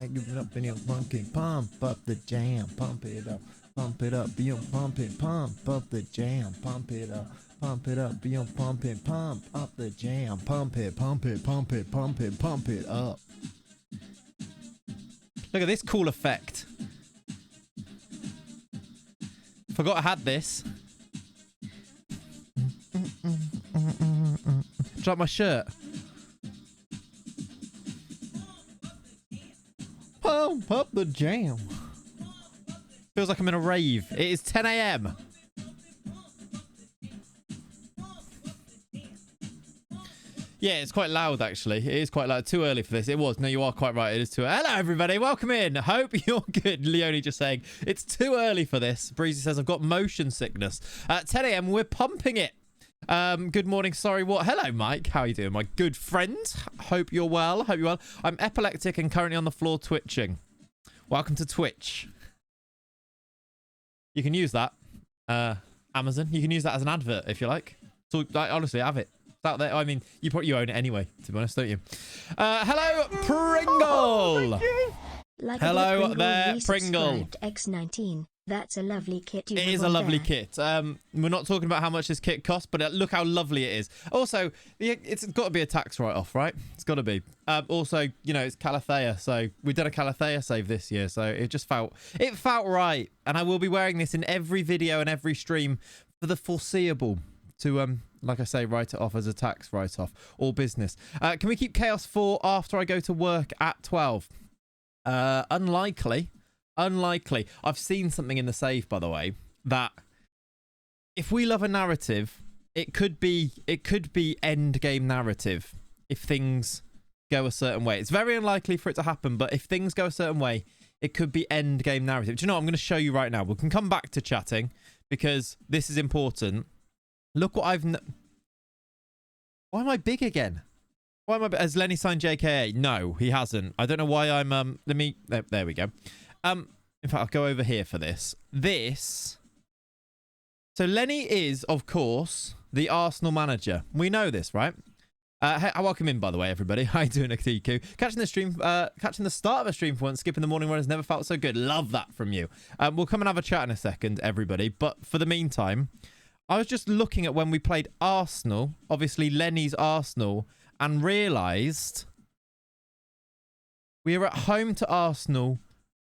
Give it up in your pumpkin, pump up the jam, pump it up, be on pumping, pump up the jam, pump it up, be on pumping, pump up the jam, pump it up. Look at this cool effect. Forgot I had this. Drop my shirt. Pump up the jam. Feels like I'm in a rave. It is 10 a.m. Yeah, it's quite loud, actually. It is quite loud. Too early for this. It was. No, you are quite right. It is too early. Hello, everybody. Welcome in. Hope you're good. Leonie just saying, it's too early for this. Breezy says, I've got motion sickness. At 10 a.m., we're pumping it. Good morning. Sorry, what? Hello, Mike. How are you doing, my good friend? Hope you're well. Hope you're well. I'm epileptic and currently on the floor twitching. Welcome to Twitch. You can use that. Amazon. You can use that as an advert if you like. So, honestly, have it. Out there. I mean, you own it anyway, to be honest, don't you? Hello, Pringle. Hello there, Pringle. X19. That's a lovely kit. It is a lovely kit. We're not talking about how much this kit costs, but look how lovely it is. Also, it's got to be a tax write-off, right? It's got to be. Also, you know, it's Calathea, so we did a Calathea save this year, so it felt right. And I will be wearing this in every video and every stream for the foreseeable to like I say, write it off as a tax write-off or business. Can we keep Chaos 4 after I go to work at 12? Unlikely. I've seen something in the save, by the way, that if we love a narrative, it could be end game narrative if things go a certain way. It's very unlikely for it to happen, but if things go a certain way, it could be end game narrative. Do you know what I'm going to show you right now? We can come back to chatting because this is important. Look what I've... Why am I big again? Why am I... Has Lenny signed JKA? No, he hasn't. I don't know why I'm... Let me... There we go. In fact, I'll go over here for this. So Lenny is, of course, the Arsenal manager. We know this, right? Welcome in, by the way, everybody. How you doing, TQ? Catching the start of a stream for once, skipping the morning run has never felt so good. Love that from you. We'll come and have a chat in a second, everybody. But for the meantime... I was just looking at when we played Arsenal, obviously Lenny's Arsenal, and realised we are at home to Arsenal,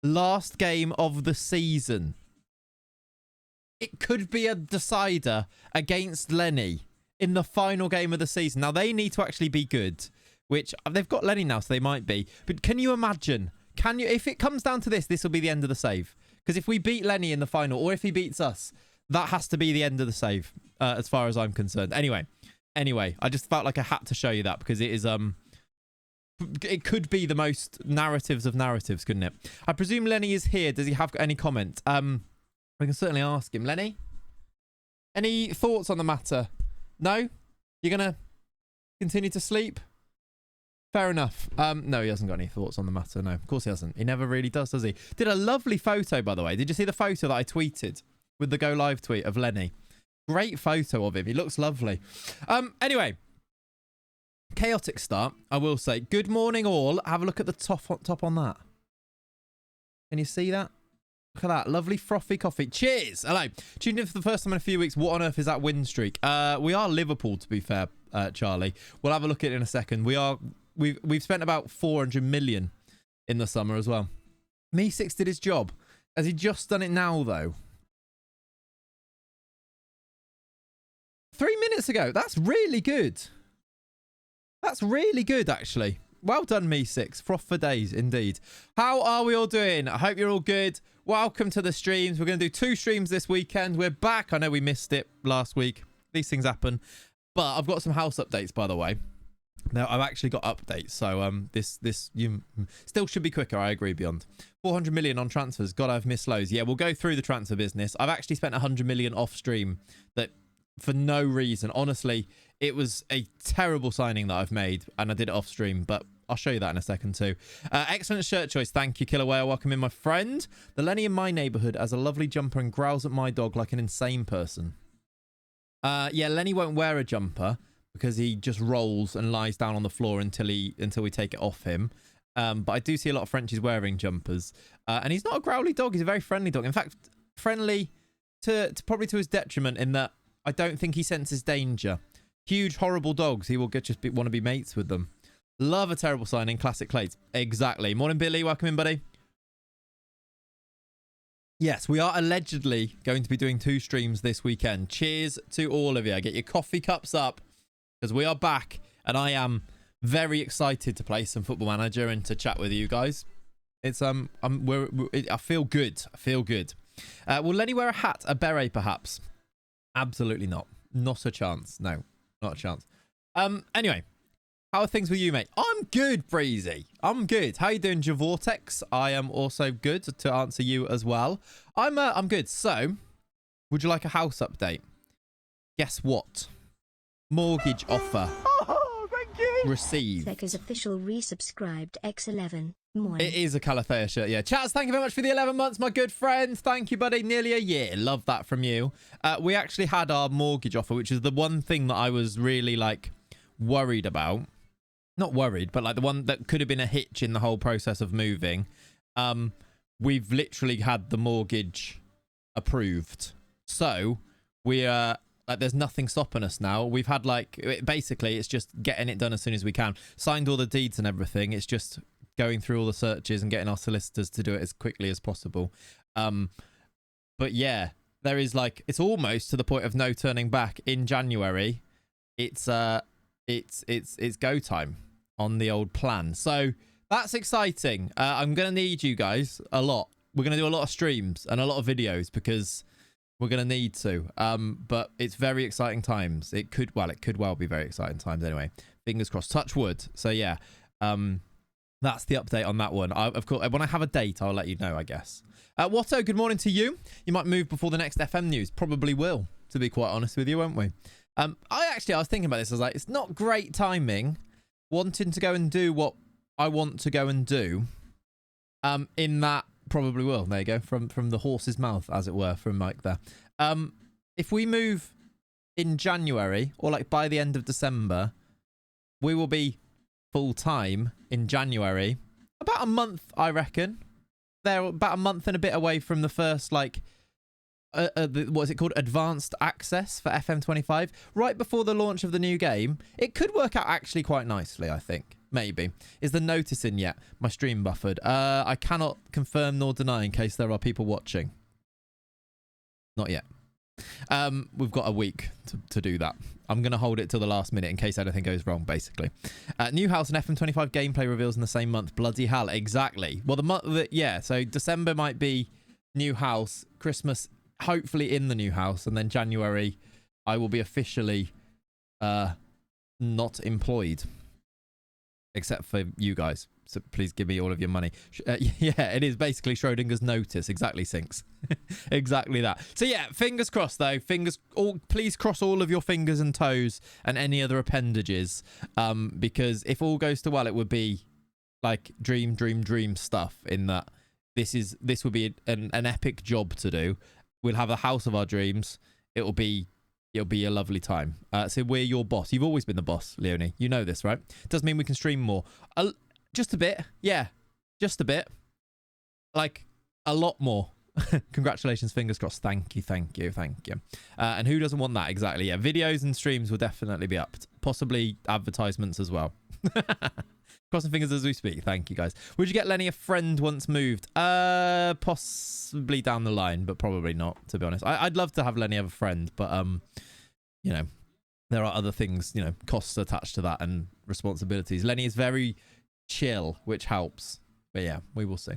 last game of the season. It could be a decider against Lenny in the final game of the season. Now, they need to actually be good, which they've got Lenny now, so they might be. But can you imagine? If it comes down to this will be the end of the save. Because if we beat Lenny in the final, or if he beats us, that has to be the end of the save, as far as I'm concerned. Anyway, I just felt like I had to show you that because it is it could be the most narratives of narratives, couldn't it? I presume Lenny is here. Does he have any comment? We can certainly ask him. Lenny, any thoughts on the matter? No? You're gonna continue to sleep? Fair enough. No, he hasn't got any thoughts on the matter. No, of course he hasn't. He never really does he? Did a lovely photo, by the way. Did you see the photo that I tweeted? With the go live tweet of Lenny. Great photo of him. He looks lovely. Anyway. Chaotic start, I will say. Good morning, all. Have a look at the top on that. Can you see that? Look at that. Lovely frothy coffee. Cheers. Hello. Tuned in for the first time in a few weeks. What on earth is that win streak? We are Liverpool, to be fair, Charlie. We'll have a look at it in a second. We've spent about 400 million in the summer as well. Me6 did his job. Has he just done it now, though? 3 minutes ago. That's really good. That's really good, actually. Well done, Me6. Froth for days, indeed. How are we all doing? I hope you're all good. Welcome to the streams. We're going to do 2 streams this weekend. We're back. I know we missed it last week. These things happen. But I've got some house updates, by the way. Now, I've actually got updates. So this you still should be quicker. I agree, Beyond. 400 million on transfers. God, I've missed loads. Yeah, we'll go through the transfer business. I've actually spent 100 million off stream that... for no reason. Honestly, it was a terrible signing that I've made, and I did it off stream, but I'll show you that in a second too. Excellent shirt choice. Thank you, Killer Whale. Welcome in, my friend. The Lenny in my neighborhood has a lovely jumper and growls at my dog like an insane person. Yeah, Lenny won't wear a jumper because he just rolls and lies down on the floor until we take it off him. But I do see a lot of Frenchies wearing jumpers. And he's not a growly dog. He's a very friendly dog. In fact, friendly to probably to his detriment in that I don't think he senses danger. Huge, horrible dogs. He will want to be mates with them. Love a terrible signing. Classic Clates. Exactly. Morning, Billy. Welcome in, buddy. Yes, we are allegedly going to be doing 2 streams this weekend. Cheers to all of you. Get your coffee cups up because we are back and I am very excited to play some Football Manager and to chat with you guys. It's I feel good. I feel good. Will Lenny wear a hat, a beret perhaps? Absolutely not. Not a chance. No, not a chance. Anyway, how are things with you, mate? I'm good, Breezy. I'm good. How you doing, Javortex? I am also good to answer you as well. I'm good. So, would you like a house update? Guess what? Mortgage offer. Oh, thank you. Received. Theca's official resubscribed X11. Morning. It is a Calathea shirt, yeah. Chaz, thank you very much for the 11 months, my good friend. Thank you, buddy. Nearly a year. Love that from you. We actually had our mortgage offer, which is the one thing that I was really, like, worried about. Not worried, but, like, the one that could have been a hitch in the whole process of moving. We've literally had the mortgage approved. So, we are... Like, there's nothing stopping us now. We've had, like... Basically, it's just getting it done as soon as we can. Signed all the deeds and everything. It's just... going through all the searches and getting our solicitors to do it as quickly as possible. But yeah, there is like, it's almost to the point of no turning back. In January, it's go time on the old plan. So that's exciting. I'm going to need you guys a lot. We're going to do a lot of streams and a lot of videos because we're going to need to. But it's very exciting times. It could well be very exciting times anyway. Fingers crossed. Touch wood. So yeah, that's the update on that one. Of course, when I have a date, I'll let you know, I guess. Watto, good morning to you. You might move before the next FM news. Probably will, to be quite honest with you, won't we? I was thinking about this. I was like, it's not great timing wanting to go and do what I want to go and do. In that, probably will. There you go. From the horse's mouth, as it were, from Mike there. If we move in January, or like by the end of December, we will be full-time in January. About a month, I reckon. They're about a month and a bit away from the first, like, what is it called? Advanced access for FM25. Right before the launch of the new game. It could work out actually quite nicely, I think. Maybe. Is the notice in yet? My stream buffered. I cannot confirm nor deny in case there are people watching. Not yet. We've got a week to do that. I'm going to hold it till the last minute in case anything goes wrong, basically. New house and FM25 gameplay reveals in the same month. Bloody hell, exactly. Well, the month, yeah, so December might be new house, Christmas hopefully in the new house, and then January I will be officially not employed. Except for you guys. So please give me all of your money. Yeah, it is basically Schrodinger's notice. Exactly, Sinks. Exactly that. So yeah, fingers crossed though. Please cross all of your fingers and toes and any other appendages. Because if all goes to well, it would be like dream stuff in that this would be an epic job to do. We'll have the house of our dreams. It'll be a lovely time. So we're your boss. You've always been the boss, Leonie. You know this, right? Doesn't mean we can stream more. Just a bit. Yeah. Just a bit. Like, a lot more. Congratulations. Fingers crossed. Thank you. And who doesn't want that? Exactly. Yeah. Videos and streams will definitely be up. Possibly advertisements as well. Crossing fingers as we speak. Thank you, guys. Would you get Lenny a friend once moved? Possibly down the line, but probably not, to be honest. I'd love to have Lenny have a friend, but, you know, there are other things, you know, costs attached to that and responsibilities. Lenny is very chill, which helps. But yeah, we will see.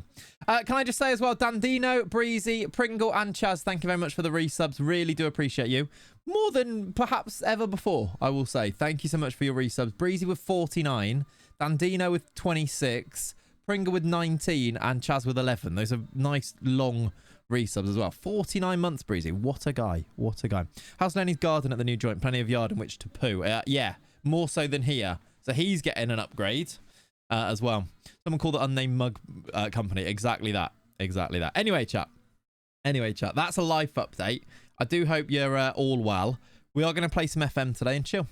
Can I just say as well, Dandino, Breezy, Pringle, and Chaz, thank you very much for the resubs. Really do appreciate you. More than perhaps ever before, I will say. Thank you so much for your resubs. Breezy with 49, Dandino with 26, Pringle with 19, and Chaz with 11. Those are nice, long resubs as well. 49 months, Breezy. What a guy. What a guy. How's Lenny's garden at the new joint? Plenty of yard in which to poo. Yeah, more so than here. So he's getting an upgrade. As well. Someone called the unnamed mug company. Exactly that. Anyway, chat. That's a life update. I do hope you're all well. We are going to play some FM today and chill.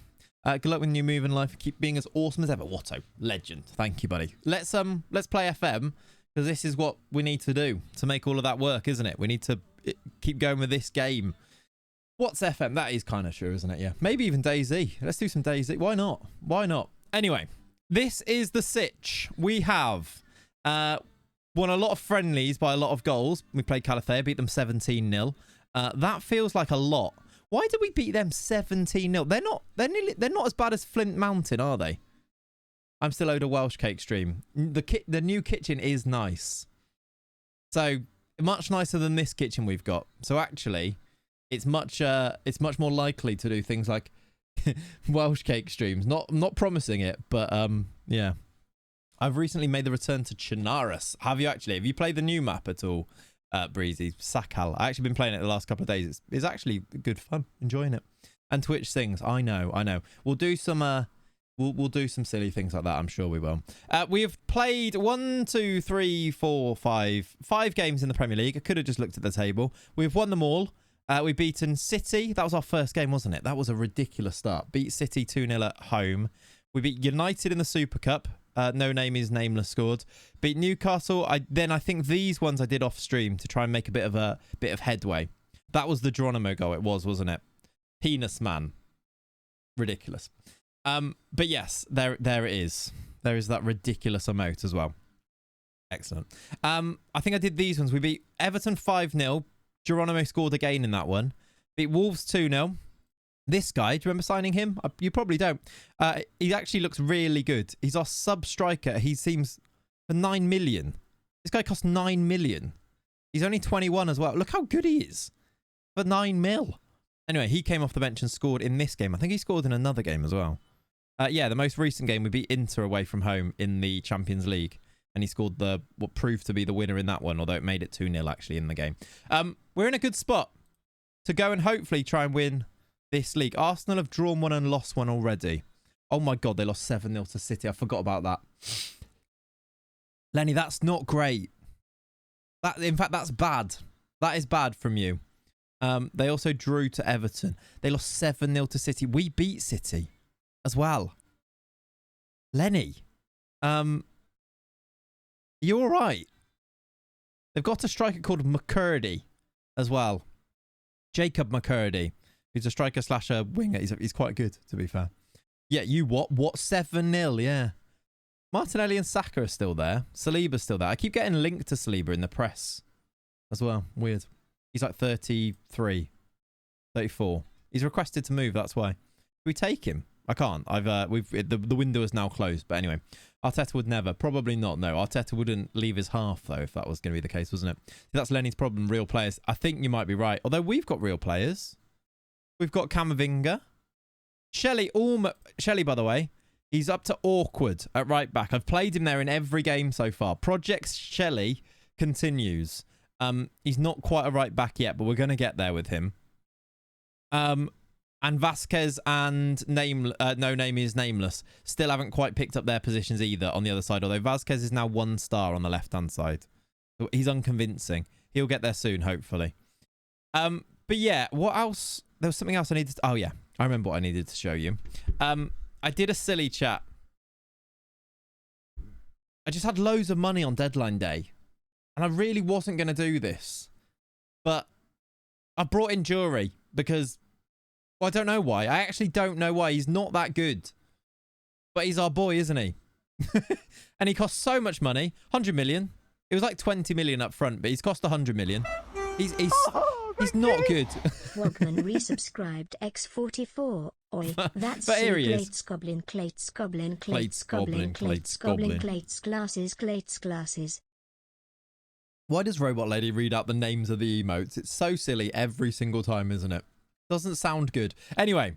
Good luck with your move in life and keep being as awesome as ever. Watto, legend. Thank you, buddy. Let's play FM, because this is what we need to do to make all of that work, isn't it? We need to keep going with this game. What's FM? That is kind of true, isn't it? Yeah. Maybe even DayZ. Let's do some DayZ. Why not? Why not? Anyway, this is the sitch. We have won a lot of friendlies by a lot of goals. We played Calafea, beat them 17-0. That feels like a lot. Why did we beat them 17-0? They're not as bad as Flint Mountain, are they? I'm still owed a Welsh cake stream. The new kitchen is nice. So much nicer than this kitchen we've got. So actually, it's much more likely to do things like Welsh cake streams. Not promising it, but yeah. I've recently made the return to Chinaris. Have you actually? Have you played the new map at all, Breezy? Sakal. I've actually been playing it the last couple of days. It's actually good fun. Enjoying it. And Twitch sings. I know. We'll do some we'll do some silly things like that. I'm sure we will. We have played 5 games in the Premier League. I could have just looked at the table. We've won them all. We've beaten City. That was our first game, wasn't it? That was a ridiculous start. Beat City 2-0 at home. We beat United in the Super Cup. No Name is Nameless scored. Beat Newcastle. I think these ones I did off stream to try and make a bit of headway. That was the Geronimo goal. It was, wasn't it? Penis man. Ridiculous. But yes, there it is. There is that ridiculous amount as well. Excellent. I think I did these ones. We beat Everton 5-0. Geronimo scored again in that one. Beat Wolves 2-0. This guy, do you remember signing him? You probably don't. He actually looks really good. He's our sub-striker. He seems for 9 million. This guy costs 9 million. He's only 21 as well. Look how good he is for 9 mil. Anyway, he came off the bench and scored in this game. I think he scored in another game as well. Yeah, the most recent game, we beat Inter away from home in the Champions League. And he scored what proved to be the winner in that one, although it made it 2-0 actually in the game. We're in a good spot to go and hopefully try and win this league. Arsenal have drawn one and lost one already. Oh my God, they lost 7-0 to City. I forgot about that. Lenny, that's not great. In fact, that's bad. That is bad from you. They also drew to Everton. They lost 7-0 to City. We beat City as well. Lenny, you all right? They've got a striker called McCurdy as well. Jacob McCurdy. He's a striker slash a winger. He's quite good, to be fair. Yeah, you what? What? 7-0, yeah. Martinelli and Saka are still there. Saliba's still there. I keep getting linked to Saliba in the press as well. Weird. He's like 33, 34. He's requested to move, that's why. Can we take him? I can't. The window is now closed. But anyway, Arteta would never. Probably not, no. Arteta wouldn't leave his half, though, if that was going to be the case, wasn't it? See, that's Lenny's problem, real players. I think you might be right. Although we've got real players. We've got Camavinga. Shelley, by the way, he's up to awkward at right back. I've played him there in every game so far. Project Shelley continues. He's not quite a right back yet, but we're going to get there with him. And Vasquez and No Name is Nameless still haven't quite picked up their positions either on the other side, although Vasquez is now 1 star on the left-hand side. So he's unconvincing. He'll get there soon, hopefully. But yeah, what else? There was something else I needed to... Oh, yeah. I remember what I needed to show you. I did a silly chat. I just had loads of money on deadline day. And I really wasn't going to do this. But I brought in Jury because... Well, I don't know why. I actually don't know why. He's not that good. But he's our boy, isn't he? And he costs so much money. 100 million. It was like 20 million up front, but he's cost 100 million. He's not good. Welcome and resubscribed X44. Oi, that's but here he is. Clates Goblin, Clates Goblin, Clates Goblin, Clates Goblin, Clates Glasses. Why does Robot Lady read out the names of the emotes? It's so silly every single time, isn't it? Doesn't sound good. Anyway,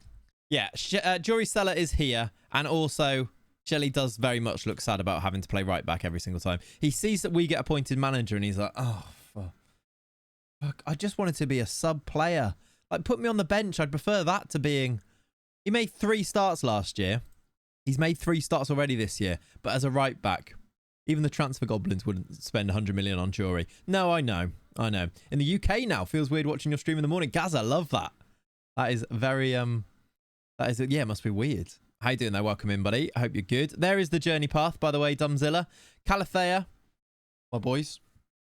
yeah, Jory Stella is here. And also, Shelley does very much look sad about having to play right back every single time. He sees that we get appointed manager and he's like, oh, fuck. I just wanted to be a sub player. Like, put me on the bench. I'd prefer that to being... He made 3 starts last year. He's made 3 starts already this year. But as a right back, even the transfer goblins wouldn't spend 100 million on Jury. No, I know. In the UK now, feels weird watching your stream in the morning. Gaz, I love that. That is very That is, yeah, it must be weird. How you doing there? Welcome in, buddy. I hope you're good. There is the journey path, by the way, Dumzilla. Calathea, my boys.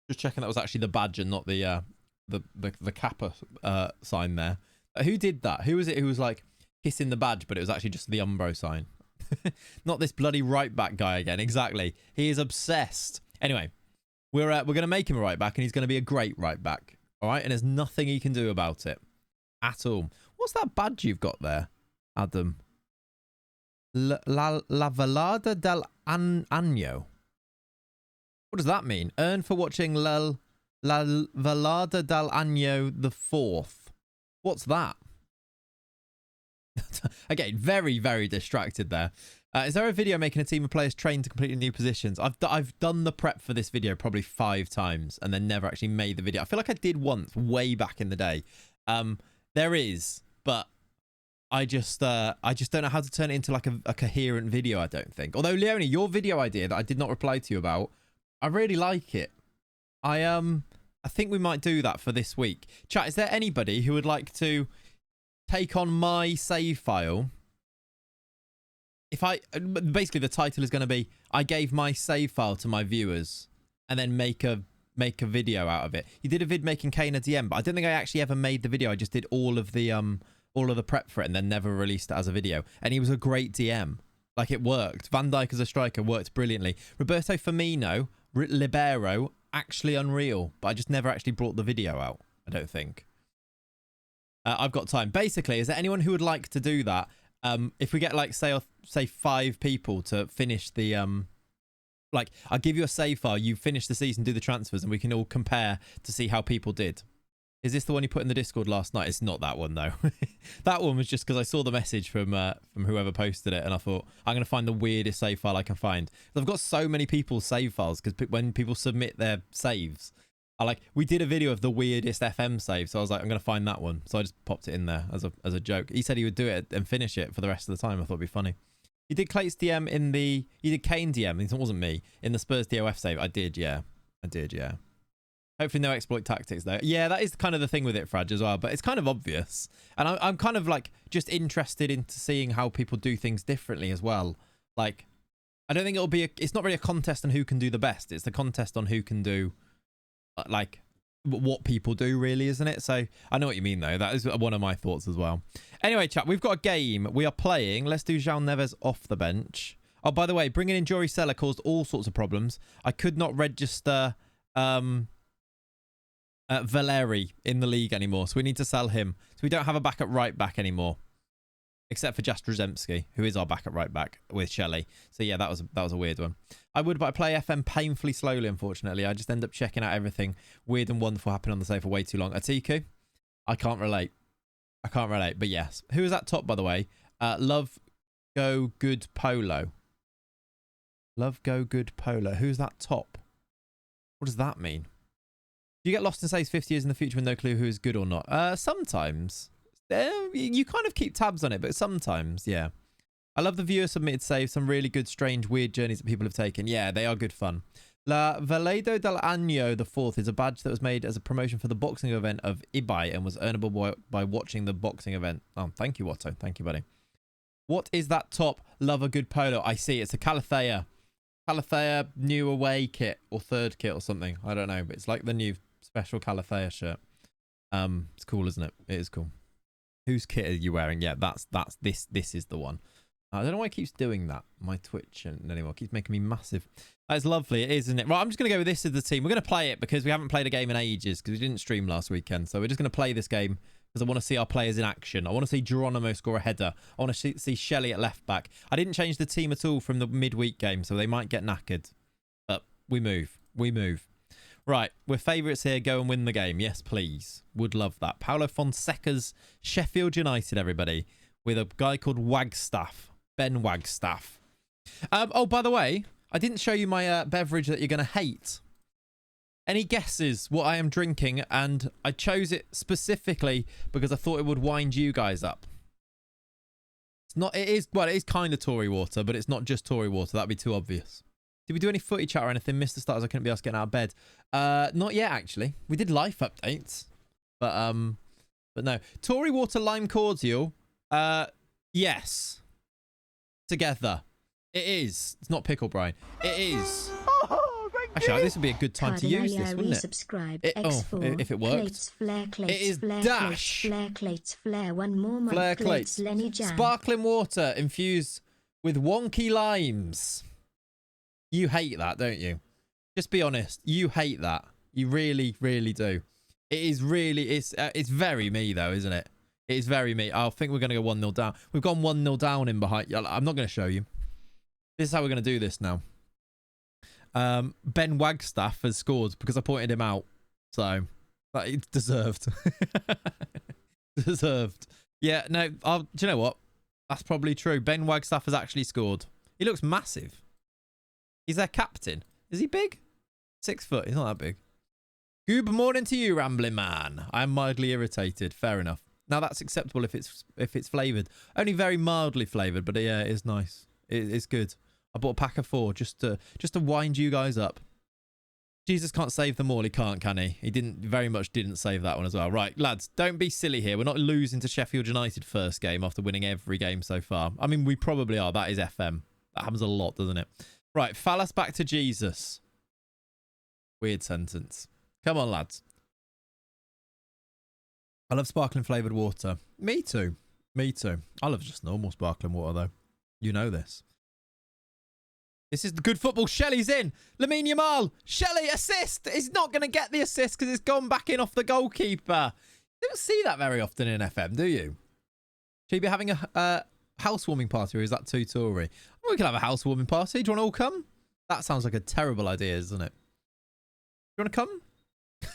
Just checking that was actually the badge and not the Kappa sign there. Who did that? Who was it who was like kissing the badge, but it was actually just the Umbro sign? Not this bloody right back guy again. Exactly. He is obsessed. Anyway, we're going to make him a right back, and he's going to be a great right back. All right, and there's nothing he can do about it at all. What's that badge you've got there, Adam? La Velada del Año. What does that mean? Earn for watching La Velada del Año the 4th. What's that? Again, very, very distracted there. Is there a video making a team of players trained to completely new positions? I've done the prep for this video probably 5 times and then never actually made the video. I feel like I did once way back in the day. There is, but I just don't know how to turn it into like a coherent video, I don't think. Although, Leonie, your video idea that I did not reply to you about, I really like it. I think we might do that for this week. Chat, is there anybody who would like to take on my save file? Basically the title is going to be, I gave my save file to my viewers and then make a video out of it. You did a vid making Kane a DM, but I don't think I actually ever made the video. I just did all of the prep for it and then never released it as a video. And he was a great DM. Like, it worked. Van Dijk as a striker worked brilliantly. Roberto Firmino, libero, actually unreal, but I just never actually brought the video out, I don't think. I've got time. Basically, is there anyone who would like to do that? If we get like say 5 people to finish the like, I'll give you a save file, you finish the season, do the transfers, and we can all compare to see how people did. Is this the one you put in the Discord last night? It's not that one though. That one was just because I saw the message from whoever posted it, and I thought I'm going to find the weirdest save file I can find. I've got so many people's save files because when people submit their saves, we did a video of the weirdest FM save, so I was like, I'm going to find that one. So I just popped it in there as a joke. He said he would do it and finish it for the rest of the time. I thought it'd be funny. You did Clate's DM you did Kane DM. It wasn't me. In the Spurs DOF save. I did, yeah. Hopefully no exploit tactics though. Yeah, that is kind of the thing with it, Fraj, as well. But it's kind of obvious. And I'm kind of like just interested into seeing how people do things differently as well. Like, I don't think it's not really a contest on who can do the best. It's the contest on who can do like what people do, really, isn't it? So I know what you mean though. That is one of my thoughts as well. Anyway, chat, we've got a game we are playing. Let's do João Neves off the bench. Oh, by the way, bringing in Jory Seller caused all sorts of problems. I could not register Valeri in the league anymore, so we need to sell him. So we don't have a backup right back anymore, except for Jastrzemski, who is our backup right back with Shelley. So yeah, that was a weird one. I would, but I play FM painfully slowly, unfortunately. I just end up checking out everything weird and wonderful happening on the save for way too long. Atiku, I can't relate, but yes. Who is that top, by the way? Love Go Good Polo. Love Go Good Polo. Who's that top? What does that mean? Do you get lost in saves 50 years in the future with no clue who is good or not? Sometimes. You kind of keep tabs on it, but sometimes, yeah. I love the viewer submitted saves. Some really good, strange, weird journeys that people have taken. Yeah, they are good fun. La Velada del Año the 4th is a badge that was made as a promotion for the boxing event of Ibai and was earnable by watching the boxing event. Oh, thank you, Watto. Thank you, buddy. What is that top? Love a good polo. I see. It's a Calathea new away kit or third kit or something. I don't know, but it's like the new special Calathea shirt. It's cool, isn't it? It is cool. Whose kit are you wearing? Yeah, this is the one. I don't know why it keeps doing that. My Twitch and anymore. It keeps making me massive. That's lovely. It is, isn't it? Right, I'm just going to go with this as the team. We're going to play it because we haven't played a game in ages because we didn't stream last weekend. So we're just going to play this game because I want to see our players in action. I want to see Geronimo score a header. I want to see Shelley at left back. I didn't change the team at all from the midweek game, so they might get knackered. But we move. Right, we're favourites here. Go and win the game. Yes, please. Would love that. Paulo Fonseca's Sheffield United, everybody, with a guy called Wagstaff. Ben Wagstaff. Oh, by the way, I didn't show you my beverage that you're going to hate. Any guesses what I am drinking? And I chose it specifically because I thought it would wind you guys up. It's not. It is kind of Tory water, but it's not just Tory water. That'd be too obvious. Did we do any footy chat or anything? Missed the start as I couldn't be asked getting out of bed. Not yet, actually. We did life updates, but no. Tory water lime cordial. Yes. Together. It is. It's not pickle brine. It is. Actually, this would be a good time to use this, wouldn't it? If it worked. It is dash. Flare, one more month. Flare clates. Lenny Jam. Sparkling water infused with wonky limes. You hate that, don't you? Just be honest. You hate that. You really, really do. It is really, it's very me though, isn't it? It is very me. I think we're going to go 1-0 down. We've gone 1-0 down in behind. I'm not going to show you. This is how we're going to do this now. Ben Wagstaff has scored because I pointed him out. So, it's deserved. Deserved. Yeah, no, do you know what? That's probably true. Ben Wagstaff has actually scored. He looks massive. He's their captain. Is he big? 6 foot. He's not that big. Good morning to you, rambling man. I am mildly irritated. Fair enough. Now that's acceptable if it's flavoured. Only very mildly flavoured, but yeah, it is nice. It's good. I bought a pack of 4 just to wind you guys up. Jesus can't save them all. He can't, can he? He very much didn't save that one as well. Right, lads, don't be silly here. We're not losing to Sheffield United first game after winning every game so far. I mean, we probably are. That is FM. That happens a lot, doesn't it? Right, phallus back to Jesus. Weird sentence. Come on, lads. I love sparkling flavoured water. Me too. Me too. I love just normal sparkling water, though. You know this. This is the good football. Shelley's in. Lamine Yamal. Shelley, assist. He's not going to get the assist because it's gone back in off the goalkeeper. You don't see that very often in FM, do you? Should you be having a housewarming party, or is that too Tory? We can have a housewarming party. Do you want to all come? That sounds like a terrible idea, doesn't it? You want to come?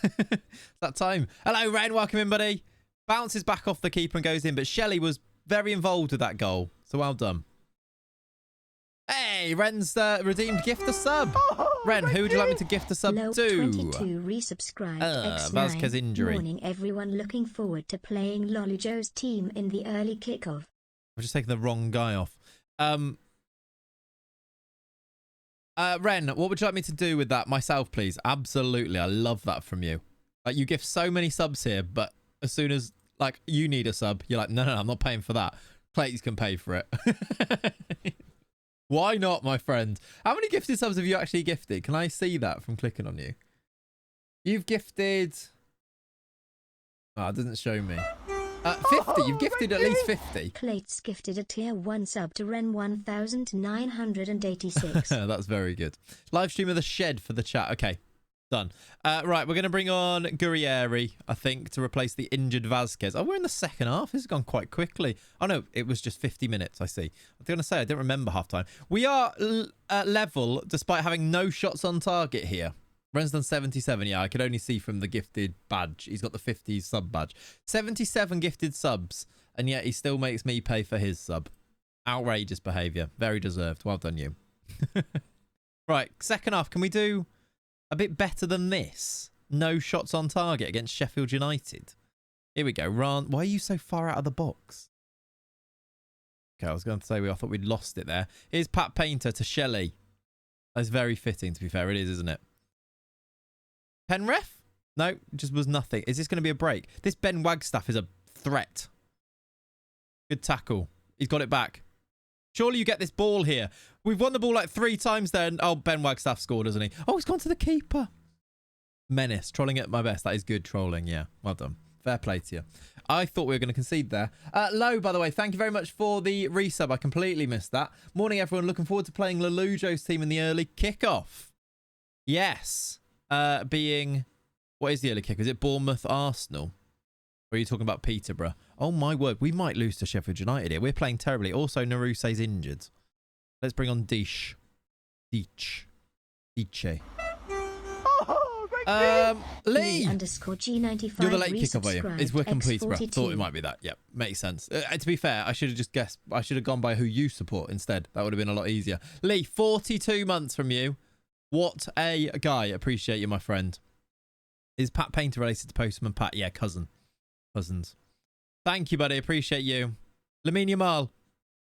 It's that time. Hello, Ren. Welcome in, buddy. Bounces back off the keeper and goes in, but Shelley was very involved with that goal. So well done. Hey, Ren's redeemed gift a sub. Ren, who would you like me to gift a sub to? 22 resubscribed. Vazquez injury. Morning, everyone. Looking forward to playing Lolly Joe's team in the early kickoff. I've just taken the wrong guy off. Ren, what would you like me to do with that myself, please? Absolutely. I love that from you. Like, you gift so many subs here, but as soon as, like, you need a sub, you're like, no, I'm not paying for that. Clayton can pay for it. Why not, my friend? How many gifted subs have you actually gifted? Can I see that from clicking on you? You've gifted... Oh, it doesn't show me. 50. You've gifted at least 50. Clates gifted a tier 1 sub to Ren 1986. That's very good. Live stream of the shed for the chat. Okay, done. Right, we're going to bring on Gurrieri, I think, to replace the injured Vazquez. Oh, we're in the second half. This has gone quite quickly. Oh, no, it was just 50 minutes, I see. I was going to say, I don't remember half-time. We are level, despite having no shots on target here. Ren's done 77. Yeah, I could only see from the gifted badge. He's got the 50 sub badge. 77 gifted subs, and yet he still makes me pay for his sub. Outrageous behaviour. Very deserved. Well done, you. Right, second half. Can we do a bit better than this? No shots on target against Sheffield United. Here we go. Ron, why are you so far out of the box? Okay, I was going to say I thought we'd lost it there. Here's Pat Painter to Shelley. That's very fitting, to be fair. It is, isn't it? Penref? No, just was nothing. Is this going to be a break? This Ben Wagstaff is a threat. Good tackle. He's got it back. Surely you get this ball here. We've won the ball like 3 times there. And, oh, Ben Wagstaff scored, hasn't he? Oh, he's gone to the keeper. Menace. Trolling at my best. That is good trolling. Yeah, well done. Fair play to you. I thought we were going to concede there. Low, by the way, thank you very much for the resub. I completely missed that. Morning, everyone. Looking forward to playing Lelujo's team in the early kickoff. Yes. Being, what is the early kick? Is it Bournemouth, Arsenal? Or are you talking about Peterborough? Oh my word, we might lose to Sheffield United here. We're playing terribly. Also, Naruse's injured. Let's bring on Diche. Diche. Lee! _G95 You're the late kickoff, are you? It's Wickham Peterborough. Thought it might be that. Yep, makes sense. To be fair, I should have just guessed. I should have gone by who you support instead. That would have been a lot easier. Lee, 42 months from you. What a guy. Appreciate you, my friend. Is Pat Painter related to Postman Pat? Yeah, cousins. Thank you, buddy. Appreciate you. Lamine Yamal.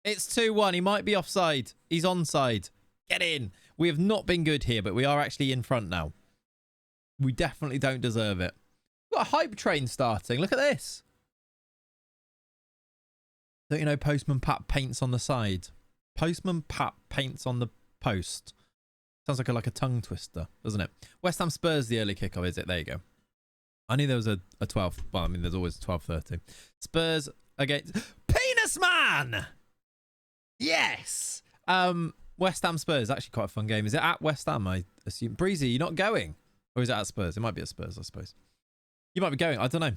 It's 2-1. He might be offside. He's onside. Get in. We have not been good here, but we are actually in front now. We definitely don't deserve it. We've got a hype train starting. Look at this. Don't you know Postman Pat paints on the side? Postman Pat paints on the post. Sounds like a tongue twister, doesn't it? West Ham Spurs, the early kickoff, is it? There you go. I knew there was a 12. Well, I mean, there's always a 12:30. Spurs against Penis Man. Yes. West Ham Spurs, actually quite a fun game. Is it at West Ham? I assume. Breezy, you're not going, or is it at Spurs? It might be at Spurs, I suppose. You might be going. I don't know.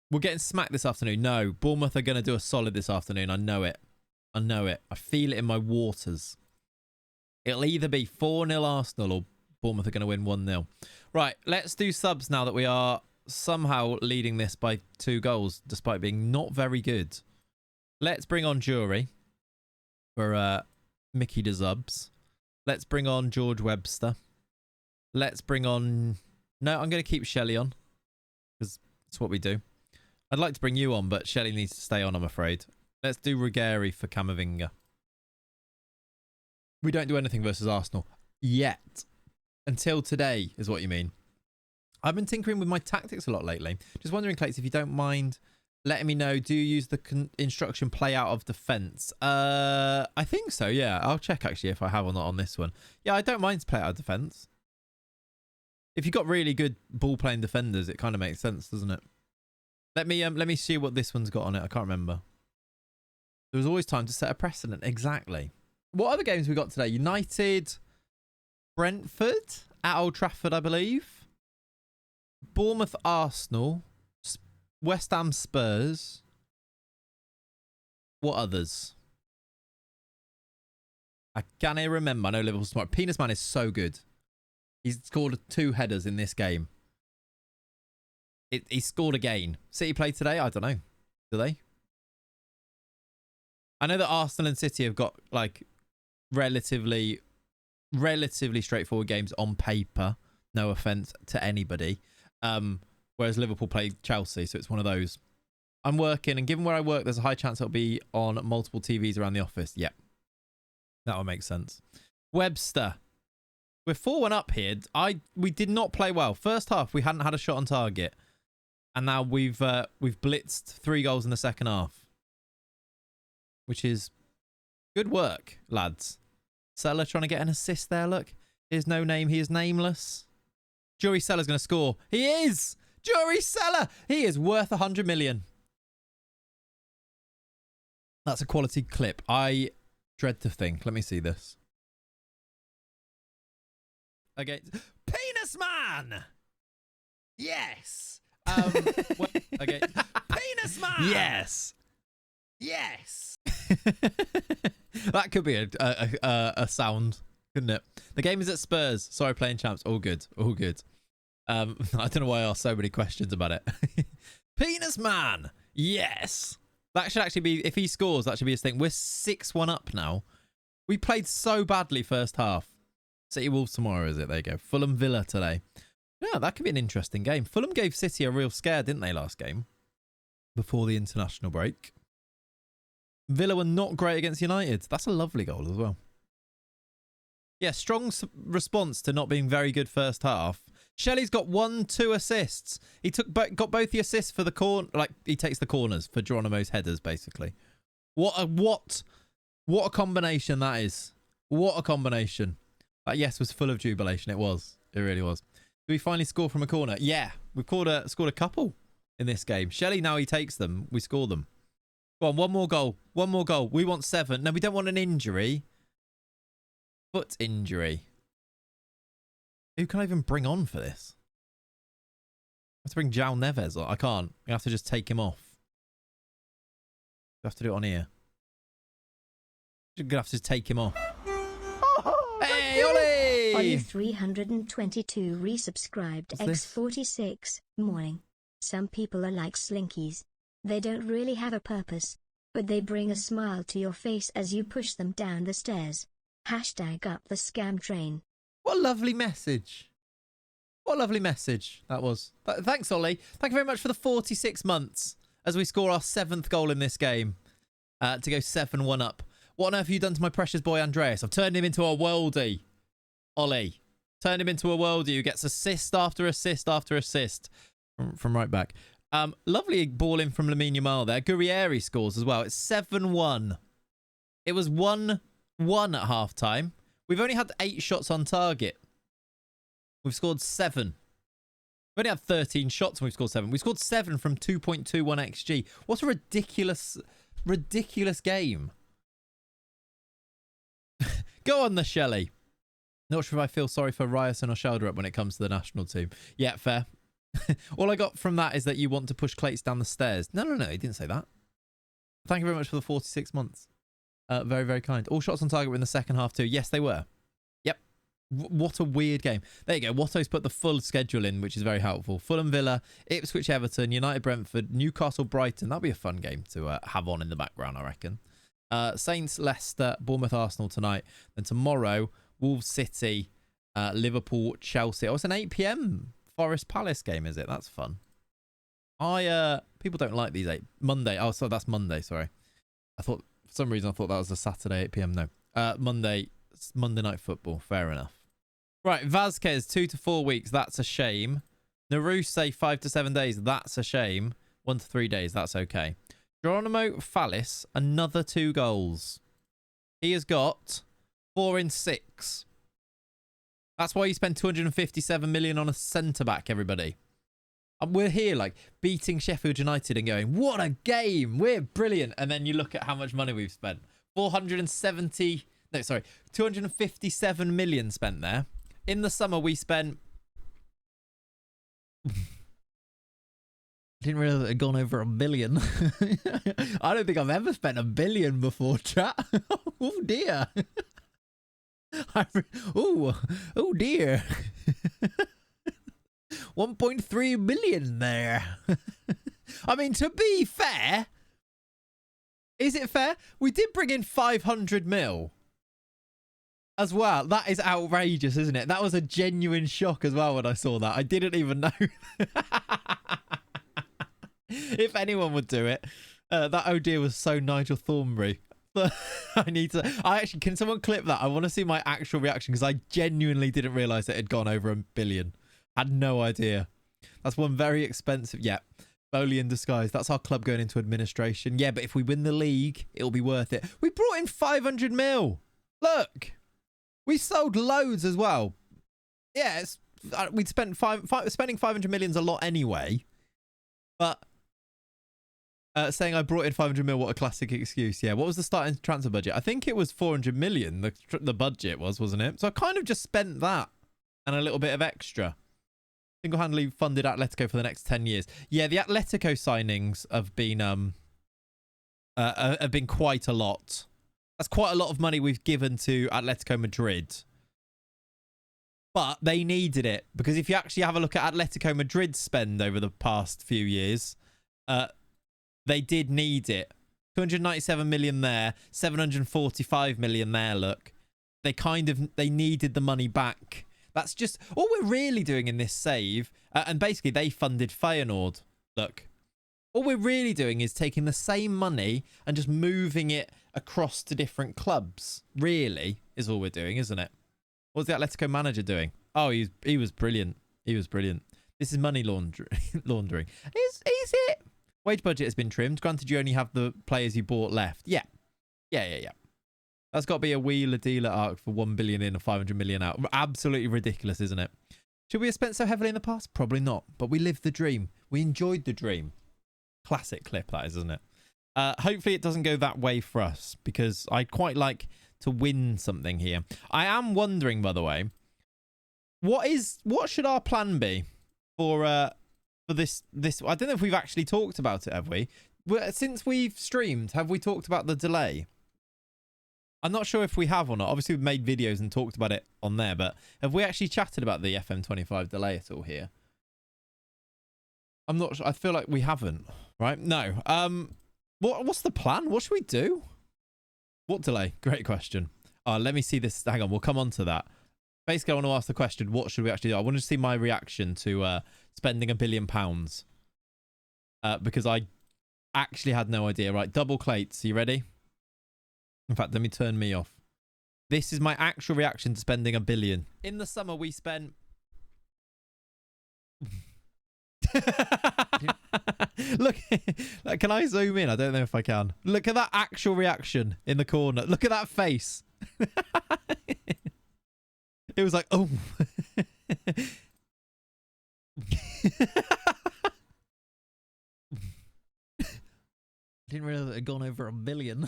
We're getting smacked this afternoon. No, Bournemouth are going to do a solid this afternoon. I know it. I know it. I feel it in my waters. It'll either be 4-0 Arsenal or Bournemouth are going to win 1-0. Right, let's do subs now that we are somehow leading this by 2 goals, despite being not very good. Let's bring on Jury for Mickey de Zubs. Let's bring on George Webster. Let's bring on... No, I'm going to keep Shelley on, because that's what we do. I'd like to bring you on, but Shelley needs to stay on, I'm afraid. Let's do Ruggieri for Camavinga. We don't do anything versus Arsenal yet. Until today, is what you mean. I've been tinkering with my tactics a lot lately. Just wondering, Clates, if you don't mind letting me know, do you use the instruction play out of defence? I think so, yeah. I'll check, actually, if I have or not on this one. Yeah, I don't mind play out of defence. If you've got really good ball-playing defenders, it kind of makes sense, doesn't it? Let me see what this one's got on it. I can't remember. There was always time to set a precedent. Exactly. What other games we got today? United, Brentford at Old Trafford, I believe. Bournemouth, Arsenal, West Ham, Spurs. What others? I can't even remember. I know Liverpool smart. Penis Man is so good. He's scored 2 headers in this game. He scored again. City played today? I don't know. Do they? I know that Arsenal and City have got like relatively straightforward games on paper. No offense to anybody. Whereas Liverpool played Chelsea, so it's one of those. I'm working, and given where I work, there's a high chance it'll be on multiple TVs around the office. Yeah, that would make sense. Webster, we're 4-1 up here. We did not play well. First half, we hadn't had a shot on target, and now we've blitzed 3 goals in the second half, which is good work, lads. Seller trying to get an assist there. Look, here's no name. He is nameless. Jury Seller's going to score. He is. Jury Seller. He is worth 100 million. That's a quality clip. I dread to think. Let me see this. Okay. Penis Man. Yes. Okay. Penis Man. Yes. Yes. That could be a sound, couldn't it? The game is at Spurs. Sorry, playing champs. All good. All good. I don't know why I asked so many questions about it. Penis Man. Yes. That should actually be, if he scores, that should be his thing. We're 6-1 up now. We played so badly first half. City Wolves tomorrow, is it? There you go. Fulham Villa today. Yeah, that could be an interesting game. Fulham gave City a real scare, didn't they, last game? Before the international break. Villa were not great against United. That's a lovely goal as well. Yeah, strong response to not being very good first half. Shelley's got 1-2 assists. He got both the assists for the corner. Like, he takes the corners for Geronimo's headers, basically. What a combination that is. What a combination. That yes was full of jubilation. It was. It really was. Did we finally score from a corner? Yeah, we've scored a couple in this game. Shelley, now he takes them. We score them. Go on, one more goal. One more goal. We want 7. No, we don't want an injury. Foot injury. Who can I even bring on for this? I have to bring João Neves on. I can't. I have to just take him off. I have to do it on here. I'm going to have to take him off. Hey, Ollie! Are you 322 resubscribed? X46. Morning. Some people are like slinkies. They don't really have a purpose, but they bring a smile to your face as you push them down the stairs. Hashtag up the scam train. What a lovely message. What a lovely message that was. Thanks, Ollie. Thank you very much for the 46 months as we score our 7th goal in this game to go 7-1 up. What on earth have you done to my precious boy Andreas? I've turned him into a worldie. Ollie. Turned him into a worldie who gets assist after assist after assist from right back. Lovely ball in from Lamine Yamal there. Guerrieri scores as well. It's 7-1. It was 1-1 at half-time. We've only had 8 shots on target. We've scored 7. We've only had 13 shots and we've scored 7. We scored 7 from 2.21 XG. What a ridiculous, ridiculous game. Go on, the Shelley. Not sure if I feel sorry for Ryerson or Shelderup when it comes to the national team. Yeah, fair. All I got from that is that you want to push Clates down the stairs. No, he didn't say that. Thank you very much for the 46 months. Very, very kind. All shots on target were in the second half too. Yes, they were. Yep. What a weird game. There you go. Watto's put the full schedule in, which is very helpful. Fulham Villa, Ipswich Everton, United Brentford, Newcastle Brighton. That'll be a fun game to have on in the background, I reckon. Saints Leicester, Bournemouth Arsenal tonight. Then tomorrow, Wolves City, Liverpool Chelsea. Oh, it's an 8 p.m. Forest Palace game, is it? That's fun. People don't like these 8 Monday. Oh, so that's Monday. Sorry, for some reason I thought that was a Saturday 8 p.m. No, Monday Night Football. Fair enough. Right, Vazquez 2 to 4 weeks. That's a shame. Naruse 5 to 7 days. That's a shame. 1 to 3 days. That's okay. Geronimo Fallis, another 2 goals. He has got 4 in 6. That's why you spend 257 million on a centre-back, everybody. And we're here, like, beating Sheffield United and going, what a game! We're brilliant! And then you look at how much money we've spent. 257 million spent there. In the summer, we spent... I didn't realise it had gone over $1 billion. I don't think I've ever spent $1 billion before, chat. Oh, dear. Oh dear. 1.3 billion there. I mean, to be fair, is it fair? We did bring in 500 mil as well. That is outrageous, isn't it? That was a genuine shock as well when I saw that. I didn't even know. If anyone would do it. That oh dear was so Nigel Thornberry. Can someone clip that? I want to see my actual reaction because I genuinely didn't realise it had gone over $1 billion. Had no idea. That's one very expensive. Yeah. Foley in disguise. That's our club going into administration. Yeah, but if we win the league, it'll be worth it. We brought in 500 mil. Look. We sold loads as well. Yeah, we'd spent spending 500 million's a lot anyway. But saying I brought in 500 mil, what a classic excuse. Yeah, what was the starting transfer budget? I think it was 400 million, the budget wasn't it? So I kind of just spent that and a little bit of extra. Single-handedly funded Atletico for the next 10 years. Yeah, the Atletico signings have been quite a lot. That's quite a lot of money we've given to Atletico Madrid. But they needed it, because if you actually have a look at Atletico Madrid's spend over the past few years, they did need it. 297 million there, 745 million there, look. They needed the money back. That's just all we're really doing in this save. And basically they funded Feyenoord. Look. All we're really doing is taking the same money and just moving it across to different clubs. Really, is all we're doing, isn't it? What's the Atletico manager doing? Oh, he was brilliant. He was brilliant. This is money laundering. Is it? Wage budget has been trimmed. Granted, you only have the players you bought left. Yeah. That's got to be a wheeler dealer arc for 1 billion in and 500 million out. Absolutely ridiculous, isn't it? Should we have spent so heavily in the past? Probably not. But we lived the dream. We enjoyed the dream. Classic clip, that is, isn't it? Hopefully it doesn't go that way for us, because I'd quite like to win something here. I am wondering, by the way, what should our plan be for this? I don't know if we've actually talked about it, have we? Since we've streamed, have we talked about the delay? I'm not sure if we have or not. Obviously, we've made videos and talked about it on there, but have we actually chatted about the FM25 delay at all here? I'm not sure. I feel like we haven't, right? No. What's the plan? What should we do? What delay? Great question. Let me see this. Hang on. We'll come on to that. Basically, I want to ask the question, what should we actually do? I want to see my reaction to spending £1 billion. Because I actually had no idea. Right, double Clates. Are you ready? In fact, let me turn me off. This is my actual reaction to spending £1 billion. In the summer, we spent... Look, like, can I zoom in? I don't know if I can. Look at that actual reaction in the corner. Look at that face. It was like, oh. Didn't realize it had gone over 1 billion.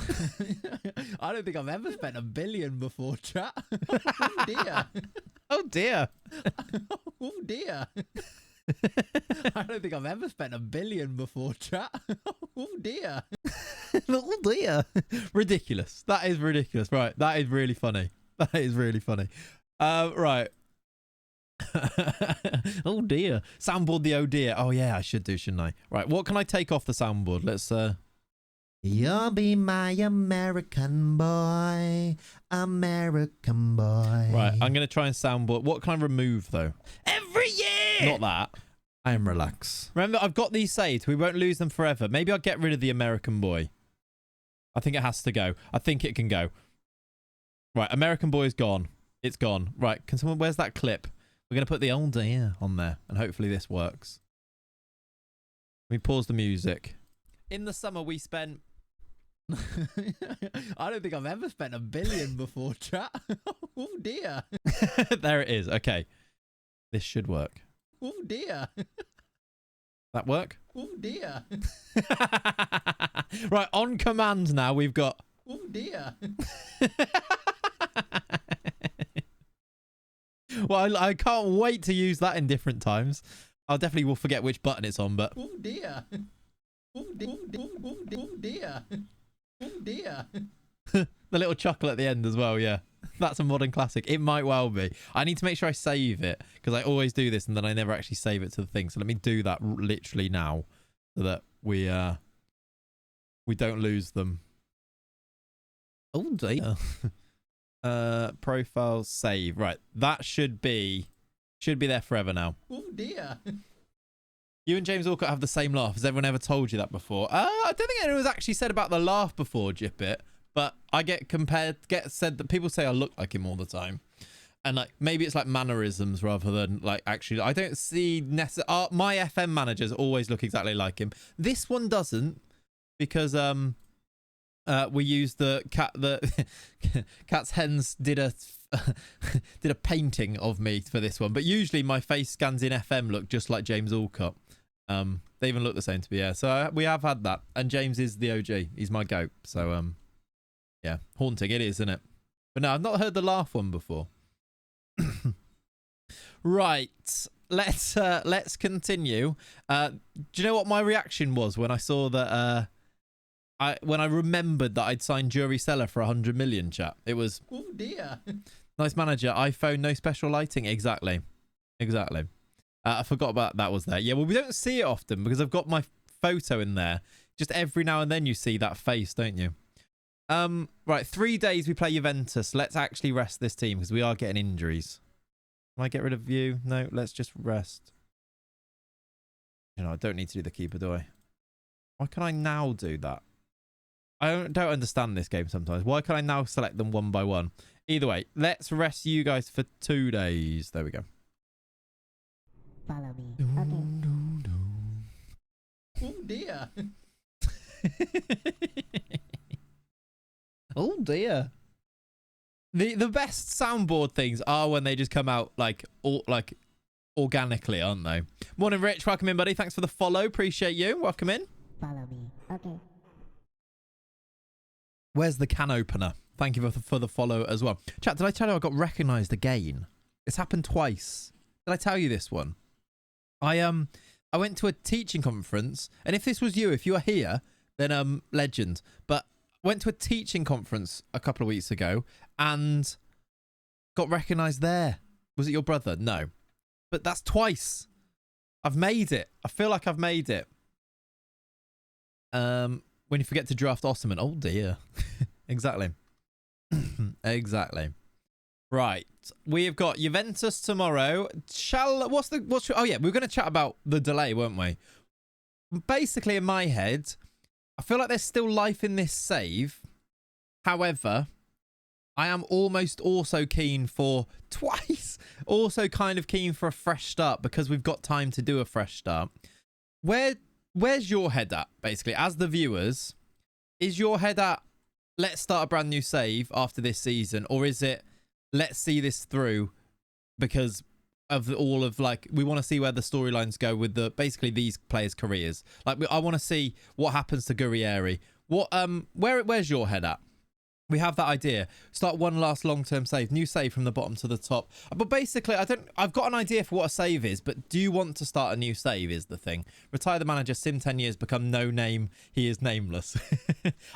I don't think I've ever spent 1 billion before, chat. Oh dear. Oh dear. Oh dear. I don't think I've ever spent 1 billion before, chat. Oh dear. Oh dear. Ridiculous. That is ridiculous. Right. That is really funny. That is really funny. Right. Oh dear. Soundboard the oh dear. Oh yeah, I should do, shouldn't I? Right. What can I take off the soundboard? Let's You'll be my American boy, American boy. Right, I'm going to try and soundboard. What can I remove, though? Every year! Not that. I am relaxed. Remember, I've got these saved. We won't lose them forever. Maybe I'll get rid of the American boy. I think it has to go. I think it can go. Right, American boy's gone. It's gone. Right, can someone... Where's that clip? We're going to put the old dear on there, and hopefully this works. Let me pause the music. In the summer, we spent... I don't think I've ever spent 1 billion before, chat. Oh dear. There it is. Okay. This should work. Oh dear. That work? Oh dear. Right, on command now we've got... Oh dear. Well, I can't wait to use that in different times. I definitely will forget which button it's on, but... Oh dear. Oh dear. Oh dear. Oh dear. The little chuckle at the end as well, yeah. That's a modern classic. It might well be. I need to make sure I save it, because I always do this and then I never actually save it to the thing. So let me do that literally now, so that we don't lose them. Oh dear. Profile save. Right. That should be there forever now. Oh dear. You and James Alcott have the same laugh. Has everyone ever told you that before? I don't think anyone's actually said about the laugh before, Jippit. But I get said that people say I look like him all the time. And like maybe it's like mannerisms rather than like actually. I don't see necessarily. My FM managers always look exactly like him. This one doesn't, because we used the Cat's Hens did a painting of me for this one. But usually my face scans in FM look just like James Alcott. They even look the same to me, yeah. So we have had that, and James is the OG. He's my goat. So yeah, haunting it is, isn't it? But no, I've not heard the laugh one before. Right, let's continue. Do you know what my reaction was when I saw that? When I remembered that I'd signed Jury Seller for 100 million, chat. It was, oh dear. Nice manager. iPhone, no special lighting. Exactly. I forgot about that was there. Yeah, well, we don't see it often because I've got my photo in there. Just every now and then you see that face, don't you? Right, 3 days we play Juventus. Let's actually rest this team because we are getting injuries. Can I get rid of you? No, let's just rest. You know, I don't need to do the keeper, do I? Why can I now do that? I don't understand this game sometimes. Why can I now select them one by one? Either way, let's rest you guys for 2 days. There we go. Follow me. Okay. Oh dear. Oh dear. The best soundboard things are when they just come out like organically, aren't they? Morning, Rich. Welcome in, buddy. Thanks for the follow. Appreciate you. Welcome in. Follow me. Okay. Where's the can opener? Thank you for the follow as well. Chat, did I tell you I got recognised again? It's happened twice. Did I tell you this one? I went to a teaching conference, and if this was you, if you are here, then legend. But went to a teaching conference a couple of weeks ago and got recognised there. Was it your brother? No. But that's twice. I've made it. I feel like I've made it. When you forget to draft Osman. Oh dear. Exactly. Exactly. Right. We have got Juventus tomorrow. Oh yeah, we were going to chat about the delay, weren't we? Basically, in my head, I feel like there's still life in this save. However, I am almost also keen for also kind of keen for a fresh start because we've got time to do a fresh start. Where where's your head at, basically, as the viewers? Is your head at, let's start a brand new save after this season? Or is it, let's see this through because of all of, like, we want to see where the storylines go with the, basically, these players' careers. Like, I want to see what happens to Gurrieri. What, where's your head at? We have that idea. Start one last long-term save. New save from the bottom to the top. But basically, I've got an idea for what a save is, but do you want to start a new save is the thing. Retire the manager, sim 10 years, become no name. He is nameless.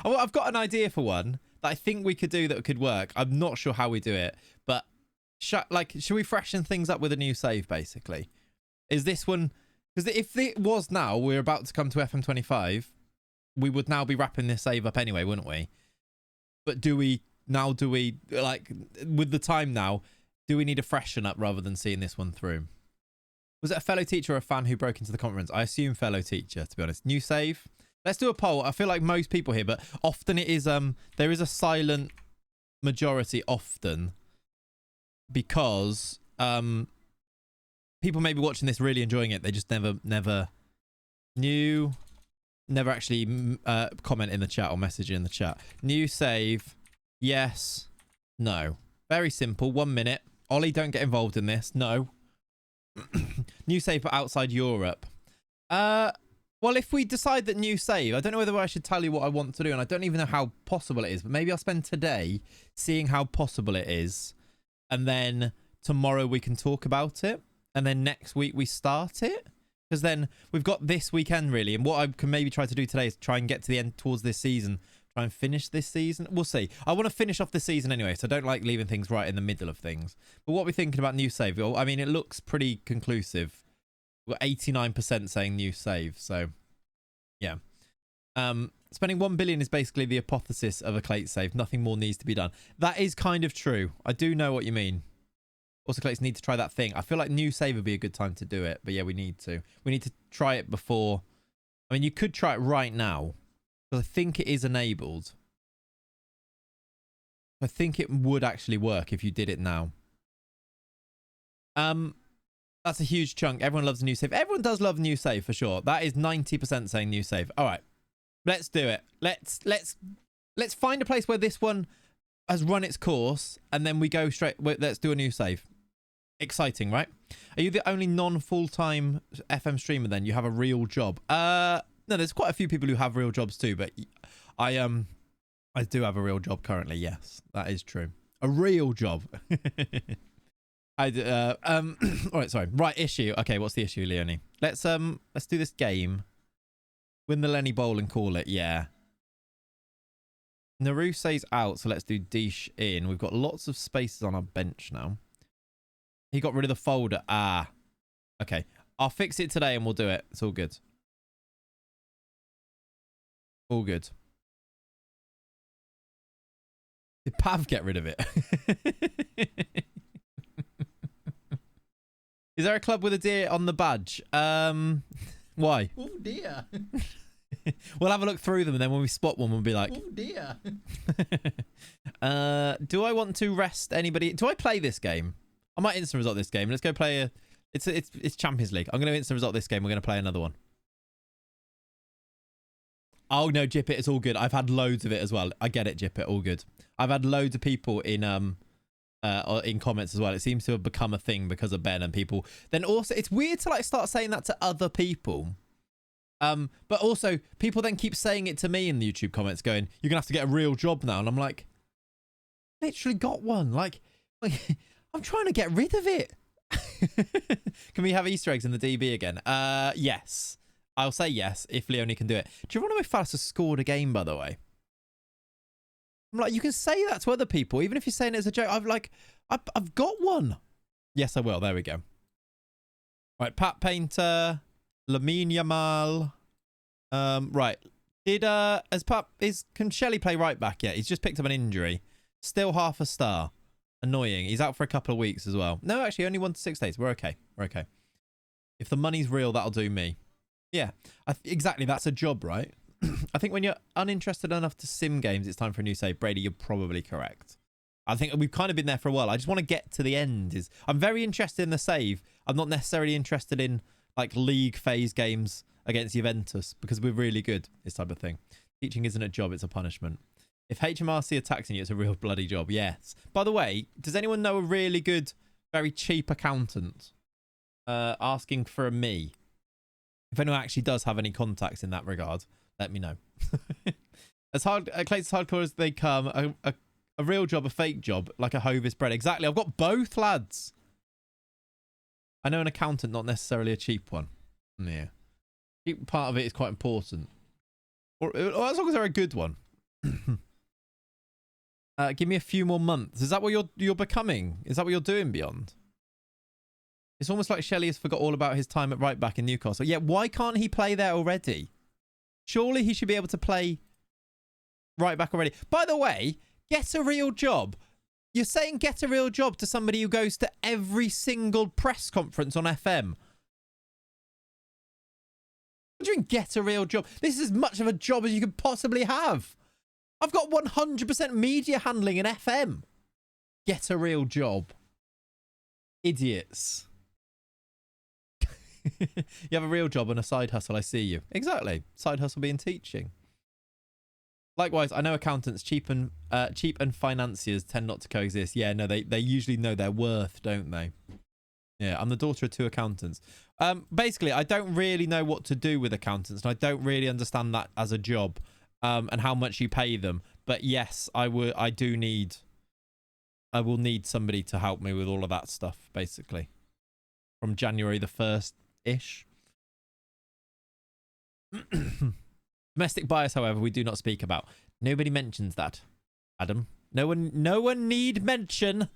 I've got an idea for one that I think we could do that could work. I'm not sure how we do it, but should we freshen things up with a new save, basically? Is this one... Because if it was now, we're about to come to FM25, we would now be wrapping this save up anyway, wouldn't we? But do we, like, with the time now, do we need to freshen up rather than seeing this one through? Was it a fellow teacher or a fan who broke into the conference? I assume fellow teacher, to be honest. New save? Let's do a poll. I feel like most people here, but often it is, there is a silent majority often because, people may be watching this really enjoying it. They just never actually comment in the chat or message in the chat. New save. Yes. No. Very simple. 1 minute. Ollie, don't get involved in this. No. New save for outside Europe. Well, if we decide that new save, I don't know whether I should tell you what I want to do, and I don't even know how possible it is, but maybe I'll spend today seeing how possible it is, and then tomorrow we can talk about it, and then next week we start it. Because then we've got this weekend, really. And what I can maybe try to do today is try and get to the end towards this season. Try and finish this season. We'll see. I want to finish off the season anyway, so I don't like leaving things right in the middle of things. But what are we thinking about new save? Well, I mean, it looks pretty conclusive. We've got 89% saying new save. So, yeah. Spending 1 billion is basically the apotheosis of a Clate save. Nothing more needs to be done. That is kind of true. I do know what you mean. Also, Clates need to try that thing. I feel like new save would be a good time to do it. But yeah, we need to. We need to try it before. I mean, you could try it right now. Because I think it is enabled. I think it would actually work if you did it now. That's a huge chunk. Everyone loves a new save. Everyone does love new save for sure. That is 90% saying new save. All right. Let's do it. Let's find a place where this one has run its course. And then we go straight. Let's do a new save. Exciting, right? Are you the only non-full-time FM streamer then? You have a real job? No, there's quite a few people who have real jobs too, but I do have a real job currently. Yes, that is true. A real job. All right, sorry. Right issue. Okay, what's the issue, Leonie? Let's do this game. Win the Lenny Bowl and call it. Yeah. Naru says out, so let's do Deesh in. We've got lots of spaces on our bench now. He got rid of the folder. Ah. Okay. I'll fix it today and we'll do it. It's all good. All good. Did Pav get rid of it? Is there a club with a deer on the badge? Why? Oh dear. We'll have a look through them and then when we spot one we'll be like, oh dear. Do I want to rest anybody? Do I play this game? I might instant result this game. Let's go play a... It's Champions League. I'm going to instant result this game. We're going to play another one. Oh, no, Jip It. It's all good. I've had loads of it as well. I get it, Jip It. All good. I've had loads of people in comments as well. It seems to have become a thing because of Ben and people. Then also, it's weird to like start saying that to other people. But also, people then keep saying it to me in the YouTube comments going, you're going to have to get a real job now. And I'm like, literally got one. Like I'm trying to get rid of it. Can we have Easter eggs in the DB again? Yes. I'll say yes if Leonie can do it. Do you remember when Fallaster scored a game, by the way? I'm like, you can say that to other people, even if you're saying it as a joke. I've got one. Yes, I will. There we go. Right, Pat Painter, Lamine Yamal. Right. Can Shelley play right back yet? He's just picked up an injury. Still half a star. Annoying. He's out for a couple of weeks as well. No, actually, only 1 to 6 days. We're okay. We're okay. If the money's real, that'll do me. Yeah, exactly. That's a job, right? I think when you're uninterested enough to sim games, it's time for a new save. Brady, you're probably correct. I think we've kind of been there for a while. I just want to get to the end. I'm very interested in the save. I'm not necessarily interested in like league phase games against Juventus because we're really good, this type of thing. Teaching isn't a job, it's a punishment. If HMRC are taxing you, it's a real bloody job. Yes. By the way, does anyone know a really good, very cheap accountant? Asking for a me. If anyone actually does have any contacts in that regard, let me know. As hardcore as they come, a real job, a fake job, like a Hovis bread. Exactly. I've got both, lads. I know an accountant, not necessarily a cheap one. Yeah. Cheap part of it is quite important. Or as long as they're a good one. Give me a few more months. Is that what you're becoming? Is that what you're doing, Beyond? It's almost like Shelley has forgot all about his time at right back in Newcastle. Yeah, why can't he play there already? Surely he should be able to play right back already. By the way, get a real job. You're saying get a real job to somebody who goes to every single press conference on FM. What do you mean get a real job? This is as much of a job as you could possibly have. I've got 100% media handling in FM. Get a real job. Idiots. You have a real job and a side hustle, I see you. Exactly. Side hustle being teaching. Likewise, I know accountants, cheap and financiers tend not to coexist. Yeah, no, they usually know their worth, don't they? Yeah, I'm the daughter of 2 accountants. Basically, I don't really know what to do with accountants, and I don't really understand that as a job, and how much you pay them. But yes, I will need somebody to help me with all of that stuff, basically. From January the 1st-ish. Domestic bias, however, we do not speak about. Nobody mentions that, Adam. No one need mention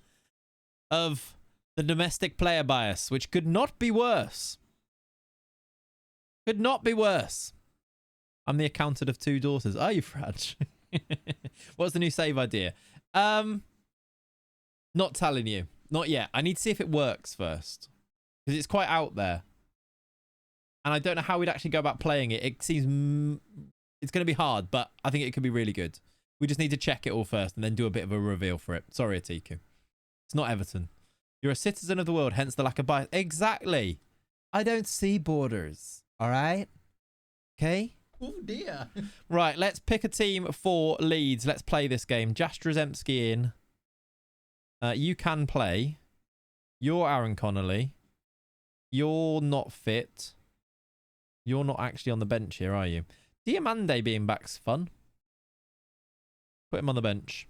of the domestic player bias, which could not be worse. Could not be worse. I'm the accountant of 2 daughters. Are you, Fraj? What's the new save idea? Not telling you. Not yet. I need to see if it works first. Because it's quite out there. And I don't know how we'd actually go about playing it. It seems... It's going to be hard, but I think it could be really good. We just need to check it all first and then do a bit of a reveal for it. Sorry, Atiku. It's not Everton. You're a citizen of the world, hence the lack of bias. Exactly. I don't see borders. All right? Okay? Oh, dear. Right, let's pick a team for Leeds. Let's play this game. Jastrzemski in. You can play. You're Aaron Connolly. You're not fit. You're not actually on the bench here, are you? Diamande being back's fun. Put him on the bench.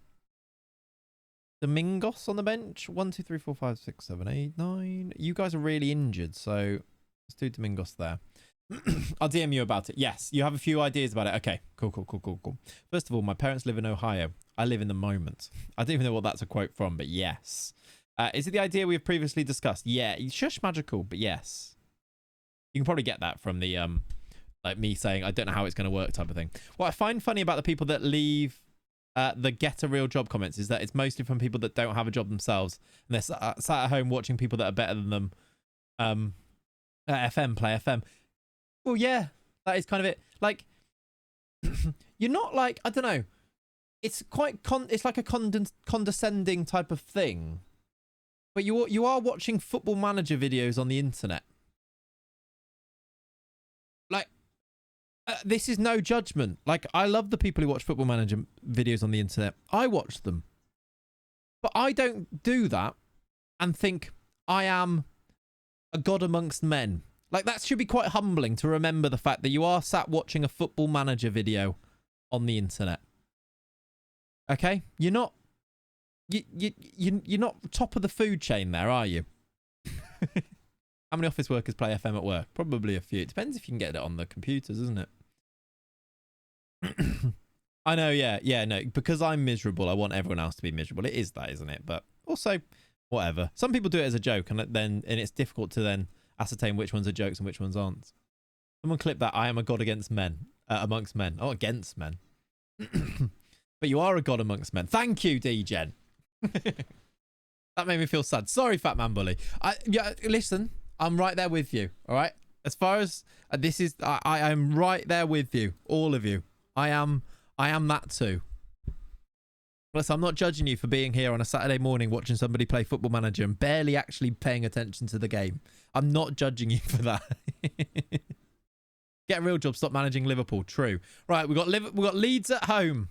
Domingos on the bench. 1, 2, 3, 4, 5, 6, 7, 8, 9. You guys are really injured, so let's do Domingos there. I'll DM you about it. Yes, you have a few ideas about it. Okay, cool. First of all, my parents live in Ohio. I live in the moment. I don't even know what that's a quote from, but yes. Is it the idea we've previously discussed? Yeah, shush magical, but yes. You can probably get that from the like me saying I don't know how it's going to work type of thing. What I find funny about the people that leave the get a real job comments is that it's mostly from people that don't have a job themselves and they're sat at home watching people that are better than them FM play FM. Well, yeah, that is kind of it. Like, you're not like, I don't know, it's quite it's like a condescending type of thing, but you are watching Football Manager videos on the internet. Like, this is no judgment. Like, I love the people who watch Football Manager videos on the internet. I watch them. But I don't do that and think I am a god amongst men. Like, that should be quite humbling to remember the fact that you are sat watching a Football Manager video on the internet. Okay? You're not... You're not top of the food chain there, are you? How many office workers play FM at work? Probably a few. It depends if you can get it on the computers, isn't it? I know, yeah, no. Because I'm miserable, I want everyone else to be miserable. It is that, isn't it? But also, whatever. Some people do it as a joke, and it's difficult to then ascertain which ones are jokes and which ones aren't. Someone clip that. I am a god against men. Amongst men. Oh, against men. But you are a god amongst men. Thank you, D-Gen. That made me feel sad. Sorry, Fat Man Bully. Yeah, listen, I'm right there with you. All right. As far as this is, I am right there with you, all of you. I am that too. Plus, I'm not judging you for being here on a Saturday morning watching somebody play Football Manager and barely actually paying attention to the game. I'm not judging you for that. Get a real job. Stop managing Liverpool. True. Right, we got Leeds at home.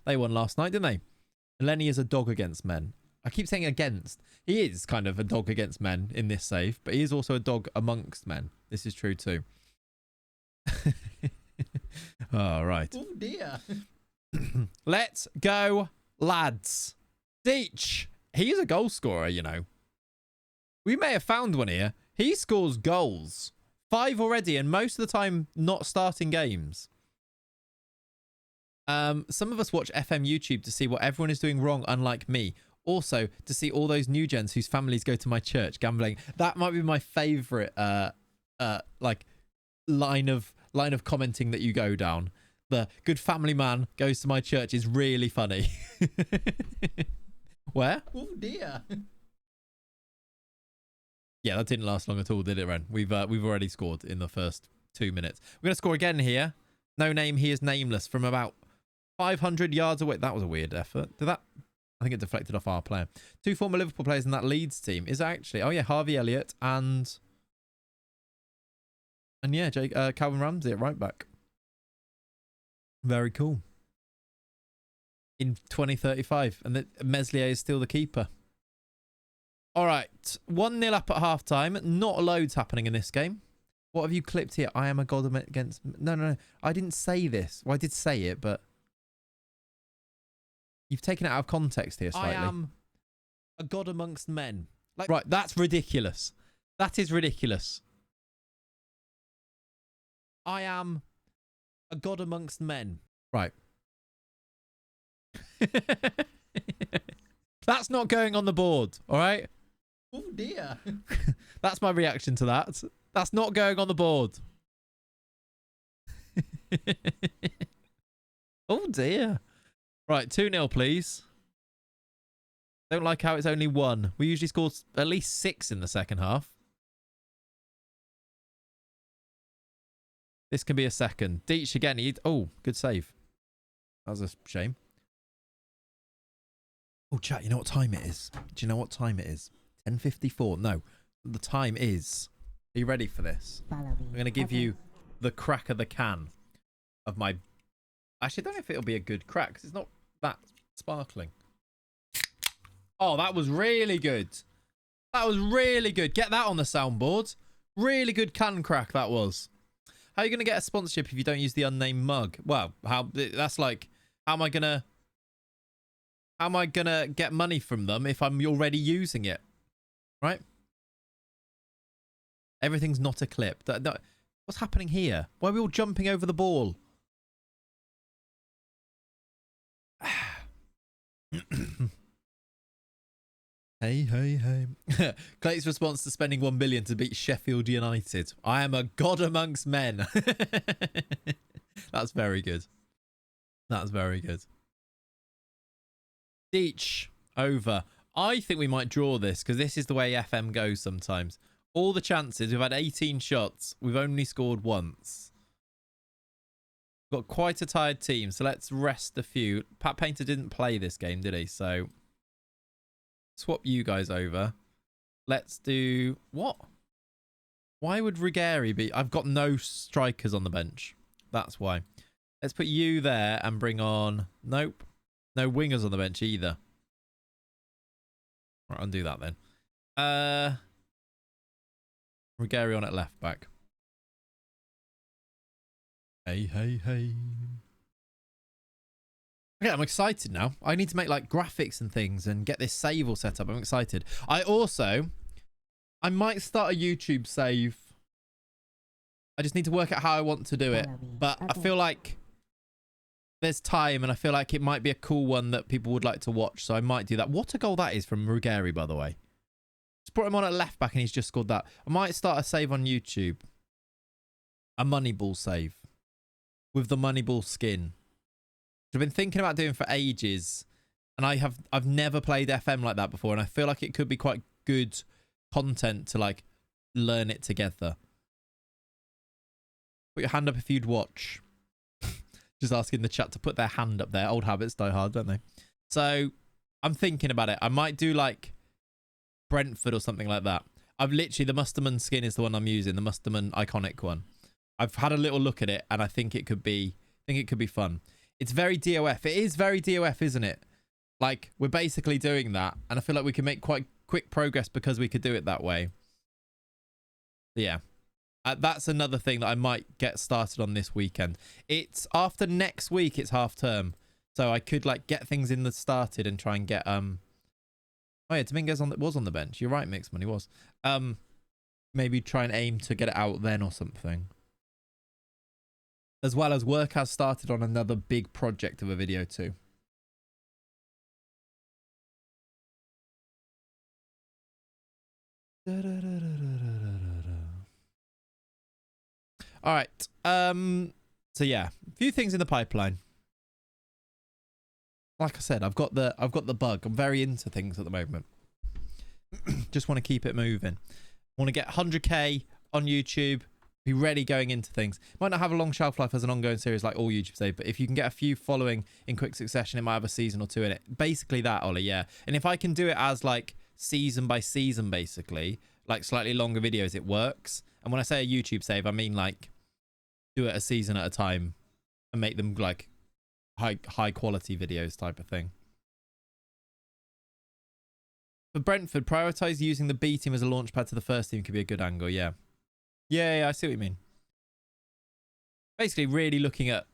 They won last night, didn't they? Lenny is a dog against men. I keep saying against. He is kind of a dog against men in this save, but he is also a dog amongst men. This is true too. All right. Oh dear. Let's go, lads. Deech. He is a goal scorer, you know. We may have found one here. He scores goals. 5 already, and most of the time not starting games. Some of us watch FM YouTube to see what everyone is doing wrong, unlike me. Also, to see all those new gens whose families go to my church gambling. That might be my favourite like line of commenting that you go down. The good family man goes to my church is really funny. Where? Oh dear. Yeah, that didn't last long at all, did it, Ren? We've already scored in the first 2 minutes. We're gonna score again here. No name, he is nameless, from about 500 yards away. That was a weird effort. Did that? I think it deflected off our player. 2 former Liverpool players in that Leeds team is actually, oh yeah, Harvey Elliott and yeah, Calvin Ramsey at right back. Very cool. In 2035, and Meslier is still the keeper. All right, 1-0 up at half time. Not loads happening in this game. What have you clipped here? I am a god against... No. I didn't say this. Well, I did say it, but... You've taken it out of context here slightly. I am a god amongst men. Like, right, that's ridiculous. That is ridiculous. I am a god amongst men. Right. That's not going on the board, all right? Oh dear. That's my reaction to that. That's not going on the board. Oh dear. Right, 2-0 please. Don't like how it's only 1. We usually score at least 6 in the second half. This can be a second. Deech again. Oh, good save. That was a shame. Oh, chat, you know what time it is? Do you know what time it is? 10:54. No, the time is... Are you ready for this? I'm going to give you the crack of the can of my... Actually, I don't know if it'll be a good crack because it's not that sparkling. Oh, that was really good. That was really good. Get that on the soundboard. Really good can crack that was. How are you going to get a sponsorship if you don't use the unnamed mug? Well, that's like... How am I going to get money from them if I'm already using it? Right? Everything's not a clip. What's happening here? Why are we all jumping over the ball? Hey. Clay's response to spending 1 billion to beat Sheffield United. I am a god amongst men. That's very good. That's very good. Deech over. I think we might draw this because this is the way FM goes sometimes. All the chances, we've had 18 shots. We've only scored once. We've got quite a tired team, so let's rest a few. Pat Painter didn't play this game, did he? So swap you guys over. Let's do... What? Why would Ruggieri be... I've got no strikers on the bench. That's why. Let's put you there and bring on... Nope. No wingers on the bench either. Right, undo that then. Ruggieri on at left back. Hey. Okay, I'm excited now. I need to make like graphics and things and get this save all set up. I'm excited. I might start a YouTube save. I just need to work out how I want to do it. But I feel like there's time and I feel like it might be a cool one that people would like to watch. So I might do that. What a goal that is from Ruggieri, by the way. Just put him on at left back and he's just scored that. I might start a save on YouTube. A Moneyball save. With the Moneyball skin. I've been thinking about doing for ages. And I've never played FM like that before. And I feel like it could be quite good content to like learn it together. Put your hand up if you'd watch. Just asking the chat to put their hand up there. Old habits die hard, don't they? So I'm thinking about it. I might do like Brentford or something like that. I've literally, the Musterman skin is the one I'm using. The Musterman iconic one. I've had a little look at it, and I think it could be fun. It's very DOF. It is very DOF, isn't it? Like, we're basically doing that, and I feel like we can make quite quick progress because we could do it that way. But yeah. That's another thing that I might get started on this weekend. It's after next week, it's half term. So I could like get things in the started and try and get oh yeah, Dominguez was on the bench. You're right, Mixed Money was. Maybe try and aim to get it out then or something. As well as work has started on another big project of a video too. All right. So yeah, a few things in the pipeline. Like I said, I've got the bug. I'm very into things at the moment. Just want to keep it moving. Want to get 100k on YouTube. Be ready going into things. Might not have a long shelf life as an ongoing series like all YouTube say, but if you can get a few following in quick succession, it might have a season or two in it. Basically that, Ollie, yeah. And if I can do it as like season by season, basically, like slightly longer videos, it works. And when I say a YouTube save, I mean like do it a season at a time and make them like high quality videos type of thing. For Brentford, prioritize using the B team as a launch pad to the first team could be a good angle. Yeah, I see what you mean. Basically really looking at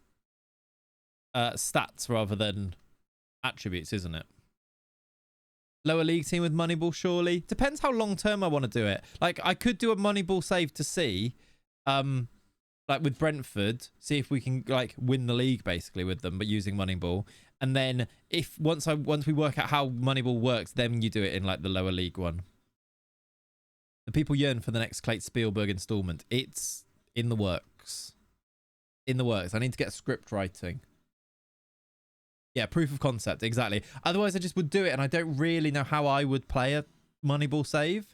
stats rather than attributes, isn't it? Lower league team with Moneyball, surely. Depends how long term I want to do it. Like I could do a Moneyball save to see like with Brentford, see if we can like win the league basically with them, but using Moneyball. And then if once we work out how Moneyball works, then you do it in like the lower league one. The people yearn for the next Clayton Spielberg installment. It's in the works. In the works. I need to get script writing. Yeah, proof of concept, exactly. Otherwise I just would do it, and I don't really know how I would play a Moneyball save.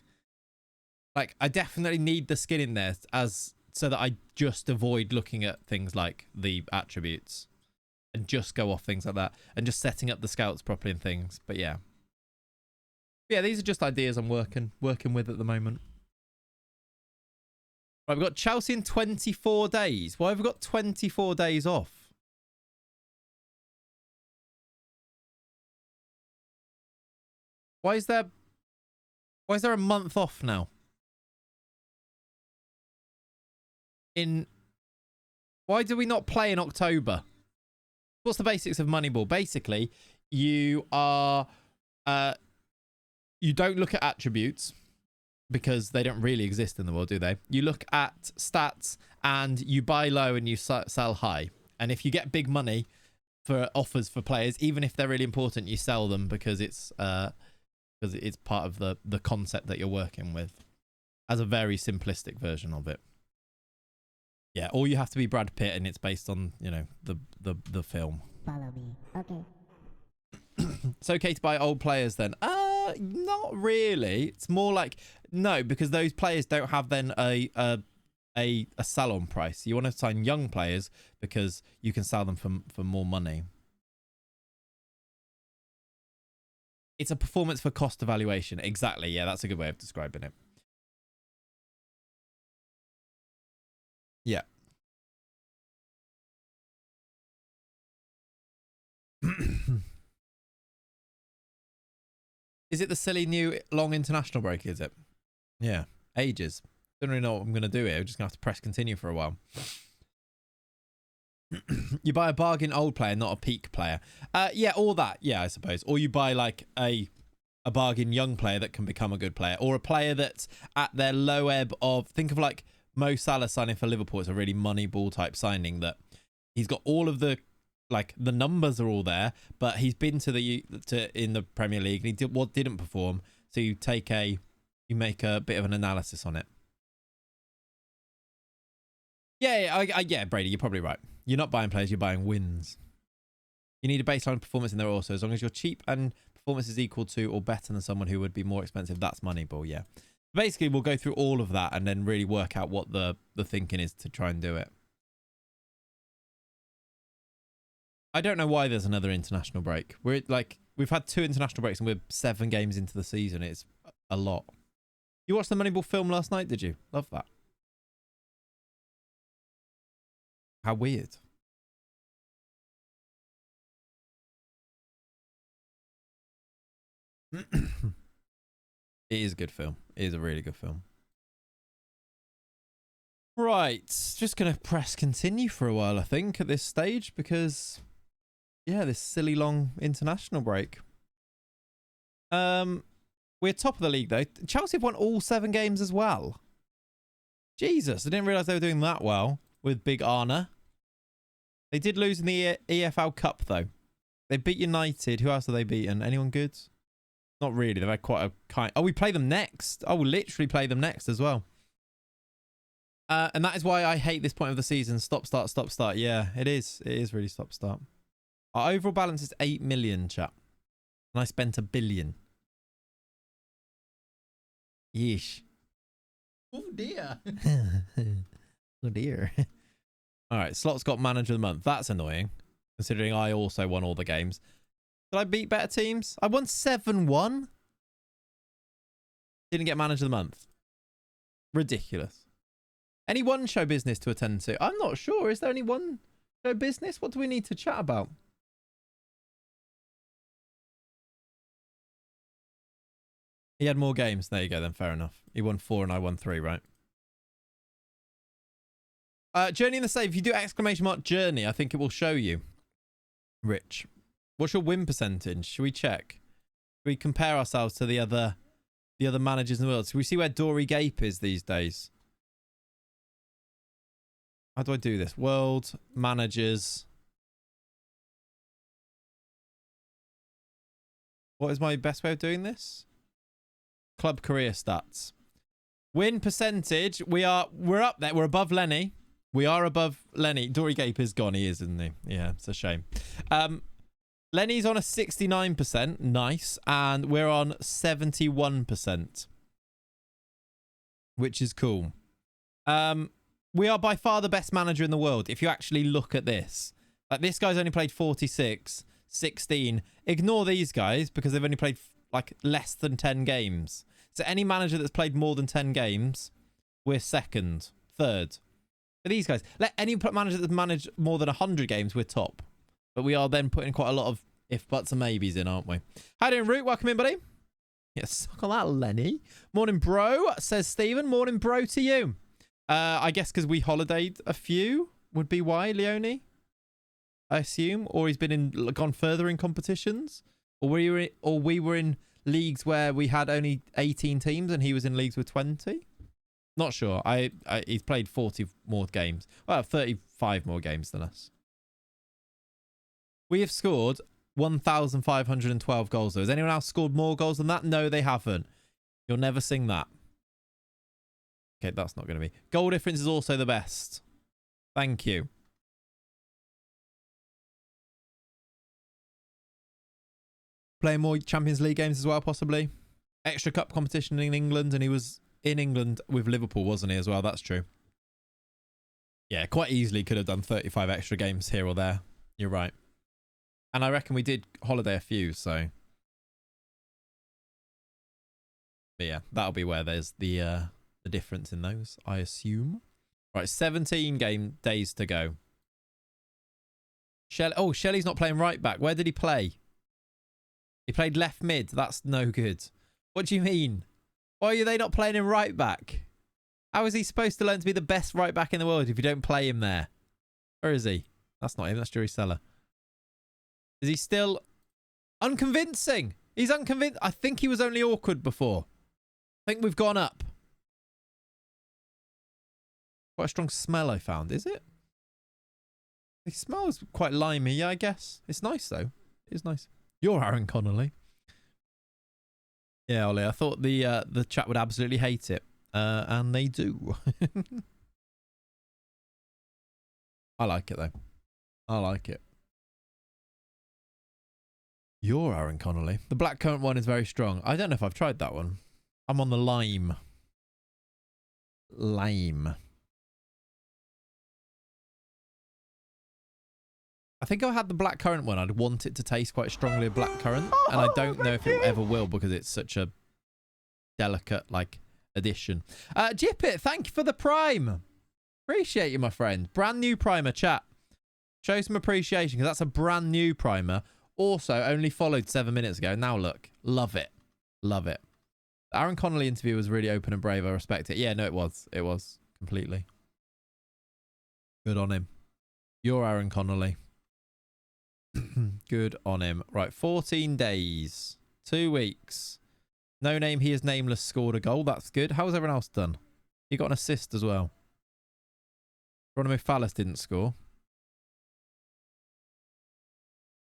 Like I definitely need the skin in there as so that I just avoid looking at things like the attributes and just go off things like that and just setting up the scouts properly and things. But yeah. Yeah, these are just ideas I'm working with at the moment. Right, we've got Chelsea in 24 days. Why have we got 24 days off? Why is there a month off now? Why do we not play in October? What's the basics of Moneyball? Basically, you are you don't look at attributes because they don't really exist in the world, do they? You look at stats and you buy low and you sell high. And if you get big money for offers for players, even if they're really important, you sell them because it's part of the concept that you're working with, as a very simplistic version of it. Yeah, or you have to be Brad Pitt and it's based on, you know, the film. Follow me. Okay. It's okay to buy old players then. Not really. It's more like no, because those players don't have then a sell-on price. You want to sign young players because you can sell them for more money. It's a performance for cost evaluation. Exactly. Yeah, that's a good way of describing it. Yeah. Is it the silly new long international break, is it? Yeah. Ages. Don't really know what I'm going to do here. I'm just going to have to press continue for a while. You buy a bargain old player, not a peak player. Yeah, or that. Yeah, I suppose. Or you buy like a bargain young player that can become a good player. Or a player that's at their low ebb of... Think of like Mo Salah signing for Liverpool. It's a really Moneyball type signing that he's got all of the... Like the numbers are all there, but he's been in the Premier League and he didn't perform. So you make a bit of an analysis on it. Yeah, Brady, you're probably right. You're not buying players, you're buying wins. You need a baseline performance in there also. As long as you're cheap and performance is equal to or better than someone who would be more expensive, that's Moneyball, yeah. Basically, we'll go through all of that and then really work out what the thinking is to try and do it. I don't know why there's another international break. We've had 2 international breaks and we're 7 games into the season. It's a lot. You watched the Moneyball film last night, did you? Love that. How weird. It is a good film. It is a really good film. Right. Just going to press continue for a while, I think, at this stage, because, yeah, this silly long international break. We're top of the league, though. Chelsea have won all 7 games as well. Jesus, I didn't realise they were doing that well with Big Arna. They did lose in the EFL Cup, though. They beat United. Who else have they beaten? Anyone good? Not really. They've had quite a kind... Oh, we play them next. Oh, we'll literally play them next as well. And that is why I hate this point of the season. Stop, start, stop, start. Yeah, it is. It is really stop, start. Our overall balance is 8 million, chap. And I spent 1 billion. Yeesh. Oh, dear. Oh, dear. All right, Slot's got manager of the month. That's annoying, considering I also won all the games. Did I beat better teams? I won 7-1. Didn't get manager of the month. Ridiculous. Any one show business to attend to? I'm not sure. Is there any one show business? What do we need to chat about? He had more games. There you go then. Fair enough. He won 4 and I won 3, right? Journey in the save. If you do exclamation mark journey, I think it will show you. Rich. What's your win percentage? Should we check? Should we compare ourselves to the other managers in the world? Should we see where Dory Gape is these days? How do I do this? World managers. What is my best way of doing this? Club career stats. Win percentage. We're up there. We're above Lenny. We are above Lenny. Dory Gape is gone. He is, isn't he? Yeah, it's a shame. Lenny's on a 69%. Nice. And we're on 71%. Which is cool. We are by far the best manager in the world. If you actually look at this. Like, this guy's only played 46, 16. Ignore these guys because they've only played like less than 10 games. So any manager that's played more than 10 games, we're second, third. But these guys, let any manager that's managed more than 100 games, we're top. But we are then putting quite a lot of if, buts and maybes in, aren't we? How doing, Root? Welcome in, buddy. Yeah, suck on that, Lenny. Morning, bro, says Stephen. Morning, bro, to you. I guess because we holidayed a few would be why, Leone, I assume. Or he's gone further in competitions. Or we were in leagues where we had only 18 teams and he was in leagues with 20. Not sure. He's played 40 more games. Well, 35 more games than us. We have scored 1,512 goals, though. Has anyone else scored more goals than that? No, they haven't. You'll never sing that. Okay, that's not going to be. Goal difference is also the best. Thank you. Playing more Champions League games as well, possibly. Extra cup competition in England, and he was in England with Liverpool, wasn't he, as well? That's true. Yeah, quite easily could have done 35 extra games here or there. You're right. And I reckon we did holiday a few, so... But yeah, that'll be where there's the difference in those, I assume. Right, 17 days to go. Shelley's not playing right back. Where did he play? He played left mid. That's no good. What do you mean? Why are they not playing him right back? How is he supposed to learn to be the best right back in the world if you don't play him there? Where is he? That's not him. That's Jury Seller. Is he still unconvincing? He's unconvinced. I think he was only awkward before. I think we've gone up. Quite a strong smell I found. Is it? It smells quite limey. Yeah, I guess. It's nice, though. It's nice. You're Aaron Connolly. Yeah, Ollie. I thought the chat would absolutely hate it. And they do. I like it, though. I like it. You're Aaron Connolly. The blackcurrant one is very strong. I don't know if I've tried that one. I'm on the lime. Lime. I think I had the blackcurrant one. I'd want it to taste quite strongly of blackcurrant. And I don't know if it ever will because it's such a delicate, like, addition. Jippet, thank you for the prime. Appreciate you, my friend. Brand new primer, chat. Show some appreciation because that's a brand new primer. Also, only followed 7 minutes ago. Now look. Love it. Love it. The Aaron Connolly interview was really open and brave. I respect it. Yeah, no, it was. It was. Completely. Good on him. You're Aaron Connolly. Good on him. Right, 14 days. 2 weeks. No name, he is nameless, scored a goal. That's good. How's everyone else done? You got an assist as well. Geronimo Fallis didn't score.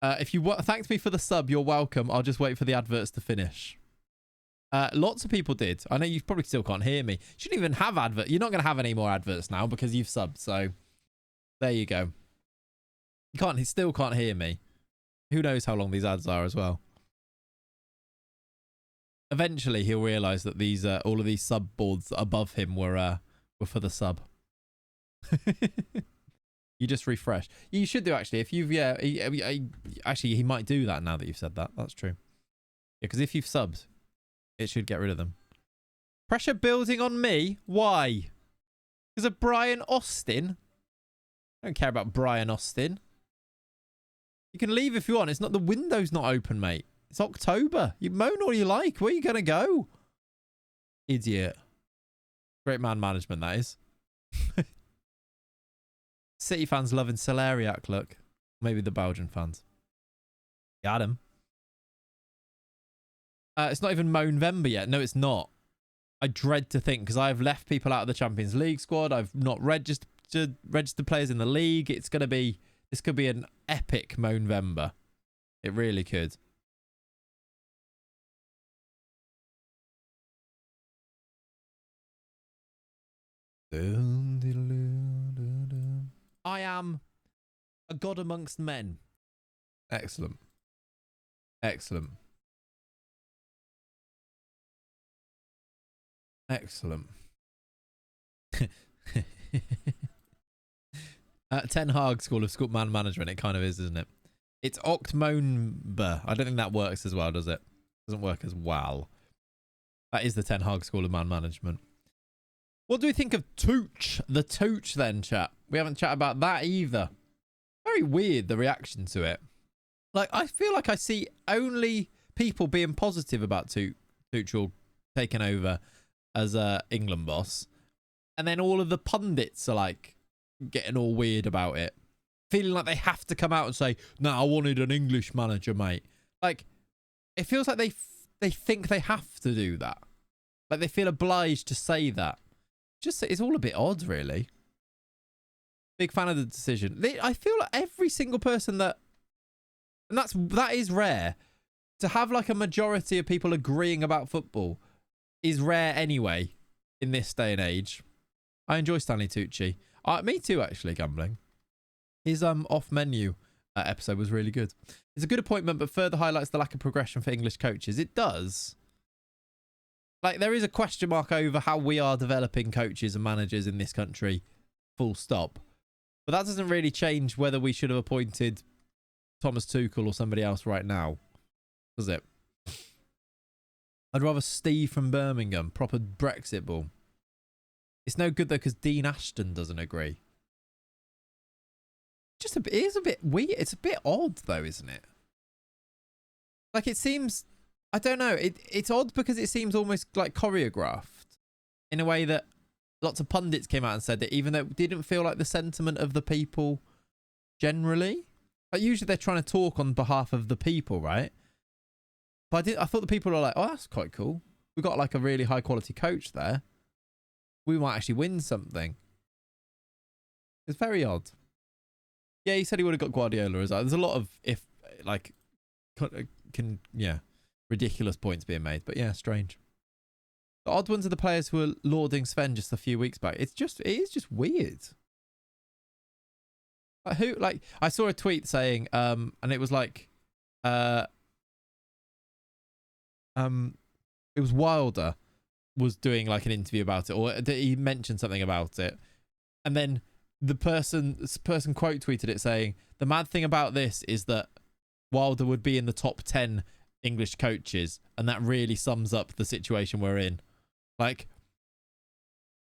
If you thanked me for the sub, you're welcome. I'll just wait for the adverts to finish. Lots of people did. I know you probably still can't hear me. You shouldn't even have adverts. You're not going to have any more adverts now because you've subbed. So there you go. He still can't hear me. Who knows how long these ads are as well. Eventually he'll realise that these all of these sub boards above him were for the sub. You just refresh. You should do actually. If you've actually he might do that now that you've said that. That's true. Yeah, because if you've subbed, it should get rid of them. Pressure building on me. Why? Because of Brian Austin. I don't care about Brian Austin. You can leave if you want. It's not, the window's not open, mate. It's October. You moan all you like. Where are you going to go? Idiot. Great man management, that is. City fans loving Solariac, look. Maybe the Belgian fans. Got him. It's not even Moanvember yet. No, it's not. I dread to think because I've left people out of the Champions League squad. I've not registered players in the league. It's going to be... This could be an epic Moanvember. It really could. I am a god amongst men. Excellent. Excellent. Excellent. Ten Hag School of Man Management. It kind of is, isn't it? It's Octmonber. I don't think that works as well, does it? Doesn't work as well. That is the Ten Hag School of Man Management. What do we think of Tooch? The Tooch then, chat. We haven't chatted about that either. Very weird, the reaction to it. Like, I feel like I see only people being positive about Tuchel taking over as England boss. And then all of the pundits are like getting all weird about it. Feeling like they have to come out and say, no, I wanted an English manager, mate. Like, it feels like they think they have to do that. Like, they feel obliged to say that. Just, it's all a bit odd, really. Big fan of the decision. I feel like every single person that... And that is rare. To have, like, a majority of people agreeing about football is rare anyway in this day and age. I enjoy Stanley Tucci. Me too, actually, gambling. His off-menu episode was really good. It's a good appointment, but further highlights the lack of progression for English coaches. It does. Like, there is a question mark over how we are developing coaches and managers in this country. Full stop. But that doesn't really change whether we should have appointed Thomas Tuchel or somebody else right now. Does it? I'd rather Steve from Birmingham. Proper Brexit ball. It's no good, though, because Dean Ashton doesn't agree. It is a bit weird. It's a bit odd, though, isn't it? Like, it seems... I don't know. It's odd because it seems almost like choreographed in a way that lots of pundits came out and said that, even though it didn't feel like the sentiment of the people generally. Like, usually they're trying to talk on behalf of the people, right? But I thought the people were like, oh, that's quite cool. We got like a really high quality coach there. We might actually win something. It's very odd. Yeah, he said he would have got Guardiola as well. There's a lot of ridiculous points being made, but yeah, strange. The odd ones are the players who were lauding Sven just a few weeks back. It is just weird. Like, I saw a tweet saying, and it was like, it was Wilder was doing like an interview about it, or he mentioned something about it, and then this person quote tweeted it saying, the mad thing about this is that Wilder would be in the top 10 English coaches, and that really sums up the situation we're in. Like,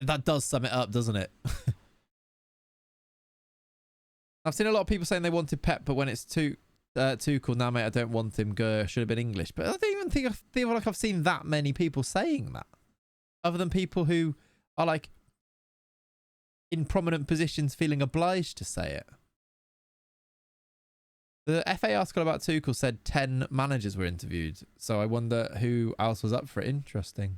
that does sum it up, doesn't it? I've seen a lot of people saying they wanted Pep, but when it's Tuchel, now mate, I don't want him. Should have been English. But I don't even think I feel like I've seen that many people saying that, other than people who are like in prominent positions feeling obliged to say it. The FA article about Tuchel said 10 managers were interviewed, so I wonder who else was up for it. Interesting.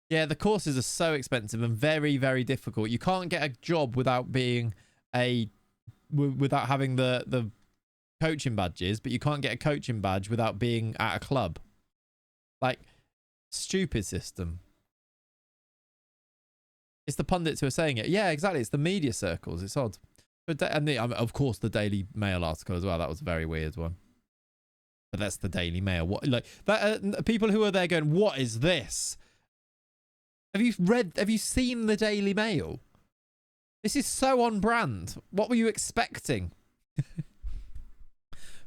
Yeah, the courses are so expensive and very, very difficult. You can't get a job without being without having the coaching badges, but you can't get a coaching badge without being at a club. Like, stupid system. It's the pundits who are saying it. Yeah, exactly. It's the media circles. It's odd. But and of course, the Daily Mail article as well. That was a very weird one. But that's the Daily Mail. What, like that? People who are there going, "What is this?" Have you seen the Daily Mail? This is so on brand. What were you expecting?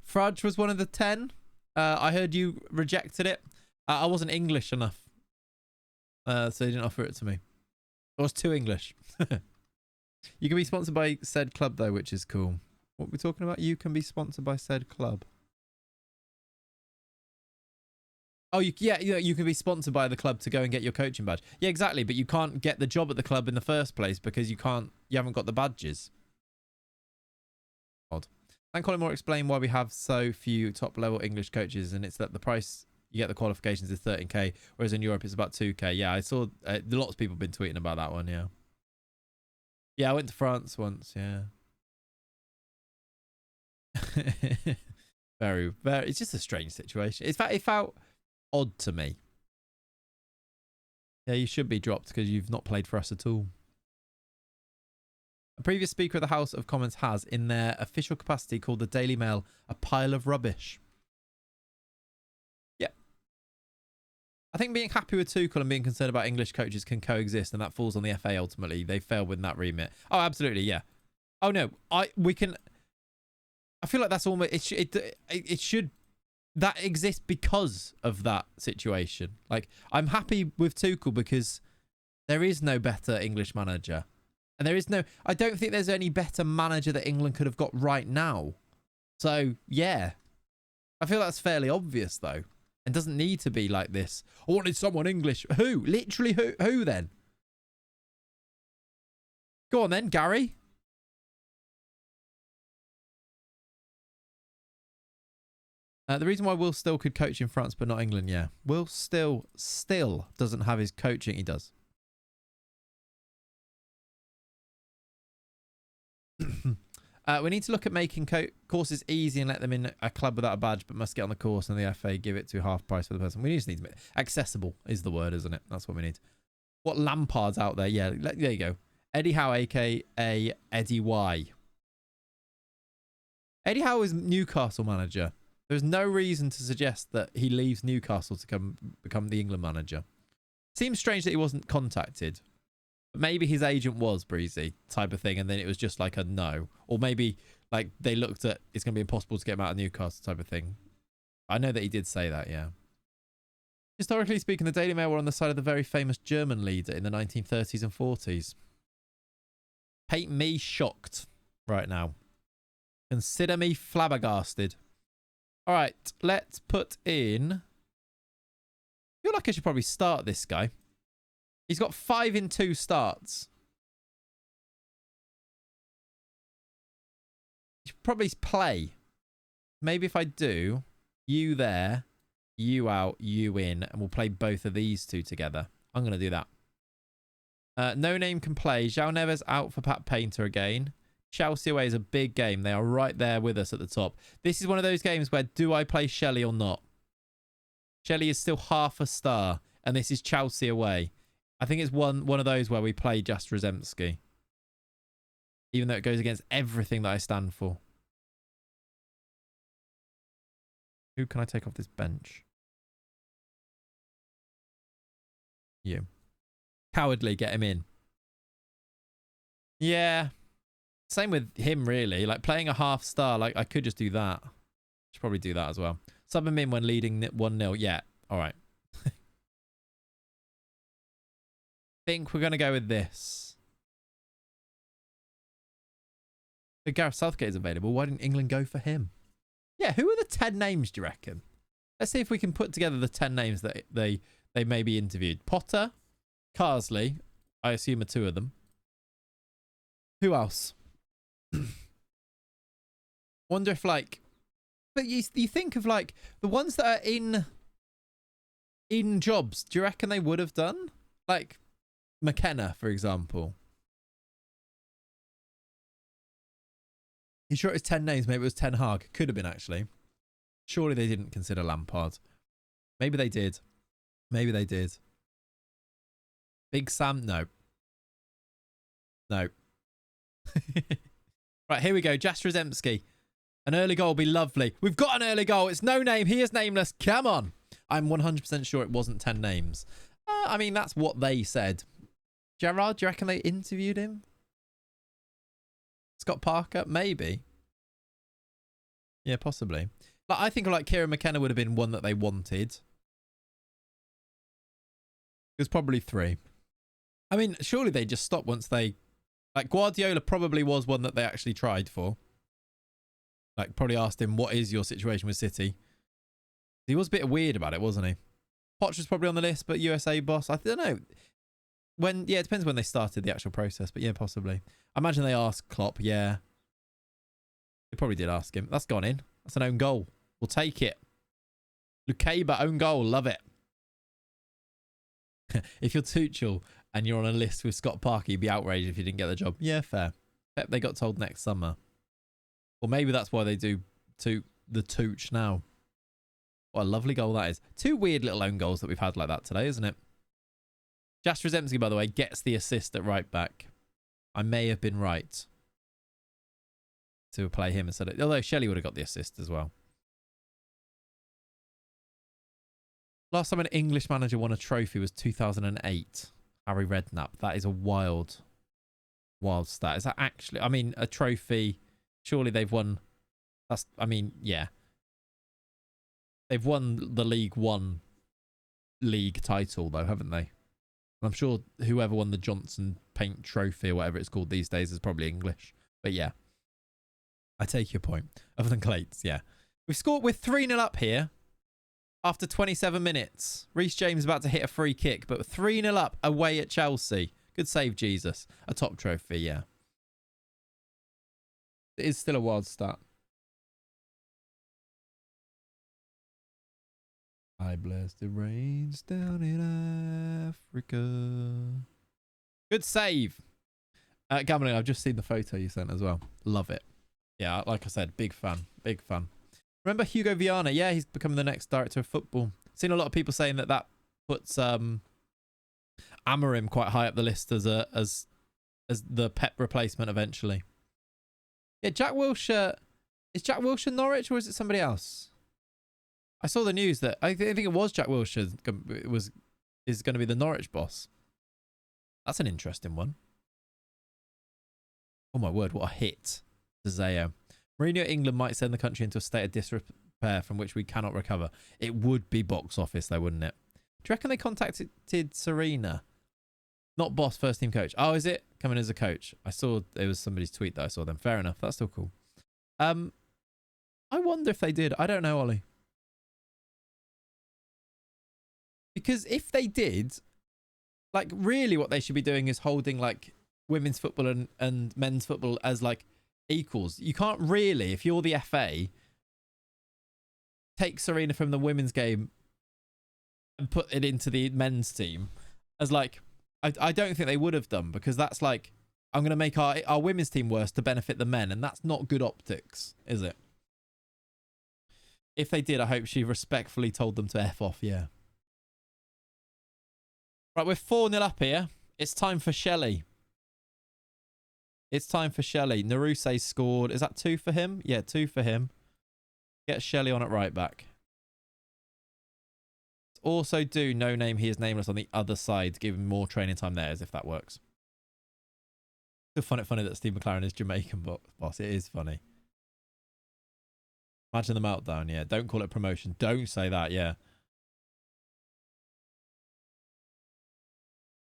Frudge was one of the 10. I heard you rejected it. I wasn't English enough. So they didn't offer it to me. I was too English. You can be sponsored by said club, though, which is cool. What are we talking about? You can be sponsored by said club. Oh, you can be sponsored by the club to go and get your coaching badge. Yeah, exactly. But you can't get the job at the club in the first place because you haven't got the badges. Odd. And Colin Moore explained why we have so few top-level English coaches, and it's that the price you get the qualifications is 13k, whereas in Europe it's about 2k. Yeah, I saw lots of people have been tweeting about that one. Yeah. Yeah, I went to France once. Yeah. Very, very. It's just a strange situation. In fact, it felt odd to me. Yeah, you should be dropped because you've not played for us at all. A previous Speaker of the House of Commons has, in their official capacity, called the Daily Mail a pile of rubbish. Yeah. I think being happy with Tuchel and being concerned about English coaches can coexist, and that falls on the FA ultimately. They failed with that remit. Oh, absolutely, yeah. Oh no, I feel like that's almost it should that exists because of that situation. Like, I'm happy with Tuchel because there is no better English manager. And I don't think there's any better manager that England could have got right now. So, yeah. I feel that's fairly obvious, though. And doesn't need to be like this. I wanted someone English. Who? Literally who? Who then? Go on then, Gary. The reason why Will Still could coach in France but not England, yeah. Will Still doesn't have his coaching. He does. We need to look at making courses easy and let them in a club without a badge but must get on the course, and the FA give it to half price for the person. We just need to make accessible is the word, isn't it? That's what we need. What Lampard's out there? Yeah, there you go. Eddie Howe, a.k.a. Eddie Y. Eddie Howe is Newcastle manager. There's no reason to suggest that he leaves Newcastle to become the England manager. Seems strange that he wasn't contacted. But maybe his agent was Breezy type of thing, and then it was just like a no. Or maybe like they looked at it's going to be impossible to get him out of Newcastle type of thing. I know that he did say that, yeah. Historically speaking, the Daily Mail were on the side of the very famous German leader in the 1930s and 40s. Paint me shocked right now. Consider me flabbergasted. All right, let's put in... I feel like I should probably start this guy. He's got 5 in 2 starts. You should probably play. Maybe if I do, you there, you out, you in, and we'll play both of these two together. I'm going to do that. No Name can play. João Neves out for Pat Painter again. Chelsea away is a big game. They are right there with us at the top. This is one of those games where do I play Shelley or not? Shelley is still half a star, and this is Chelsea away. I think it's one of those where we play just Rozemski. Even though it goes against everything that I stand for. Who can I take off this bench? You. Cowardly, get him in. Yeah. Same with him, really. Like, playing a half star, like, I could just do that. Should probably do that as well. Sub him in when leading 1-0. Yeah. All right. Think we're going to go with this. If Gareth Southgate is available, why didn't England go for him? Yeah, who are the 10 names, do you reckon? Let's see if we can put together the 10 names that they maybe interviewed. Potter, Carsley, I assume are 2 of them. Who else? Wonder if, like... But you think of, like, the ones that are in jobs, do you reckon they would have done? Like, McKenna, for example. You sure it was 10 names? Maybe it was 10 Hag. Could have been, actually. Surely they didn't consider Lampard. Maybe they did. Maybe they did. Big Sam? No. No. Right, here we go. Jastrzemski. An early goal will be lovely. We've got an early goal. It's no name. He is nameless. Come on. I'm 100% sure it wasn't 10 names. I mean, that's what they said. Gerrard, do you reckon they interviewed him? Scott Parker? Maybe. Yeah, possibly. Like, I think like Kieran McKenna would have been one that they wanted. It was probably 3. I mean, surely they just stopped once they... Like, Guardiola probably was one that they actually tried for. Like, probably asked him, what is your situation with City? He was a bit weird about it, wasn't he? Poch was probably on the list, but USA boss, I don't know. Yeah, it depends when they started the actual process, but yeah, possibly. I imagine they asked Klopp, yeah. They probably did ask him. That's gone in. That's an own goal. We'll take it. Lukeba, own goal. Love it. If you're Tuchel and you're on a list with Scott Parker, you'd be outraged if you didn't get the job. Yeah, fair. Bet they got told next summer. Or maybe that's why they do the Tooch now. What a lovely goal that is. 2 weird little own goals that we've had like that today, isn't it? Jastrzemski, by the way, gets the assist at right back. I may have been right to play him instead of... Although Shelley would have got the assist as well. Last time an English manager won a trophy was 2008. Harry Redknapp. That is a wild stat. Is that actually... I mean, a trophy... Surely they've won... That's... I mean, yeah. They've won the League One league title, though, haven't they? I'm sure whoever won the Johnson Paint Trophy or whatever it's called these days is probably English. But yeah. I take your point. Other than Clates, yeah. We've scored... We're 3-0 up here. After 27 minutes. Reece James about to hit a free kick, but 3-0 up away at Chelsea. Good save, Jesus. A top trophy, yeah. It is still a wild start. I bless the rains down in Africa. Good save. Gamelin, I've just seen the photo you sent as well. Love it. Yeah, like I said, big fan. Big fan. Remember Hugo Viana? Yeah, he's becoming the next director of football. Seen a lot of people saying that puts Amorim quite high up the list as the Pep replacement eventually. Yeah, Jack Wilshere. Is Jack Wilshere Norwich or is it somebody else? I saw the news that I think it was Jack Wilshere is going to be the Norwich boss. That's an interesting one. Oh my word, what a hit to Zayo. Mourinho at England might send the country into a state of disrepair from which we cannot recover. It would be box office though, wouldn't it? Do you reckon they contacted Serena? Not boss, first team coach. Oh, is it? Coming as a coach. I saw there was somebody's tweet that I saw them. Fair enough. That's still cool. I wonder if they did. I don't know, Ollie. Because if they did, like really what they should be doing is holding like women's football and men's football as like equals. You can't really, if you're the FA, take Serena from the women's game and put it into the men's team as like, I don't think they would have done, because that's like, I'm going to make our women's team worse to benefit the men, and that's not good optics, is it? If they did, I hope she respectfully told them to F off, yeah. Right, we're 4-0 up here. It's time for Shelley. It's time for Shelley. Naruse scored. Is that 2 for him? Yeah, 2 for him. Get Shelley on at right back. Also do no name, he is nameless on the other side to give him more training time there, as if that works. Still funny that Steve McLaren is Jamaican boss. It is funny. Imagine the meltdown, yeah. Don't call it promotion. Don't say that, yeah.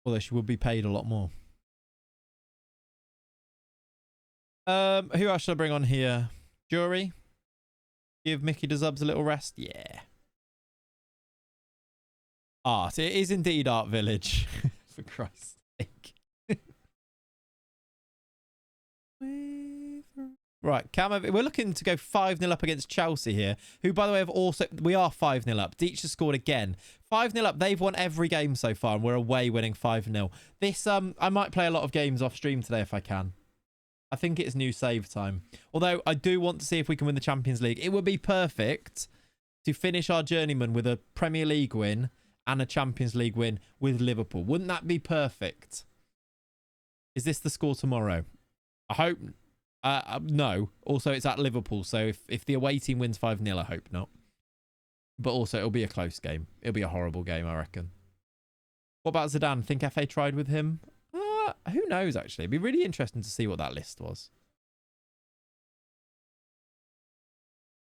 Although she would be paid a lot more. Who else should I bring on here? Jury? Give Mickey the Zubs a little rest? Yeah. Art. It is indeed Art Village. For Christ's sake. Right, we're looking to go 5-0 up against Chelsea here, who, by the way, we are 5-0 up. Deitch has scored again. 5-0 up. They've won every game so far, and we're away winning 5-0. This, I might play a lot of games off stream today if I can. I think it's new save time. Although, I do want to see if we can win the Champions League. It would be perfect to finish our journeyman with a Premier League win and a Champions League win with Liverpool. Wouldn't that be perfect? Is this the score tomorrow? I hope... no. Also, it's at Liverpool, so if the away team wins 5-0, I hope not. But also, it'll be a close game. It'll be a horrible game, I reckon. What about Zidane? Think FA tried with him? Who knows, actually? It'd be really interesting to see what that list was.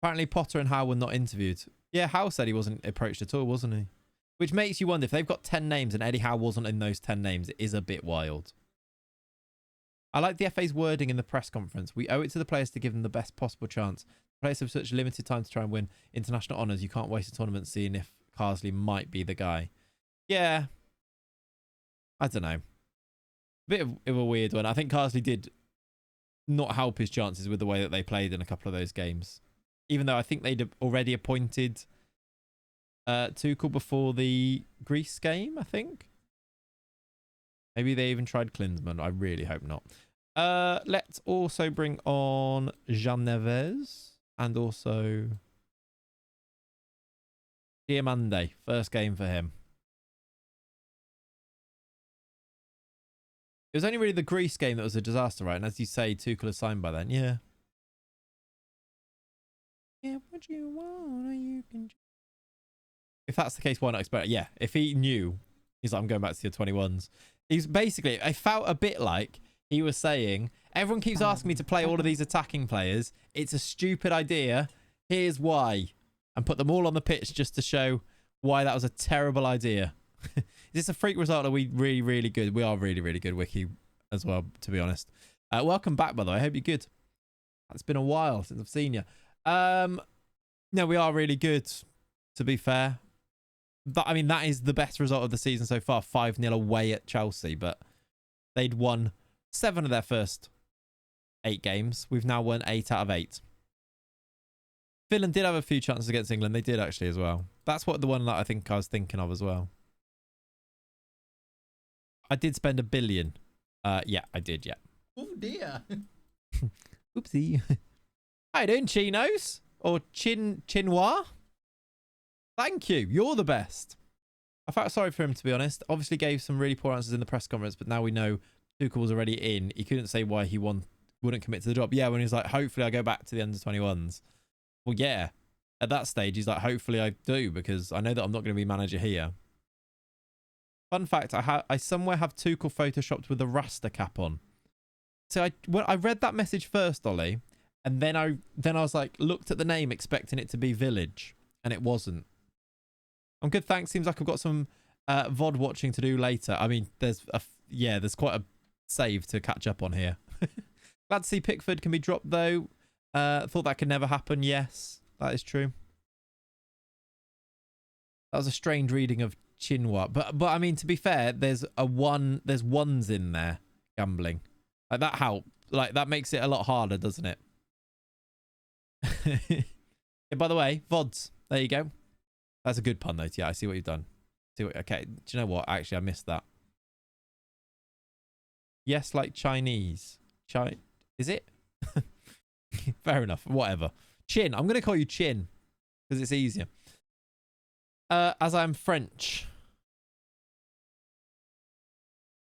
Apparently, Potter and Howe were not interviewed. Yeah, Howe said he wasn't approached at all, wasn't he? Which makes you wonder, if they've got 10 names and Eddie Howe wasn't in those 10 names, it is a bit wild. I like the FA's wording in the press conference. We owe it to the players to give them the best possible chance. Players have such limited time to try and win international honours. You can't waste a tournament seeing if Carsley might be the guy. Yeah. I don't know. Bit of a weird one. I think Carsley did not help his chances with the way that they played in a couple of those games. Even though I think they'd already appointed Tuchel before the Greece game, I think. Maybe they even tried Klinsmann. I really hope not. Let's also bring on Jean Neves and also Diamande. First game for him. It was only really the Greece game that was a disaster, right? And as you say, Tuchel has signed by then. Yeah. Yeah, what you want, you can... If that's the case, why not expect it? Yeah, if he knew, he's like, I'm going back to your 21s. He's basically, I felt a bit like he was saying, everyone keeps asking me to play all of these attacking players. It's a stupid idea. Here's why. And put them all on the pitch just to show why that was a terrible idea. Is this a freak result? Are we really, really good? We are really, really good, Wiki, as well, to be honest. Welcome back, by the way. I hope you're good. It's been a while since I've seen you. No, we are really good, to be fair. But, I mean, that is the best result of the season so far. 5-0 away at Chelsea, but they'd won 7 of their first 8 games. We've now won 8 out of 8. Finland did have a few chances against England. They did, actually, as well. That's what the one that I think I was thinking of as well. I did spend $1 billion. Yeah, I did, yeah. Oh, dear. Oopsie. How you doing, Chinos? Or Chinois? Thank you. You're the best. I felt sorry for him, to be honest. Obviously gave some really poor answers in the press conference, but now we know Tuchel was already in. He couldn't say why he wouldn't commit to the job. Yeah, when he was like, hopefully I go back to the under-21s. Well, yeah. At that stage, he's like, hopefully I do, because I know that I'm not going to be manager here. Fun fact, I somewhere have Tuchel photoshopped with a Rasta cap on. So I read that message first, Ollie, and then I was like, looked at the name expecting it to be Village, and it wasn't. I'm good, thanks. Seems like I've got some VOD watching to do later. I mean, there's quite a save to catch up on here. Glad to see Pickford can be dropped, though. Thought that could never happen. Yes, that is true. That was a strange reading of Chinwa. But I mean, to be fair, there's ones in there gambling. Like, that helps. Like, that makes it a lot harder, doesn't it? Yeah, by the way, VODs. There you go. That's a good pun, though. Yeah, I see what you've done. Okay, do you know what? Actually, I missed that. Yes, like Chinese. Is it? Fair enough. Whatever. Chin. I'm going to call you Chin because it's easier. As I'm French.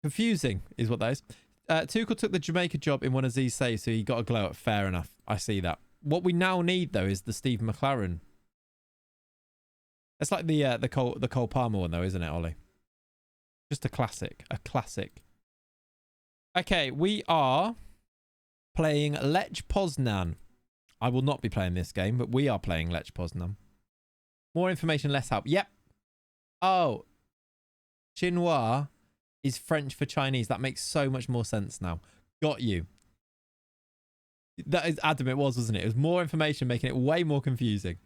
Confusing is what that is. Tuchel took the Jamaica job in one of Z's saves, so he got a glow up. Fair enough. I see that. What we now need, though, is the Steve McLaren. It's like the Cole Palmer one, though, isn't it, Ollie? Just a classic. A classic. Okay, we are playing Lech Poznan. I will not be playing this game, but we are playing Lech Poznan. More information, less help. Yep. Oh. Chinois is French for Chinese. That makes so much more sense now. Got you. That is Adam, it was, wasn't it? It was more information, making it way more confusing.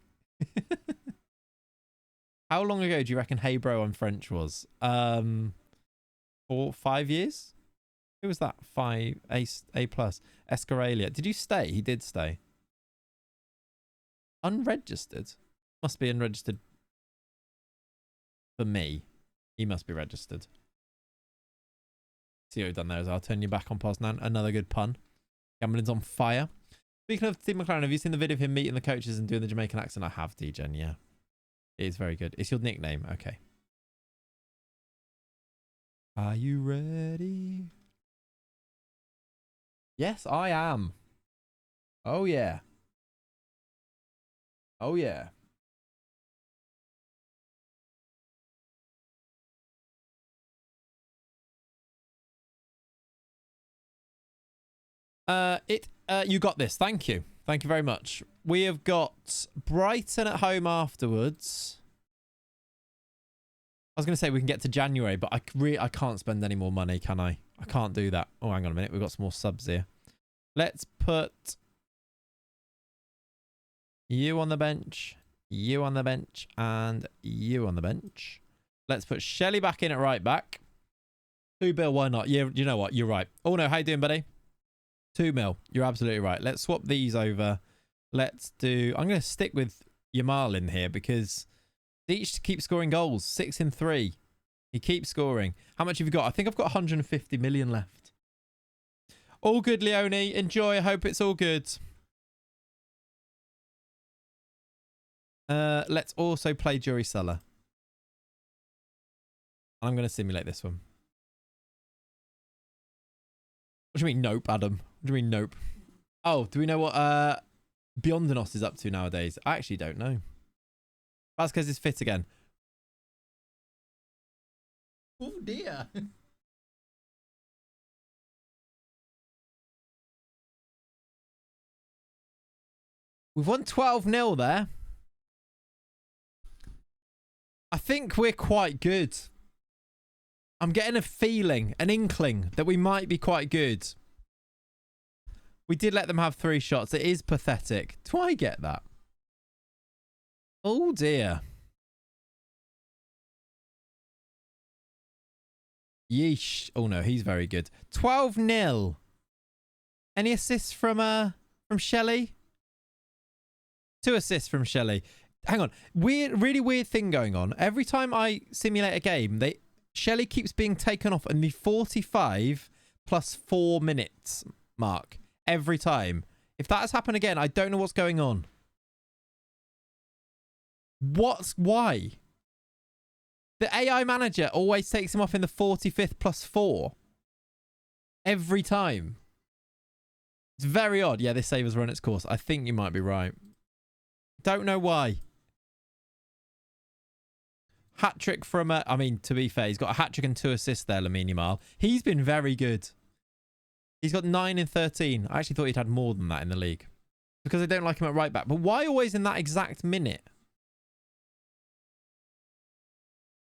How long ago do you reckon Hey Bro on French was? 4, 5 years? Who was that? 5, A plus. Escaralia. Did you stay? He did stay. Unregistered? Must be unregistered for me. He must be registered. See what we've done there is I'll turn you back on Poznan. Another good pun. Gambling's on fire. Speaking of Steve McLaren, have you seen the video of him meeting the coaches and doing the Jamaican accent? I have, D-Gen, yeah. It is very good. It's your nickname. Okay. Are you ready? Yes, I am. Oh, yeah. Oh, yeah. You got this. Thank you. Thank you very much. We have got Brighton at home afterwards. I was going to say we can get to January, but I can't spend any more money, can I? I can't do that. Oh, hang on a minute. We've got some more subs here. Let's put you on the bench, you on the bench, and you on the bench. Let's put Shelley back in at right back. 2 bill, why not? Yeah, you know what? You're right. Oh, no. How you doing, buddy? 2 mil. You're absolutely right. Let's swap these over. Let's do... I'm going to stick with Yamal in here because they each keep scoring goals. 6 in 3. He keeps scoring. How much have you got? I think I've got 150 million left. All good, Leone. Enjoy. I hope it's all good. Let's also play Jury Seller. I'm going to simulate this one. What do you mean, nope, Adam? What do you mean, nope? Oh, do we know what Beyondinos is up to nowadays? I actually don't know. Vasquez is fit again. Oh, dear. We've won 12-0 there. I think we're quite good. I'm getting a feeling, an inkling, that we might be quite good. We did let them have 3 shots. It is pathetic. Do I get that? Oh, dear. Yeesh. Oh, no, he's very good. 12-0. Any assists from Shelley? 2 assists from Shelley. Hang on. Really weird thing going on. Every time I simulate a game, Shelley keeps being taken off in the 45 plus 4 minutes mark every time. If that has happened again, I don't know what's going on. Why? The AI manager always takes him off in the 45th plus 4 every time. It's very odd. Yeah, this save has run its course. I think you might be right. Don't know why. Hat-trick from... I mean, to be fair, he's got a hat-trick and 2 assists there, Lamine Yamal. He's been very good. He's got 9 in 13. I actually thought he'd had more than that in the league. Because I don't like him at right back. But why always in that exact minute?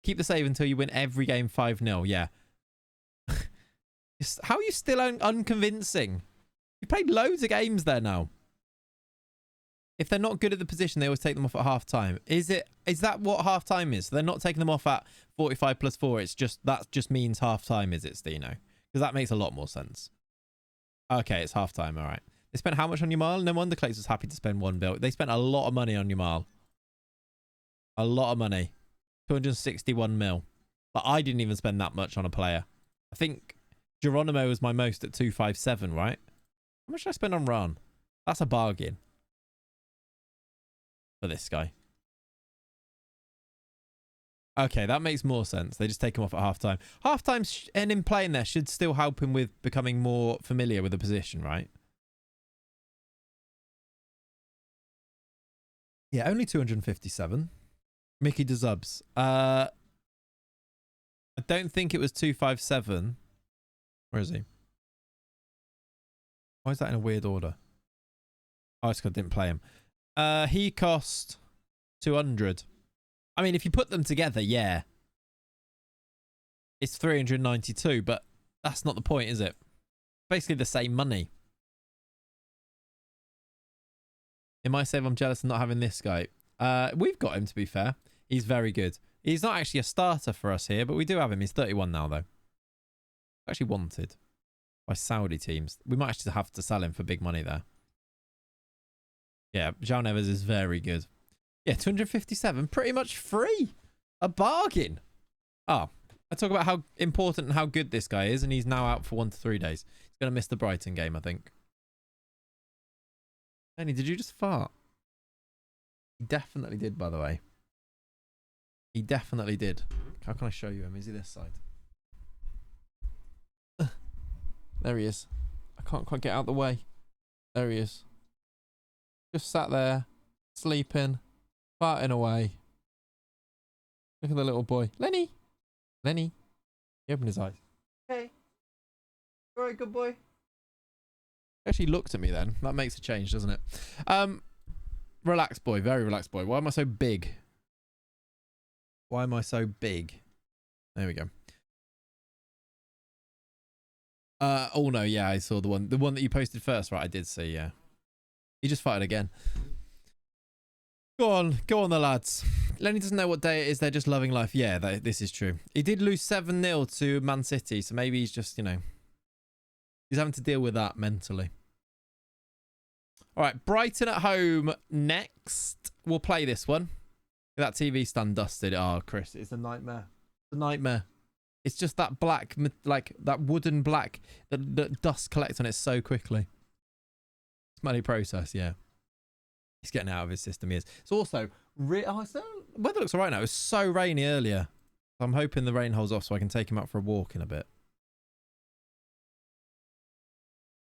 Keep the save until you win every game 5-0. Yeah. How are you still unconvincing? You played loads of games there now. If they're not good at the position, they always take them off at half-time. Is that what half-time is? So they're not taking them off at 45 plus 4. That just means half-time, is it, Stino? Because that makes a lot more sense. Okay, it's half-time. All right. They spent how much on Yamal? No wonder Clates was happy to spend 1 bill. They spent a lot of money on Yamal. A lot of money. 261 mil. But I didn't even spend that much on a player. I think Geronimo was my most at 257, right? How much did I spend on Ran? That's a bargain. For this guy. Okay, that makes more sense. They just take him off at half-time. Half-time and him playing there should still help him with becoming more familiar with the position, right? Yeah, only 257. Mickey DeZubs. I don't think it was 257. Where is he? Why is that in a weird order? Oh, it's because I didn't play him. He cost 200. I mean, if you put them together, yeah. It's 392, but that's not the point, is it? Basically the same money. It might say I'm jealous of not having this guy. We've got him, to be fair. He's very good. He's not actually a starter for us here, but we do have him. He's 31 now, though. Actually wanted by Saudi teams. We might actually have to sell him for big money there. Yeah, João Neves is very good. Yeah, 257. Pretty much free. A bargain. Oh, I talk about how important and how good this guy is, and he's now out for 1 to 3 days. He's going to miss the Brighton game, I think. Lenny, did you just fart? He definitely did, by the way. He definitely did. How can I show you him? Is he this side? There he is. I can't quite get out the way. There he is. Just sat there, sleeping, farting away. Look at the little boy. Lenny! Lenny! He opened his eyes. Hey. All right, good boy. He actually looked at me then. That makes a change, doesn't it? Relaxed boy. Very relaxed boy. Why am I so big? Why am I so big? There we go. Oh no, yeah, I saw the one that you posted first, right? I did see, yeah. He just fired again. Go on the lads. Lenny doesn't know what day it is. They're just loving life. Yeah, this is true. He did lose 7-0 to Man City, so maybe he's just, you know, he's having to deal with that mentally. All right, Brighton at home next. We'll play this one. That TV stand dusted. Oh, Chris, it's a nightmare. It's a nightmare. It's just that black, like that wooden black, that dust collects on it so quickly. Smelly process, yeah. He's getting out of his system, he is. It's also, weather looks all right now. It was so rainy earlier. I'm hoping the rain holds off so I can take him out for a walk in a bit.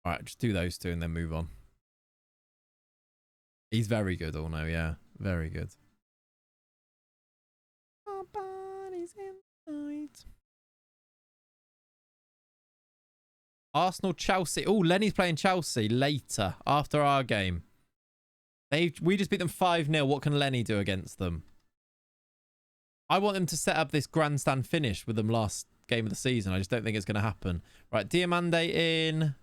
All right, just do those two and then move on. He's very good, all no, yeah. Very good. Our body's inside. Arsenal, Chelsea. Oh, Lenny's playing Chelsea later after our game. We just beat them 5-0. What can Lenny do against them? I want them to set up this grandstand finish with them last game of the season. I just don't think it's going to happen. Right, Diamande in.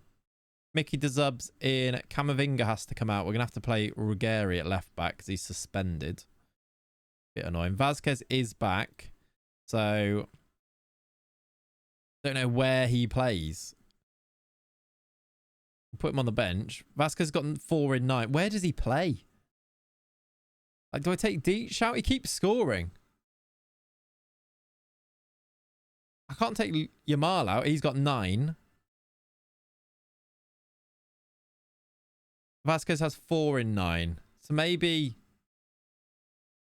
Mickey DeZubs in. Camavinga has to come out. We're going to have to play Ruggeri at left back because he's suspended. Bit annoying. Vasquez is back. So, don't know where he plays. Put him on the bench. Vasquez got 4 in 9. Where does he play? Like, do I take D? Shout, he keeps scoring. I can't take Yamal out. He's got 9. Vasquez has 4 in 9. So maybe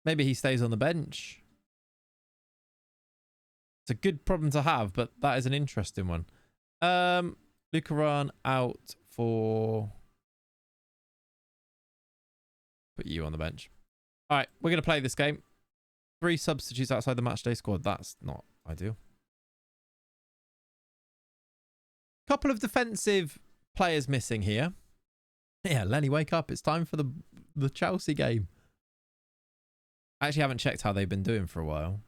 he stays on the bench. It's a good problem to have, but that is an interesting one. Lucaran out for... Put you on the bench. All right, we're going to play this game. 3 substitutes outside the matchday squad. That's not ideal. Couple of defensive players missing here. Yeah, Lenny, wake up. It's time for the Chelsea game. I actually haven't checked how they've been doing for a while.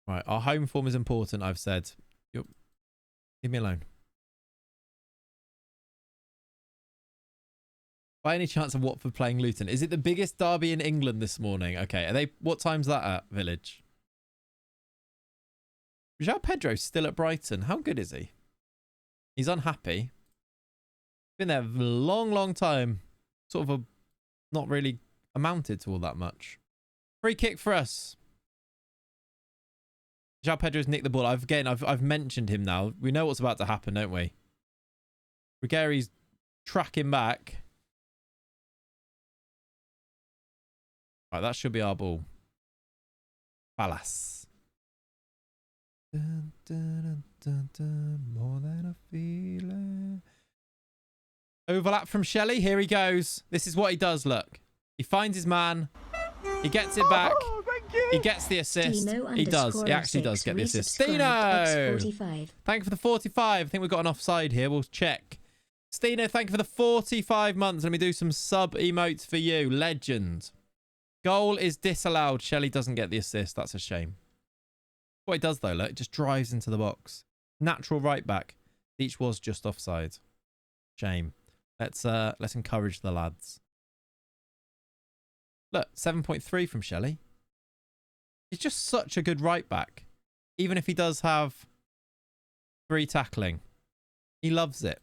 Right, our home form is important, I've said. Leave me alone. By any chance of Watford playing Luton? Is it the biggest derby in England this morning? Okay, what time's that at, Village? João Pedro's still at Brighton. How good is he? He's unhappy. Been there a long time. Sort of not really amounted to all that much. Free kick for us. João Pedro's nicked the ball. I've mentioned him now. We know what's about to happen, don't we? Ruggeri's tracking back. Right, that should be our ball. Palace. Dun, dun, dun, dun, more than a feeling. Overlap from Shelley. Here he goes. This is what he does, look. He finds his man. He gets it back. He gets the assist. He does. He actually does get the assist. Stino! Thank you for the 45. I think we've got an offside here. We'll check. Stino, thank you for the 45 months. Let me do some sub emotes for you. Legend. Goal is disallowed. Shelley doesn't get the assist. That's a shame. What he does, though, look, it just drives into the box. Natural right back. Each was just offside. Shame. Let's encourage the lads. Look, 7.3 from Shelley. He's just such a good right back. Even if he does have 3 tackling. He loves it.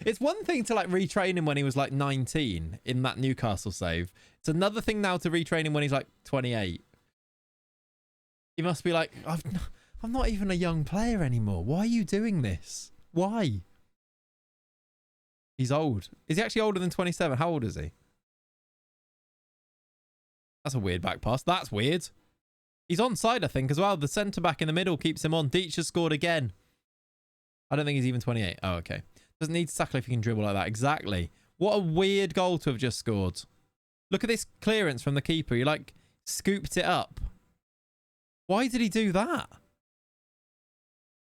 It's one thing to like retrain him when he was like 19 in that Newcastle save. It's another thing now to retrain him when he's like 28. He must be like, I'm not even a young player anymore. Why are you doing this? Why? He's old. Is he actually older than 27? How old is he? That's a weird back pass. That's weird. He's onside, I think, as well. The centre-back in the middle keeps him on. Deitch has scored again. I don't think he's even 28. Oh, okay. Doesn't need to tackle if he can dribble like that. Exactly. What a weird goal to have just scored. Look at this clearance from the keeper. He, like, scooped it up. Why did he do that?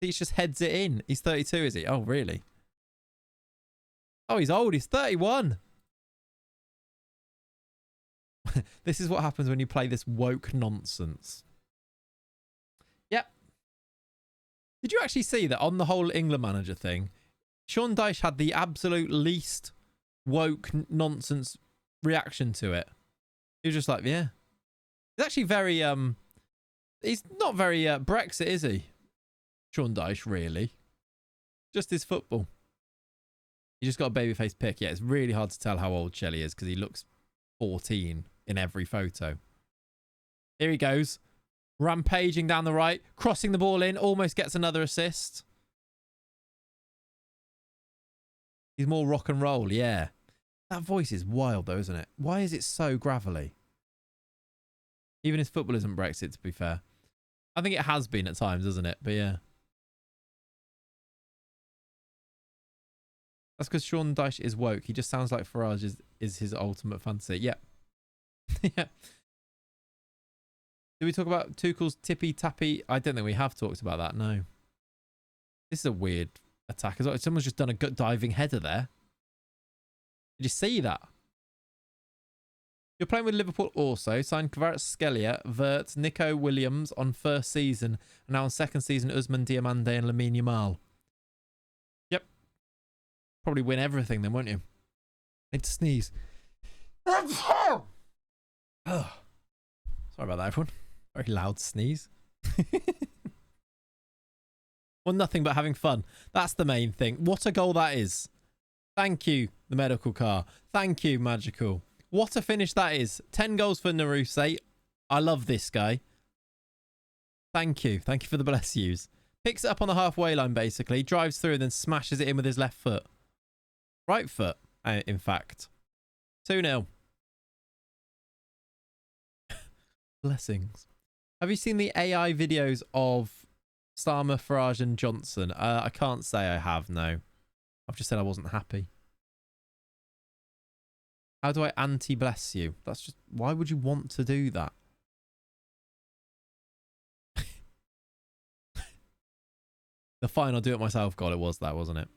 Deitch just heads it in. He's 32, is he? Oh, really? Oh, he's old. He's 31. This is what happens when you play this woke nonsense. Yep. Did you actually see that on the whole England manager thing, Sean Dyche had the absolute least woke nonsense reaction to it? He was just like, yeah. He's actually very, he's not very Brexit, is he? Sean Dyche, really. Just his football. He just got a babyface pick. Yeah, it's really hard to tell how old Shelley is because he looks 14 in every photo. Here he goes. Rampaging down the right. Crossing the ball in. Almost gets another assist. He's more rock and roll, yeah. That voice is wild though, isn't it? Why is it so gravelly? Even his football isn't Brexit, to be fair. I think it has been at times, isn't it? But yeah. That's because Sean Dyche is woke. He just sounds like Farage is his ultimate fantasy. Yeah. Yeah. Did we talk about Tuchel's tippy-tappy? I don't think we have talked about that, no. This is a weird attack as well. Someone's just done a gut diving header there. Did you see that? You're playing with Liverpool also. Signed Kvaratskhelia, Vert, Nico Williams on first season. And now on second season, Usman Diomande and Lamine Yamal. Yep. Probably win everything then, won't you? Need to sneeze. Oh. Sorry about that, everyone. Very loud sneeze. Well, nothing but having fun. That's the main thing. What a goal that is. Thank you, the medical car. Thank you, Magical. What a finish that is. 10 goals for Naruse. I love this guy. Thank you. Thank you for the bless yous. Picks it up on the halfway line, basically. Drives through and then smashes it in with his left foot. Right foot, in fact. 2-0. Blessings. Have you seen the AI videos of Starmer, Farage and Johnson? I can't say I have, no. I've just said I wasn't happy. How do I anti-bless you? That's just... Why would you want to do that? The final do-it-myself goal, it was that, wasn't it?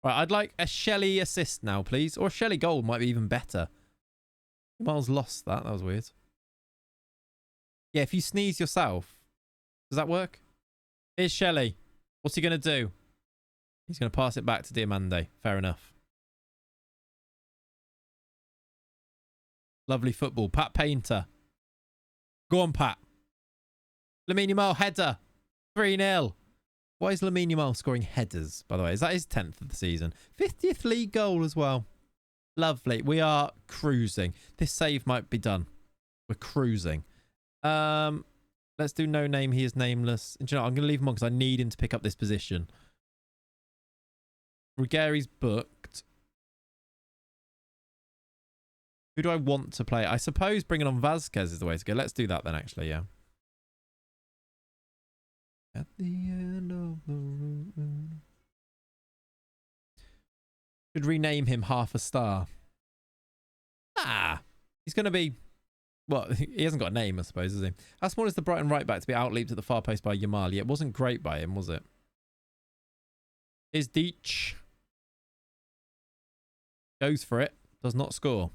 Right, I'd like a Shelley assist now, please. Or a Shelley goal might be even better. Miles lost that. That was weird. Yeah, if you sneeze yourself, does that work? Here's Shelley. What's he going to do? He's going to pass it back to Diomande. Fair enough. Lovely football. Pat Painter. Go on, Pat. Lamine Yamal header. 3-0. Why is Lamine Yamal scoring headers, by the way? Is that his 10th of the season? 50th league goal as well. Lovely. We are cruising. This save might be done. We're cruising. Let's do no name. He is nameless. Do you know, I'm going to leave him on because I need him to pick up this position. Ruggeri's booked. Who do I want to play? I suppose bringing on Vasquez is the way to go. Let's do that then, actually, yeah. At the end of the road. Should rename him Half a Star. Ah, he's going to be... Well, he hasn't got a name, I suppose, has he? How small is the Brighton right back to be outleaped at the far post by Yamal? Yeah, it wasn't great by him, was it? Here's Deitch. Goes for it. Does not score.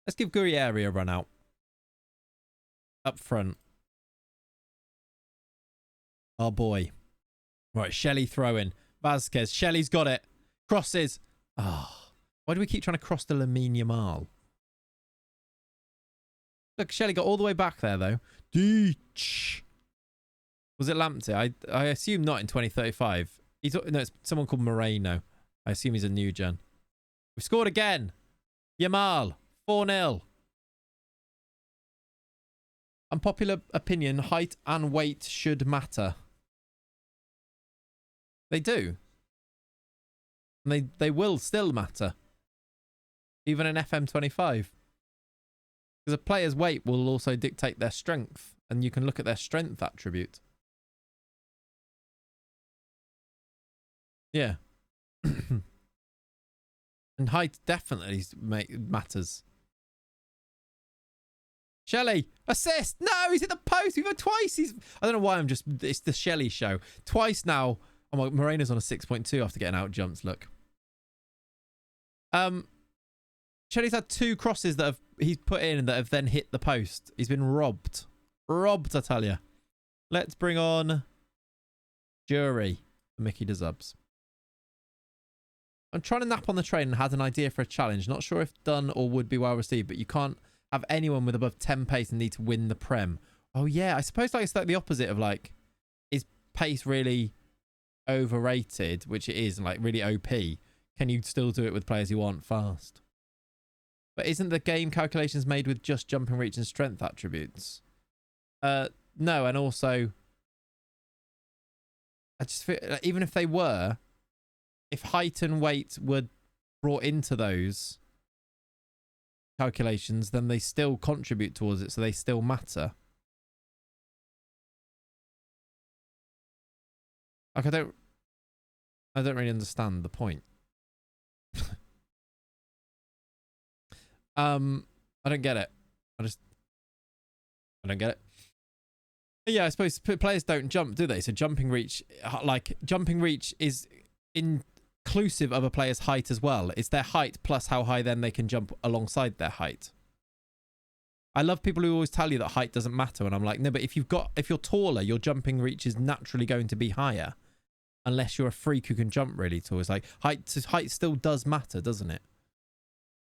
Let's give Guerrieri a run out. Up front. Oh, boy. Right, Shelley throwing. Vasquez. Shelley's got it. Crosses. Oh, Why do we keep trying to cross the Lamine Yamal? Look, Shelley got all the way back there, though. Deech. Was it Lamptey? I assume not in 2035. No, it's someone called Moreno. I assume he's a new gen. We've scored again. Yamal. 4-0. Unpopular opinion, height and weight should matter. They do. And they will still matter. Even in FM25. Because a player's weight will also dictate their strength. And you can look at their strength attribute. Yeah. And height definitely matters. Shelley, assist! No, he's hit the post. We've had twice. I don't know why it's the Shelley show. Twice now. Oh my, Moreno's on a 6.2 after getting out jumps. Look. Shelley's had 2 crosses that he's put in that have then hit the post. He's been robbed. Robbed, I tell you. Let's bring on Jury for Mickey DeZubs. I'm trying to nap on the train and had an idea for a challenge. Not sure if done or would be well received, but you can't have anyone with above 10 pace and need to win the Prem. Oh, yeah. I suppose like it's like the opposite of like, is pace really overrated, which it is, and like really OP? Can you still do it with players who aren't fast? But isn't the game calculations made with just jumping reach and strength attributes? No, and also, I just feel like even if they were, if height and weight were brought into those calculations, then they still contribute towards it, so they still matter. Like I don't really understand the point. I don't get it. I don't get it. Yeah, I suppose players don't jump, do they? So jumping reach is inclusive of a player's height as well. It's their height plus how high then they can jump alongside their height. I love people who always tell you that height doesn't matter, and I'm like, no, but if you're taller, your jumping reach is naturally going to be higher, unless you're a freak who can jump really tall. It's like height still does matter, doesn't it?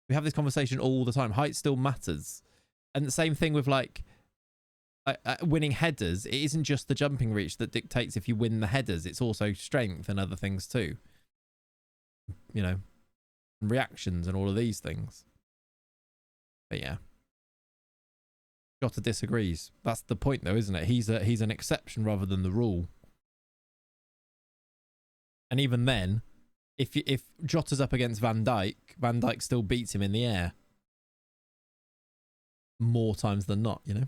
We have this conversation all the time. Height still matters, and the same thing with like winning headers. It isn't just the jumping reach that dictates if you win the headers. It's also strength and other things too. You know, reactions and all of these things. But yeah, Jota disagrees. That's the point, though, isn't it? He's an exception rather than the rule. And even then, if Jota's up against Van Dijk still beats him in the air more times than not, you know.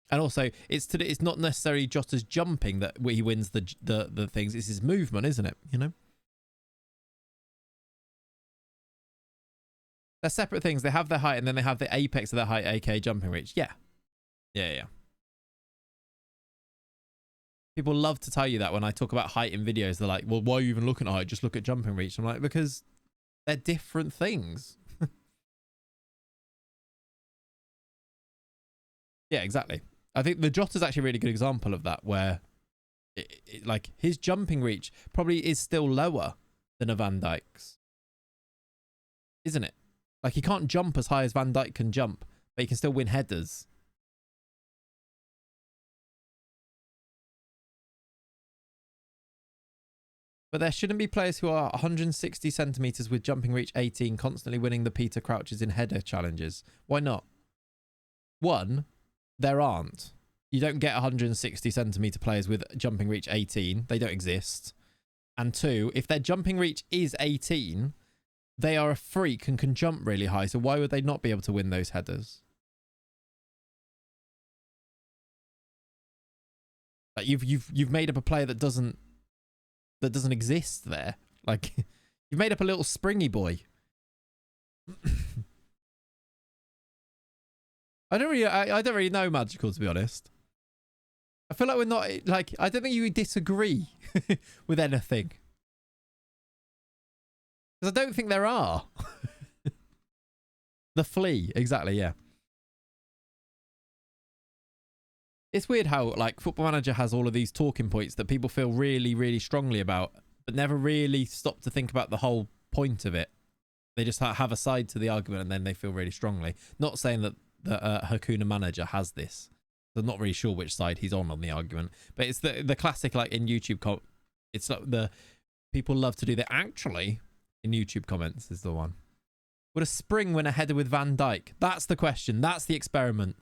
And also, it's not necessarily Jota's jumping that he wins the things. It's his movement, isn't it? You know. They're separate things. They have their height, and then they have the apex of their height, aka jumping reach. Yeah. People love to tell you that when I talk about height in videos. They're like, well, why are you even looking at height? Just look at jumping reach. I'm like, because they're different things. Yeah, exactly. I think the Jota's actually a really good example of that, where like his jumping reach probably is still lower than a Van Dijk's. Isn't it? Like he can't jump as high as Van Dijk can jump, but he can still win headers. But there shouldn't be players who are 160 centimetres with jumping reach 18 constantly winning the Peter Crouches in header challenges. Why not? One, there aren't. You don't get 160 centimetre players with jumping reach 18. They don't exist. And two, if their jumping reach is 18, they are a freak and can jump really high. So why would they not be able to win those headers? Like you've made up a player that doesn't exist there. Like you've made up a little springy boy. I don't really know Magical, to be honest. I feel like we're not like, I don't think you would disagree with anything. Because I don't think there are. The flea, exactly, yeah. It's weird how like Football Manager has all of these talking points that people feel really, really strongly about, but never really stop to think about the whole point of it. They just have a side to the argument and then they feel really strongly. Not saying that the Hakuna manager has this. I'm not really sure which side he's on the argument. But it's the classic, like in YouTube, it's like the people love to do that. Actually, in YouTube comments is the one. Would a Spring win a header with Van Dijk? That's the question. That's the experiment.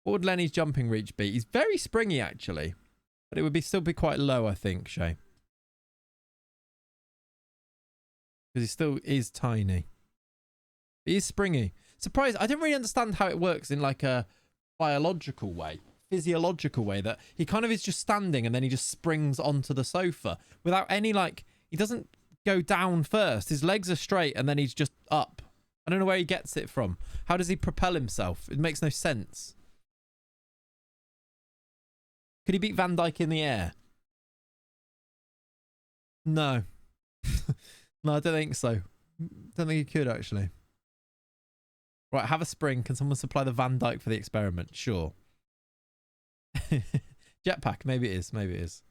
What would Lenny's jumping reach be? He's very springy, actually. But it would still be quite low, I think, Shay. Because he still is tiny. He is springy. Surprised. I don't really understand how it works in like a biological way, physiological way, that he kind of is just standing and then he just springs onto the sofa without any, like, he doesn't go down first. His legs are straight and then he's just up. I don't know where he gets it from. How does he propel himself? It makes no sense. Could he beat Van Dijk in the air? No. No, I don't think so. Don't think he could, actually. Right, have a spring. Can someone supply the Van Dijk for the experiment? Sure. Jetpack. Maybe it is. Maybe it is.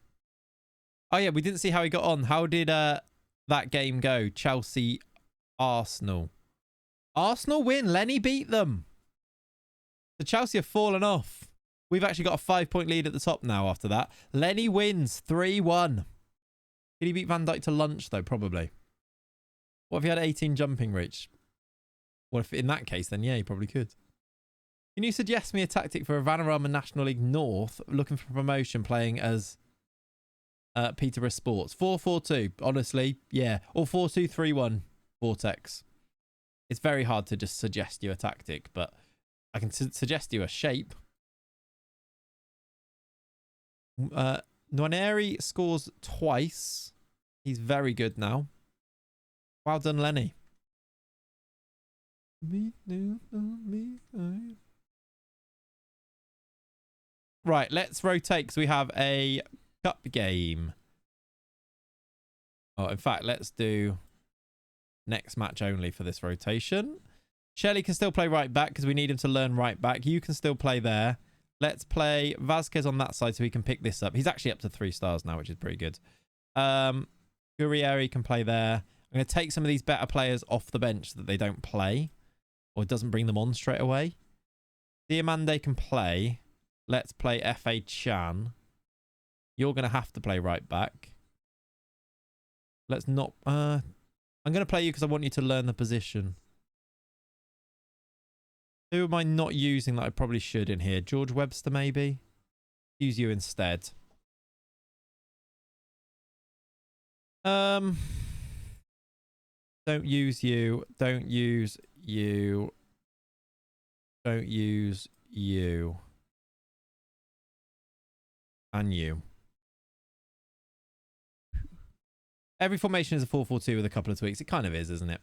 Oh, yeah, we didn't see how he got on. How did that game go? Chelsea, Arsenal. Arsenal win. Lenny beat them. The Chelsea have fallen off. We've actually got a 5-point lead at the top now after that. Lenny wins 3-1. Did he beat Van Dijk to lunch, though? Probably. What if he had 18 jumping reach? Well, if in that case, then yeah, he probably could. Can you suggest me a tactic for a Vanarama National League North looking for promotion playing as Peterborough Sports? 4-4-2, honestly, yeah. Or 4-2-3-1 Vortex. It's very hard to just suggest you a tactic, but I can suggest you a shape. Nwaneri scores twice. He's very good now. Well done, Lenny. Right, let's rotate because we have a cup game. Oh, in fact, let's do next match only for this rotation. Shelley can still play right back because we need him to learn right back. You can still play there. Let's play Vasquez on that side so he can pick this up. He's actually up to 3 stars now, which is pretty good. Gurrieri can play there. I'm going to take some of these better players off the bench so that they don't play. Or it doesn't bring them on straight away. Diamande can play. Let's play F.A. Chan. You're going to have to play right back. Let's not... I'm going to play you because I want you to learn the position. Who am I not using that I probably should in here? George Webster, maybe? Use you instead. Don't use you. Don't use you. Don't use you. And you. Every formation is a 4-4-2 with a couple of tweaks. It kind of is, isn't it?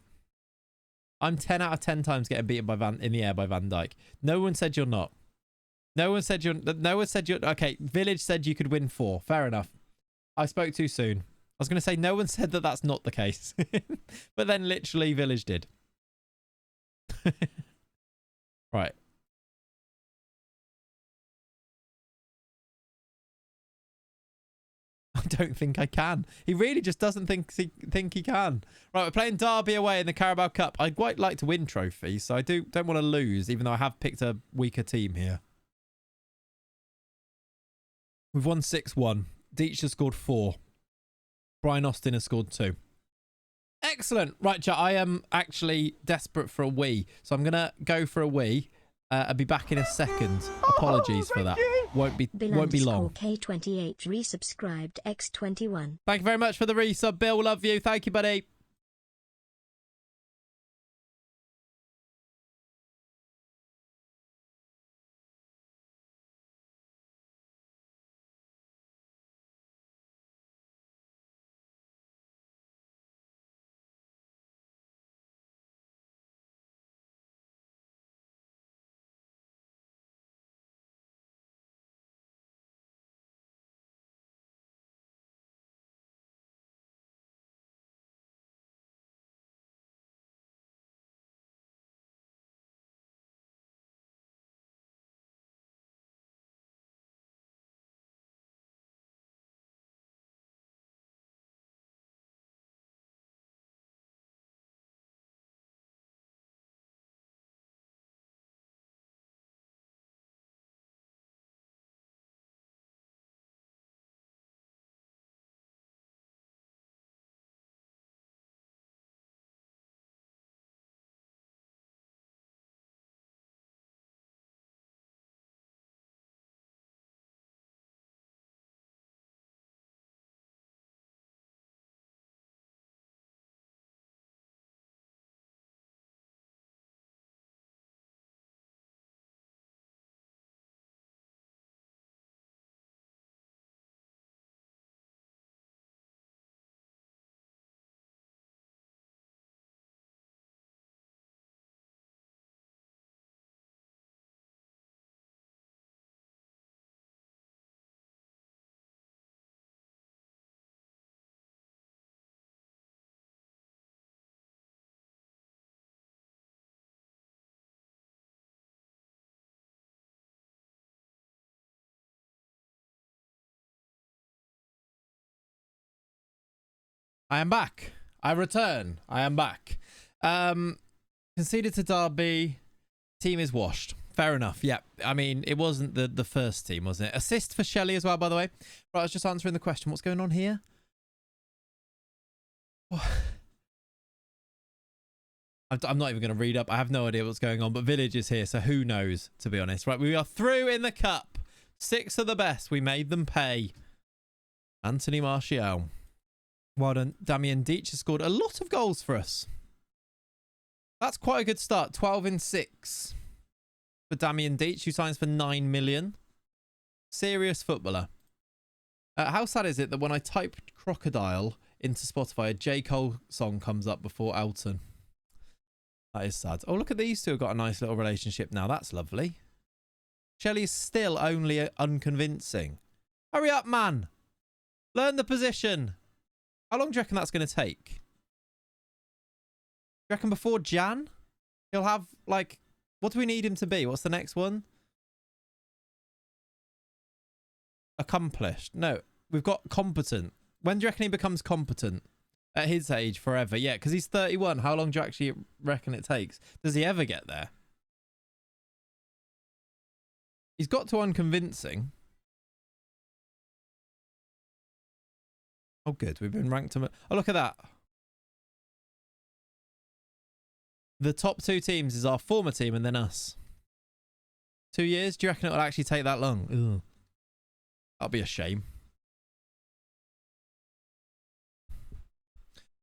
I'm 10 out of 10 times getting beaten by in the air by Van Dijk. No one said you're not. No one said you're... No one said you're... Okay, Village said you could win 4. Fair enough. I spoke too soon. I was going to say no one said that that's not the case. But then literally Village did. Right. I don't think I can. He really just doesn't think he can. Right, we're playing Derby away in the Carabao Cup. I'd quite like to win trophies, so I don't want to lose, even though I have picked a weaker team here. We've won 6-1. Deitch has scored 4. Brian Austin has scored 2. Excellent. Right, chat, I am actually desperate for a wee, so I'm going to go for a wee. I'll be back in a second. Apologies for that. Won't be long. K28 resubscribed X21. Thank you very much for the resub, Bill. Love you. Thank you, buddy. I am back. I return. I am back. Conceded to Derby. Team is washed. Fair enough. Yeah. I mean, it wasn't the first team, was it? Assist for Shelley as well, by the way. Right, I was just answering the question. What's going on here? I'm not even going to read up. I have no idea what's going on, but Village is here, so who knows, to be honest. Right, we are through in the cup. 6 of the best. We made them pay. Anthony Martial. Well done. Damien Deitch has scored a lot of goals for us. That's quite a good start. 12 in 6 for Damien Deitch, who signs for 9 million. Serious footballer. How sad is it that when I type crocodile into Spotify, a J. Cole song comes up before Elton? That is sad. Oh, look at these two have got a nice little relationship now. That's lovely. Shelley's still only unconvincing. Hurry up, man. Learn the position. How long do you reckon that's going to take? Do you reckon before Jan? He'll have, like... What do we need him to be? What's the next one? Accomplished. No, we've got competent. When do you reckon he becomes competent? At his age, forever. Yeah, because he's 31. How long do you actually reckon it takes? Does he ever get there? He's got to unconvincing. Oh, good. We've been ranked. Oh, look at that. The top 2 teams is our former team and then us. 2 years? Do you reckon it will actually take that long? Ugh. That'll be a shame.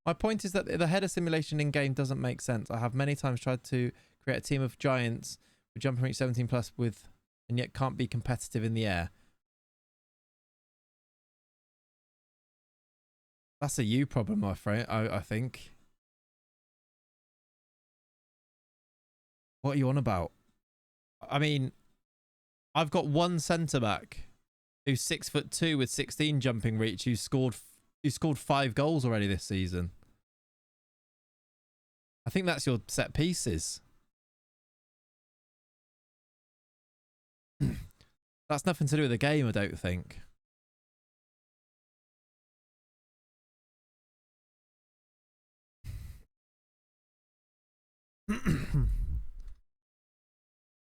My point is that the header simulation in game doesn't make sense. I have many times tried to create a team of giants with jumping reach 17 plus with, and yet can't be competitive in the air. That's a you problem, my friend. I think. What are you on about? I mean, I've got one centre back who's 6'2" with 16 jumping reach who scored 5 goals already this season. I think that's your set pieces. That's nothing to do with the game, I don't think.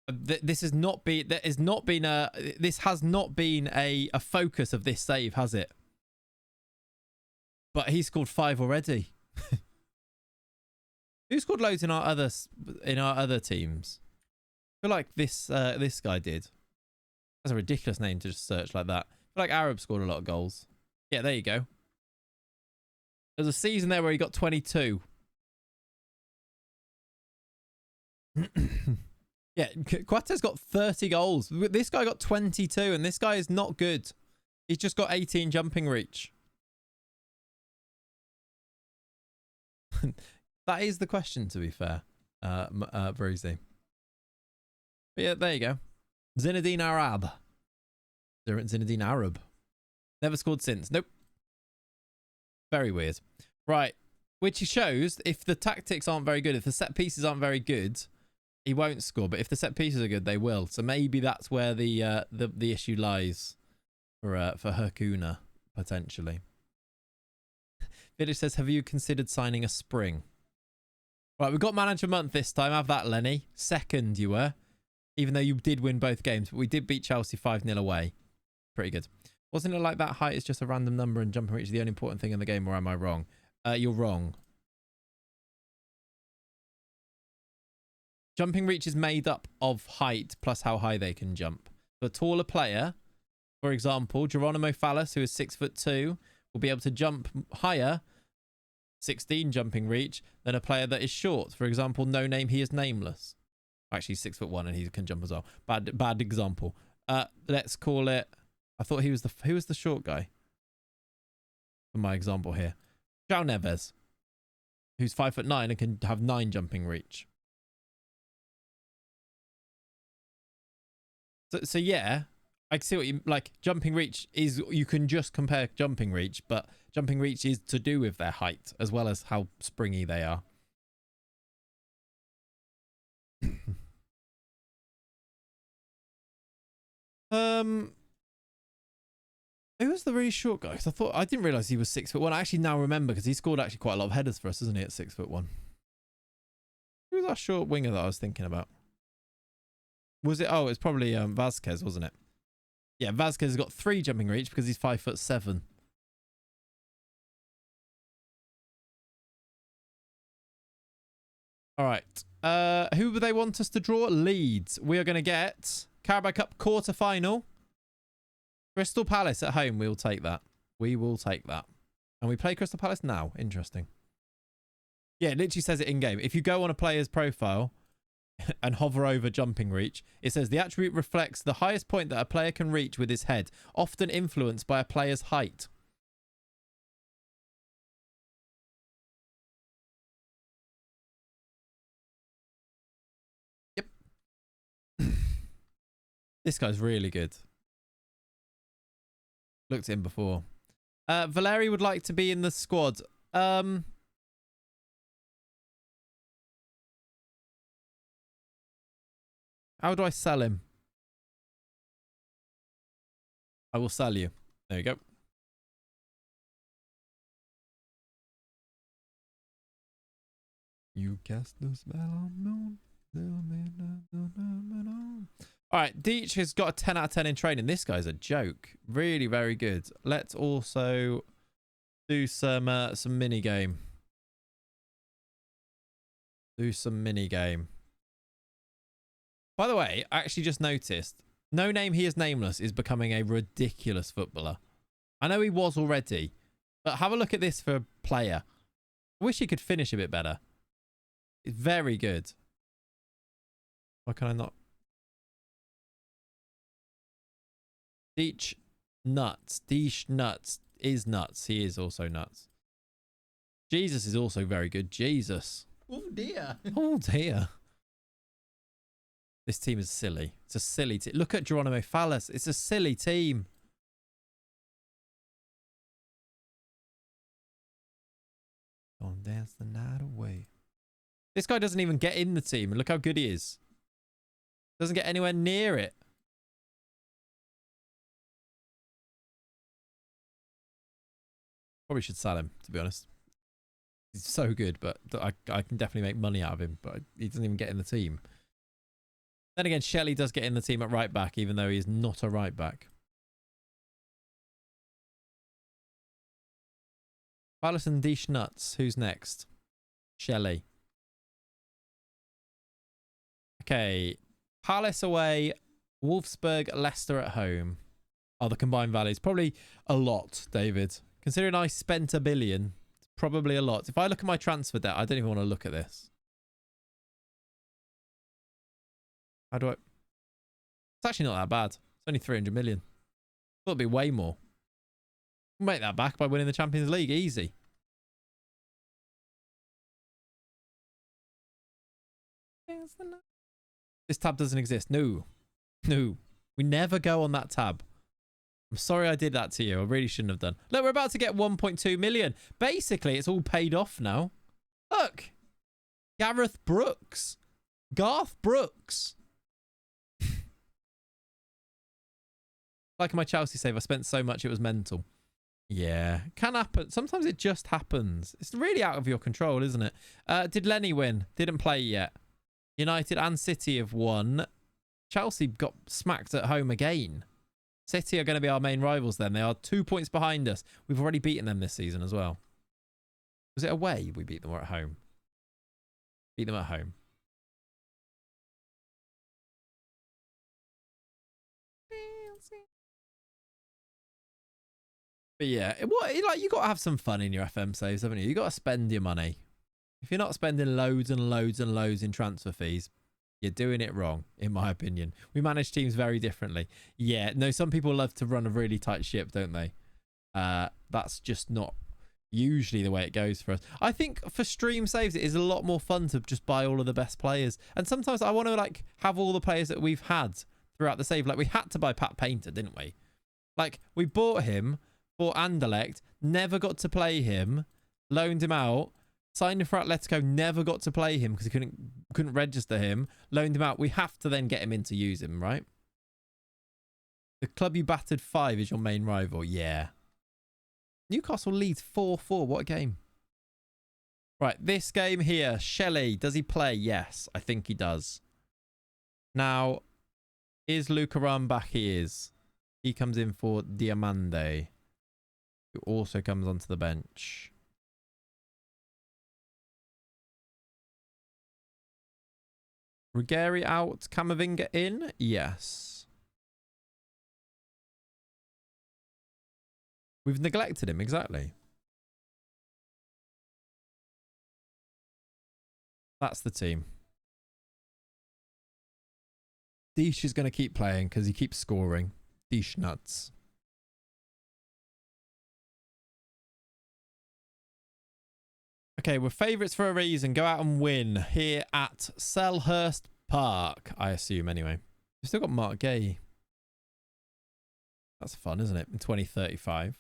This has not been a focus of this save, has it? But he scored 5 already. Who scored loads in our other teams? I feel like this guy did. That's a ridiculous name to just search like that. I feel like Arab scored a lot of goals. Yeah, there you go. There's a season there where he got 22. Yeah, Quater's got 30 goals. This guy got 22, and this guy is not good. He's just got 18 jumping reach. That is the question, to be fair, Brucey. But yeah, there you go. Zinedine Arab. Zinedine Arab. Never scored since. Nope. Very weird. Right. Which shows if the tactics aren't very good, if the set pieces aren't very good, he won't score. But if the set pieces are good, they will. So maybe that's where the issue lies for Hercuna, potentially. Village says, have you considered signing a spring? Right, we've got manager month this time. Have that, Lenny. Second you were. Even though you did win both games. But we did beat Chelsea 5-0 away. Pretty good. Wasn't it like that height is just a random number and jumping reach is the only important thing in the game, or am I wrong? You're wrong. Jumping reach is made up of height plus how high they can jump. So a taller player, for example, Geronimo Fallas, who is 6'2", will be able to jump higher, 16 jumping reach, than a player that is short. For example, No Name, he is nameless. Actually, 6'1" and he can jump as well. Bad example. Let's call it. I thought he was who was the short guy? For my example here, João Neves, who's 5'9" and can have 9 jumping reach. So yeah, I see what you like. Jumping reach is, you can just compare jumping reach, but jumping reach is to do with their height as well as how springy they are. Who was the really short guy? 'Cause I didn't realise he was 6'1". I actually now remember because he scored actually quite a lot of headers for us, isn't he, at 6'1"? Who was that short winger that I was thinking about? Was it? Oh, it's probably Vasquez, wasn't it? Yeah, Vasquez has got 3 jumping reach because he's 5'7". All right. Who would they want us to draw? Leeds. We are going to get Carabao Cup quarter-final. Crystal Palace at home. We will take that. We will take that. And we play Crystal Palace now. Interesting. Yeah, it literally says it in-game. If you go on a player's profile and hover over jumping reach, it says the attribute reflects the highest point that a player can reach with his head, often influenced by a player's height. Yep. This guy's really good. Looked at him before. Valeri would like to be in the squad. How do I sell him? I will sell you. There you go. You cast the spell on moon. All right, Deech has got a 10 out of 10 in training. This guy's a joke. Really very good. Let's also do some mini game. Do some mini game. By the way, I actually just noticed No Name He Is Nameless is becoming a ridiculous footballer. I know he was already, but have a look at this for a player. I wish he could finish a bit better. It's very good. Why can I not? Deech nuts. Deech nuts is nuts. He is also nuts. Jesus is also very good. Jesus. Oh dear. Oh dear. This team is silly. It's a silly team. Look at Geronimo Fallas. It's a silly team. Don't dance the night away. This guy doesn't even get in the team. And look how good he is. Doesn't get anywhere near it. Probably should sell him, to be honest. He's so good, but I can definitely make money out of him. But he doesn't even get in the team. Then again, Shelley does get in the team at right back, even though he's not a right back. Palace and Deech Nuts. Who's next? Shelley. Okay. Palace away. Wolfsburg, Leicester at home. Oh, the combined values. Probably a lot, David. Considering I spent $1 billion, it's probably a lot. If I look at my transfer debt, I don't even want to look at this. How do I... It's actually not that bad. It's only 300 million. Thought it'd be way more. We'll make that back by winning the Champions League. Easy. This tab doesn't exist. No. No. We never go on that tab. I'm sorry I did that to you. I really shouldn't have done. Look, we're about to get 1.2 million. Basically, it's all paid off now. Look. Gareth Brooks. Garth Brooks. Like my Chelsea save, I spent so much it was mental. Yeah, can happen. Sometimes it just happens. It's really out of your control, isn't it? Did Lenny win? Didn't play yet. United and City have won. Chelsea got smacked at home again. City are going to be our main rivals then. They are 2 points behind us. We've already beaten them this season as well. Was it away we beat them or at home? Beat them at home. But yeah, like you got to have some fun in your FM saves, haven't you? You got to spend your money. If you're not spending loads and loads and loads in transfer fees, you're doing it wrong, in my opinion. We manage teams very differently. Yeah, no, some people love to run a really tight ship, don't they? That's just not usually the way it goes for us. I think for stream saves, it is a lot more fun to just buy all of the best players. And sometimes I want to like have all the players that we've had throughout the save. Like we had to buy Pat Painter, didn't we? Like we bought him, bought Anderlecht, never got to play him, loaned him out, signed him for Atletico, never got to play him because he couldn't register him, loaned him out. We have to then get him in to use him, right? The club you battered 5 is your main rival. Yeah. Newcastle leads 4-4. What a game. Right, this game here. Shelley, does he play? Yes, I think he does. Now, is Luca Ram back? He is. He comes in for Diamande, who also comes onto the bench. Ruggieri out, Camavinga in? Yes. We've neglected him, exactly. That's the team. Deesh is going to keep playing because he keeps scoring. Deesh nuts. Okay, we're favourites for a reason. Go out and win here at Selhurst Park, I assume, anyway. We've still got Mark Gay. That's fun, isn't it? In 2035.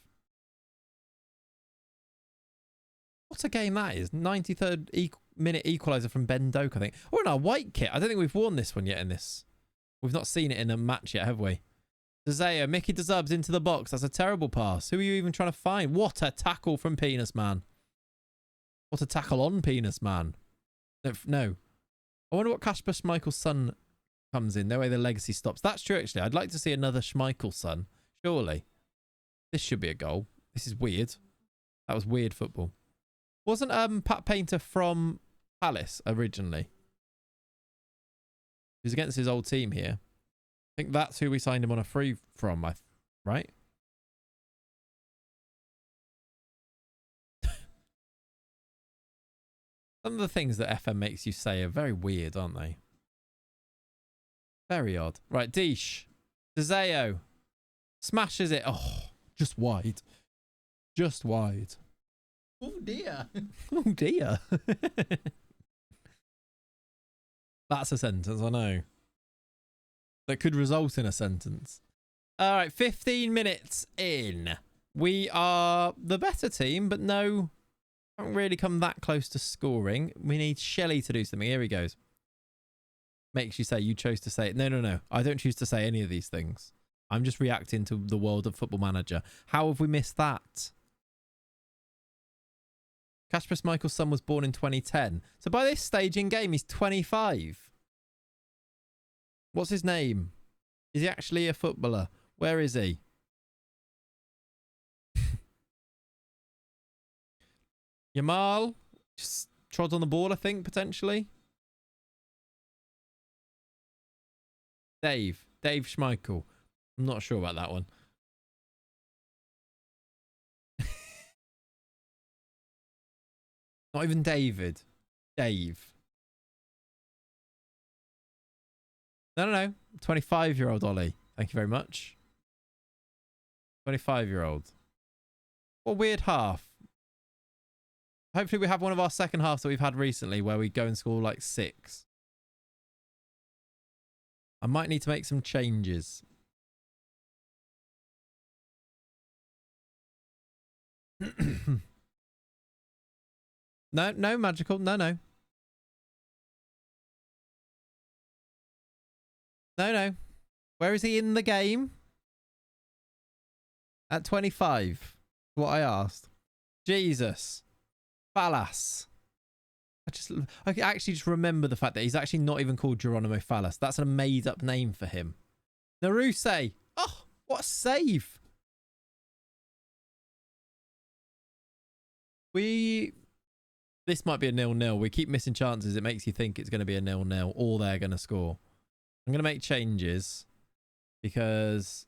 What a game that is. 93rd minute equaliser from Ben Doak, I think. We're in our white kit. I don't think we've worn this one yet in this. We've not seen it in a match yet, have we? Zazeo, Mickey deserves into the box. That's a terrible pass. Who are you even trying to find? What a tackle from Penis Man. What a tackle on Penis Man. No. I wonder what Kasper Schmeichel's son comes in. No way the legacy stops. That's true, actually. I'd like to see another Schmeichel son. Surely. This should be a goal. This is weird. That was weird football. Wasn't Pat Painter from Palace originally? He was against his old team here. I think that's who we signed him on a free from, right? Some of the things that FM makes you say are very weird, aren't they? Very odd. Right, Deesh. Zazeo. Smashes it. Oh, just wide. Just wide. Oh, dear. Oh, dear. That's a sentence, I know. That could result in a sentence. All right, 15 minutes in. We are the better team, but no, haven't really come that close to scoring. We need Shelley to do something. Here he goes. Makes you say, you chose to say it. No. I don't choose to say any of these things. I'm just reacting to the world of Football Manager. How have we missed that? Kasper Schmeichel's son was born in 2010. So by this stage in game, he's 25. What's his name? Is he actually a footballer? Where is he? Yamal just trod on the ball, I think, potentially. Dave Schmeichel. I'm not sure about that one. Not even David. Dave. No. 25-year-old Ollie. Thank you very much. 25-year-old. What a weird half. Hopefully we have one of our second halves that we've had recently where we go and score like 6. I might need to make some changes. No, magical. No. Where is he in the game? At 25. What I asked. Jesus. Fallas. I actually just remember the fact that he's actually not even called Geronimo Fallas. That's a made up name for him. Naruse. Oh, what a save. This might be a 0-0. We keep missing chances. It makes you think it's going to be a 0-0 or they're going to score. I'm going to make changes because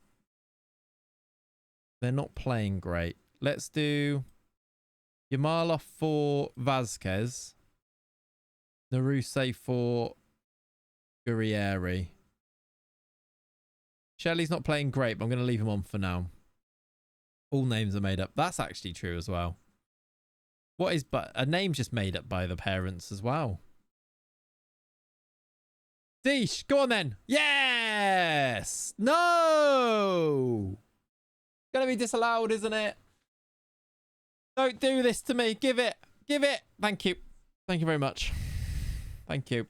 they're not playing great. Let's do Yamal off for Vazquez. Naruse for Guerrieri. Shelley's not playing great, but I'm going to leave him on for now. All names are made up. That's actually true as well. What is but a name just made up by the parents as well? Deesh, go on then. Yes! No! Gonna be disallowed, isn't it? Don't do this to me. Give it. Give it. Thank you. Thank you very much. Thank you.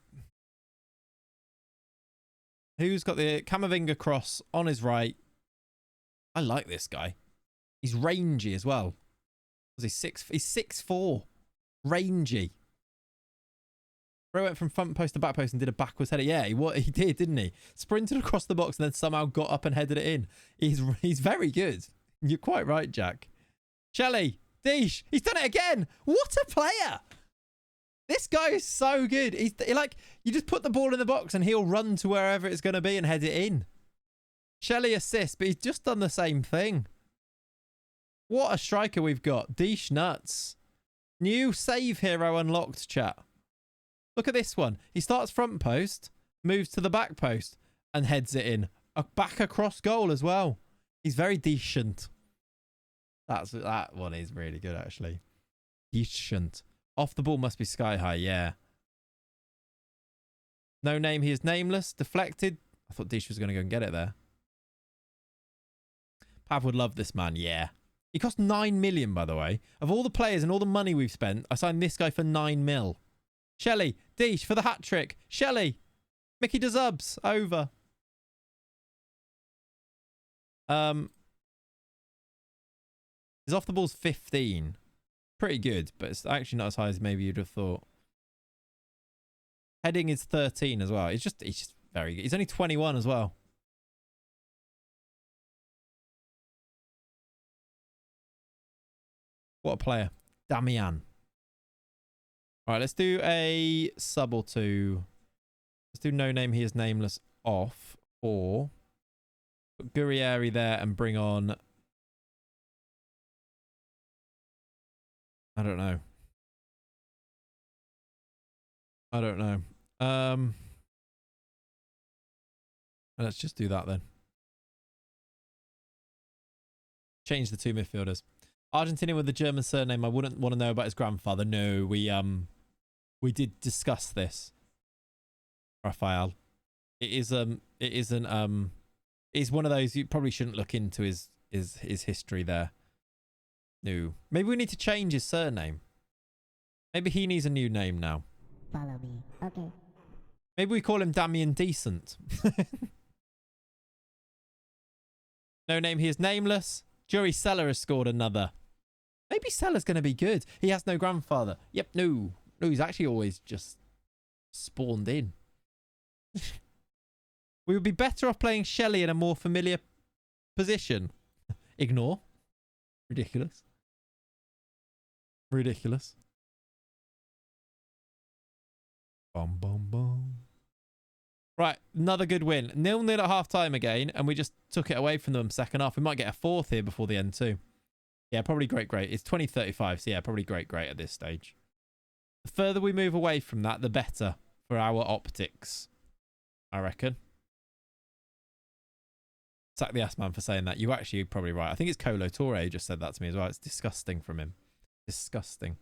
Who's got the Camavinga cross on his right? I like this guy. He's rangy as well. He's 6'4". Rangy. Bro went from front post to back post and did a backwards header. Yeah, he did, didn't he? Sprinted across the box and then somehow got up and headed it in. He's very good. You're quite right, Jack. Shelley, Deesh, he's done it again. What a player. This guy is so good. He's like, you just put the ball in the box and he'll run to wherever it's going to be and head it in. Shelley assists, but he's just done the same thing. What a striker we've got. Deesh nuts. New save hero unlocked, chat. Look at this one. He starts front post, moves to the back post, and heads it in. Back across goal as well. He's very decent. That one is really good, actually. Decent. Off the ball must be sky high, yeah. No name, he is nameless. Deflected. I thought Deesh was going to go and get it there. Pav would love this man, yeah. He cost 9 million, by the way. Of all the players and all the money we've spent, I signed this guy for 9 mil. Shelley, Deesh for the hat trick. Shelley, Mickey DeZubs, over. His off the ball's 15. Pretty good, but it's actually not as high as maybe you'd have thought. Heading is 13 as well. He's just very good. He's only 21 as well. What a player. Damian. All right, let's do a sub or two. Let's do no name, he is nameless off. Or put Gurrieri there and bring on... I don't know. Let's just do that then. Change the two midfielders. Argentinian with the German surname. I wouldn't want to know about his grandfather. No, we did discuss this. Rafael. It's one of those you probably shouldn't look into his history there. No. Maybe we need to change his surname. Maybe he needs a new name now. Follow me. Okay. Maybe we call him Damien Decent. No name, he is nameless. Jury Seller has scored another. Maybe Seller's going to be good. He has no grandfather. Yep, no. No, he's actually always just spawned in. We would be better off playing Shelley in a more familiar position. Ignore. Ridiculous. Ridiculous. Bum, bum, bum. Right, another good win. 0-0 at half-time again, and we just took it away from them second half. We might get a fourth here before the end too. Yeah, probably great. It's 2035, so yeah, probably great at this stage. The further we move away from that, the better for our optics, I reckon. Sack the ass man for saying that. You're actually probably right. I think it's Colo Torre who just said that to me as well. It's disgusting from him. Disgusting.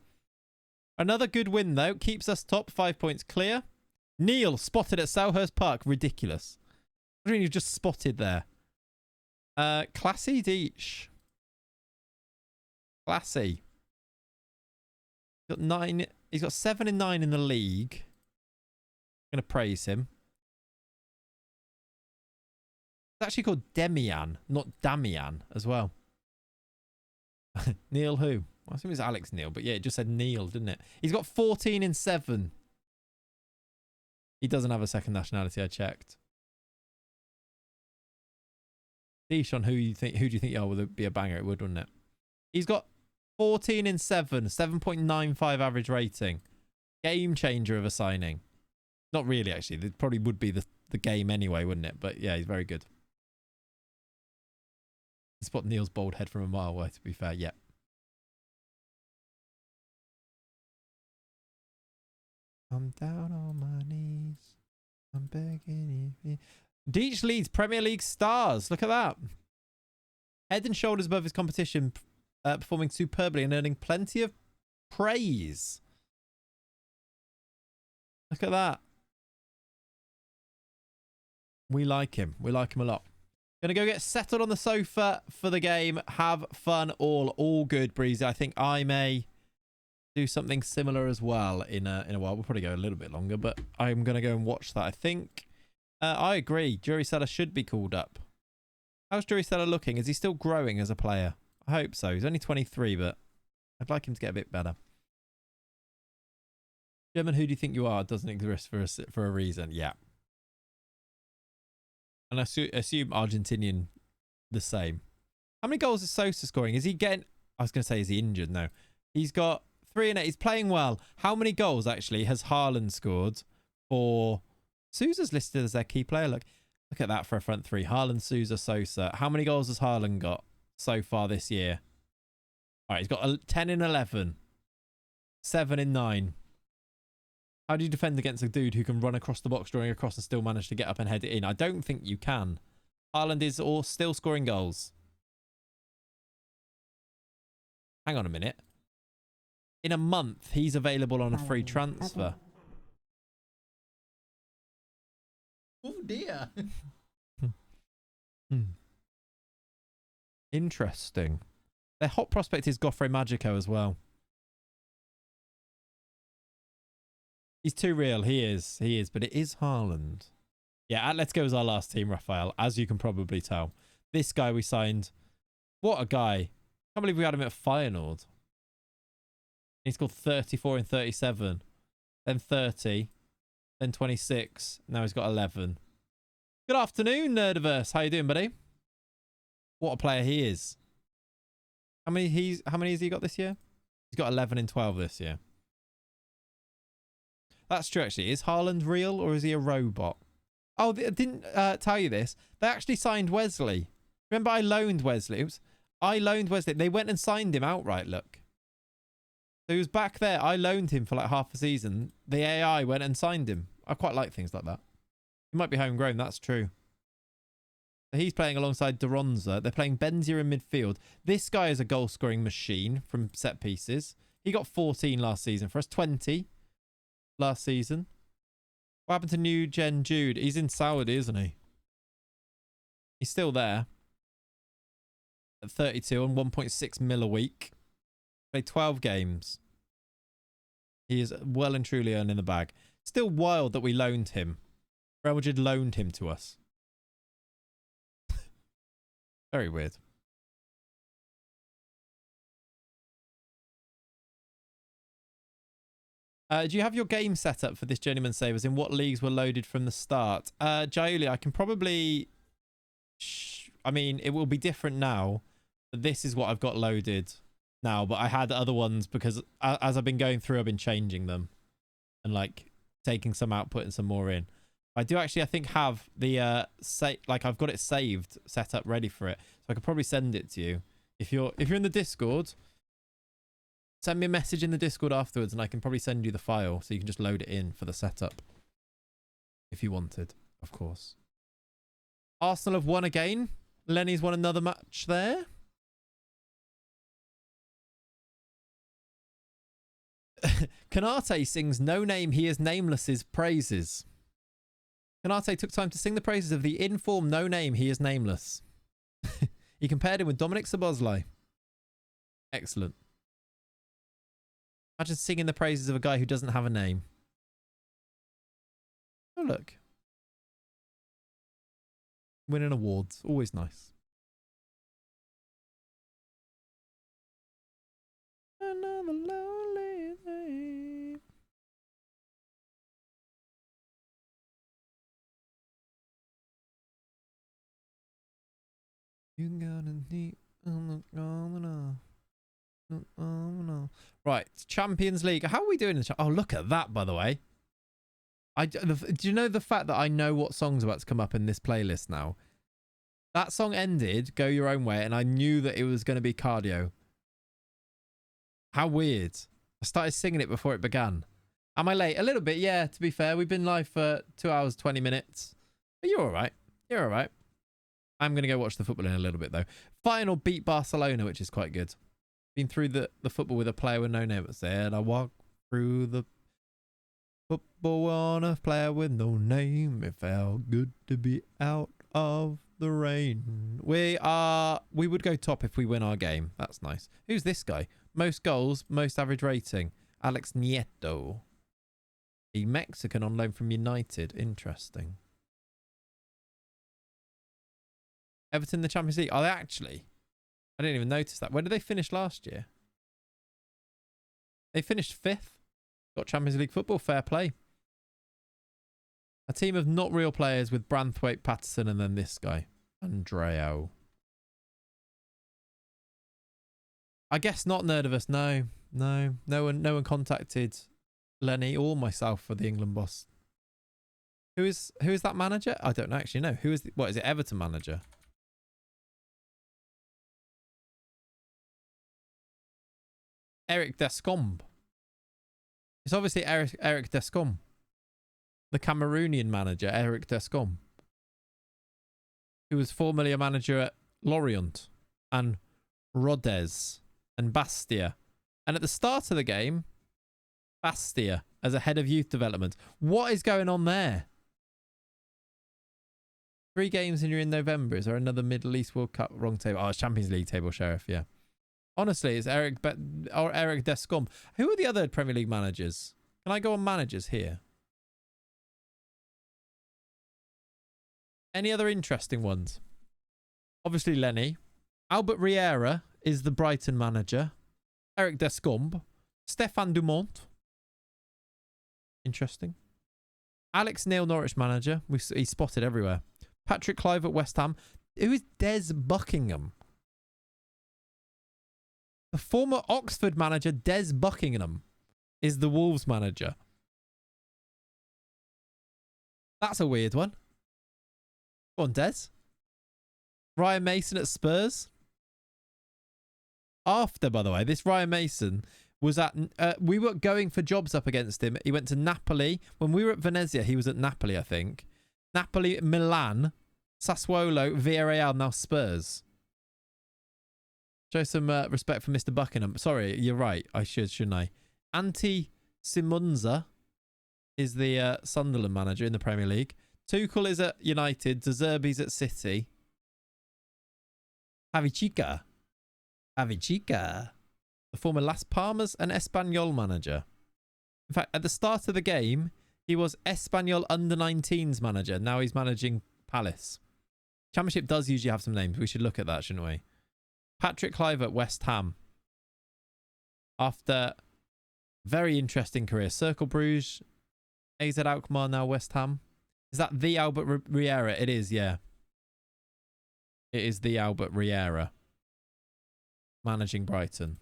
Another good win, though. Keeps us top, 5 points clear. Neil spotted at Selhurst Park. Ridiculous. What do you mean you've just spotted there? Classy Deesh. Classy. He's got 7 and 9 in the league. I'm going to praise him. It's actually called Demian, not Damian as well. Neil who? I assume it's Alex Neil, but yeah, it just said Neil, didn't it? He's got 14 and 7. He doesn't have a second nationality, I checked. Deesh on who do you think would be a banger? It would, wouldn't it? He's got 14 and 7, 7.95 average rating. Game changer of a signing. Not really, actually. It probably would be the game anyway, wouldn't it? But yeah, he's very good. Spot Neil's bald head from a mile away, to be fair. Yep. I'm down on my knees. I'm begging you. Deesh leads Premier League stars. Look at that. Head and shoulders above his competition, performing superbly and earning plenty of praise. Look at that. We like him. We like him a lot. Gonna go get settled on the sofa for the game. Have fun. All good, Breezy. I think I may do something similar as well in a while. We'll probably go a little bit longer, but I'm gonna go and watch that. I think I agree. Jury Seller should be called up. How's Joey Stella looking? Is he still growing as a player? I hope so. He's only 23, but I'd like him to get a bit better. German, who do you think you are? Doesn't exist for a reason. Yeah. And I assume Argentinian the same. How many goals is Sosa scoring? Is he getting... I was going to say, is he injured? No. He's got 3 and 8. He's playing well. How many goals, actually, has Haaland scored for... Sousa's listed as their key player. Look at that for a front three. Haaland, Sousa, Sosa. How many goals has Haaland got so far this year? All right, he's got 10 in 11. 7 in 9. How do you defend against a dude who can run across the box, drawing across, and still manage to get up and head it in? I don't think you can. Haaland is still scoring goals. Hang on a minute. In a month, he's available on a free transfer. Oh dear. Interesting. Their hot prospect is Gofre Magico as well. He's too real. He is. But it is Haaland. Yeah, Atletico is our last team, Raphael, as you can probably tell. This guy we signed. What a guy. Can't believe we had him at Feyenoord. He scored 34 and 37. Then 30. Then 26. Now he's got 11. Good afternoon, Nerdiverse. How you doing, buddy? What a player he is. How many has he got this year? He's got 11 and 12 this year. That's true, actually. Is Haaland real or is he a robot? Oh, I didn't tell you this. They actually signed Wesley. Remember I loaned Wesley? I loaned Wesley. They went and signed him outright, look. So he was back there. I loaned him for like half a season. The AI went and signed him. I quite like things like that. He might be homegrown. That's true. So he's playing alongside Deronza. They're playing Benzia in midfield. This guy is a goal-scoring machine from set pieces. He got 14 last season for us. 20 last season. What happened to New Gen Jude? He's in Saudi, isn't he? He's still there. At 32 and 1.6 mil a week. Played 12 games. He is well and truly earning the bag. Still wild that we loaned him. Real Madrid loaned him to us. Very weird. Do you have your game set up for this Journeyman Savers? In what leagues were loaded from the start? Jauli, I can probably... I mean, it will be different now. But this is what I've got loaded now. But I had other ones because as I've been going through, I've been changing them. And like taking some out, putting some more in. I do actually, I think, have the... I've got it saved, set up, ready for it. So I could probably send it to you. If you're in the Discord... Send me a message in the Discord afterwards and I can probably send you the file so you can just load it in for the setup. If you wanted, of course. Arsenal have won again. Lenny's won another match there. Kanate sings No Name He Is Nameless's praises. Kanate took time to sing the praises of the in-form No Name He Is Nameless. He compared him with Dominic Szoboszlai. Excellent. Imagine singing the praises of a guy who doesn't have a name. Oh, look. Winning awards. Always nice. Another lonely day. You gotta need... Right, Champions League. How are we doing in the... Oh, look at that, by the way. Do you know the fact that I know what song's about to come up in this playlist now? That song ended, Go Your Own Way, and I knew that it was going to be Cardio. How weird. I started singing it before it began. Am I late? A little bit, yeah, to be fair. We've been live for 2 hours, 20 minutes. But you're all right. You're all right. I'm going to go watch the football in a little bit, though. Feyenoord beat Barcelona, which is quite good. Been through the football with a player with no name. It said I walk through the football on a player with no name. It felt good to be out of the rain. We would go top if we win our game. That's nice. Who's this guy? Most goals, most average rating. Alex Nieto. A Mexican on loan from United. Interesting. Everton in the Champions League. Are they actually? I didn't even notice that. Where did they finish last year? They finished 5th. Got Champions League football. Fair play. A team of not real players with Branthwaite, Patterson, and then this guy, Andreo. I guess not, Nerdovus. No one contacted Lenny or myself for the England boss. Who is that manager? I don't actually know. What is it? Everton manager? Eric Descombe. It's obviously Eric Descombe. The Cameroonian manager, Eric Descombe. Who was formerly a manager at Lorient and Rodez and Bastia. And at the start of the game, Bastia as a head of youth development. What is going on there? 3 games and you're in November. Is there another Middle East World Cup? Wrong table. Oh, it's Champions League table, Sheriff, yeah. Honestly, it's Eric Descombe. Who are the other Premier League managers? Can I go on managers here? Any other interesting ones? Obviously, Lenny. Albert Riera is the Brighton manager. Eric Descombe. Stéphane Dumont. Interesting. Alex Neil, Norwich manager. He's spotted everywhere. Patrick Clive at West Ham. Who is Des Buckingham? The former Oxford manager, Des Buckingham, is the Wolves manager. That's a weird one. Go on, Des. Ryan Mason at Spurs. After, by the way, this Ryan Mason was at... we were going for jobs up against him. He went to Napoli. When we were at Venezia, he was at Napoli, I think. Napoli, Milan, Sassuolo, Villarreal, now Spurs. Show some respect for Mr. Buckingham. Sorry, you're right. I shouldn't I? Antti Simunza is the Sunderland manager in the Premier League. Tuchel is at United. De Zerbi's at City. Javi Chica. The former Las Palmas and Espanyol manager. In fact, at the start of the game, he was Espanyol under-19s manager. Now he's managing Palace. Championship does usually have some names. We should look at that, shouldn't we? Patrick Clive at West Ham. After very interesting career. Cercle Bruges. AZ Alkmaar, now West Ham. Is that the Albert Riera? It is, yeah. It is the Albert Riera. Managing Brighton.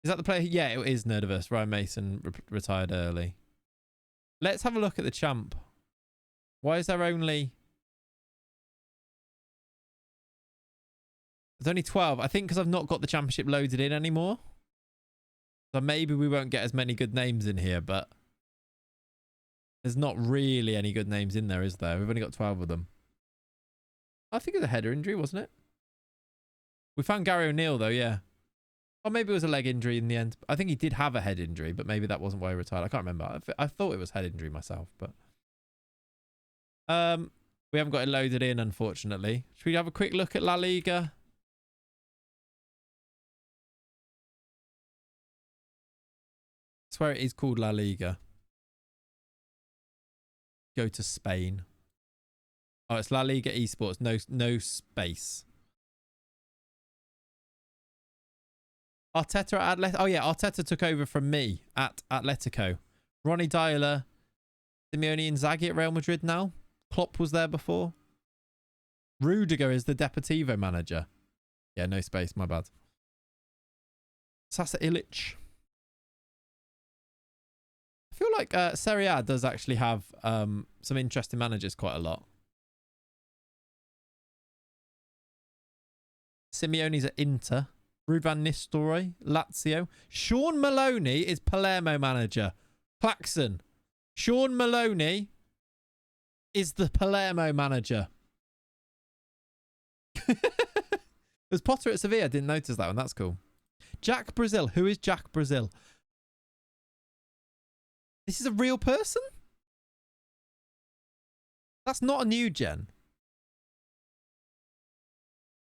Is that the player? Yeah, it is Nerdiverse. Ryan Mason retired early. Let's have a look at the champ. Why is there only... There's only 12. I think because I've not got the championship loaded in anymore. So maybe we won't get as many good names in here, but there's not really any good names in there, is there? We've only got 12 of them. I think it was a header injury, wasn't it? We found Gary O'Neill, though, yeah. Or maybe it was a leg injury in the end. I think he did have a head injury, but maybe that wasn't why he retired. I can't remember. I thought it was head injury myself, but... we haven't got it loaded in, unfortunately. Should we have a quick look at La Liga? I swear it is called La Liga. Go to Spain. Oh, it's La Liga Esports. No space. Arteta at Atletico. Oh, yeah. Arteta took over from me at Atletico. Ronnie Dyler. Simeone Inzaghi at Real Madrid now. Klopp was there before. Rudiger is the Deportivo manager. Yeah, no space. My bad. Sasa Ilic. I feel like Serie A does actually have some interesting managers quite a lot. Simeone's at Inter. Ruud van Nistelrooy, Lazio. Sean Maloney is Palermo manager. Claxon. Sean Maloney is the Palermo manager. There's Potter at Sevilla. I didn't notice that one. That's cool. Jack Brazil. Who is Jack Brazil? This is a real person? That's not a new gen.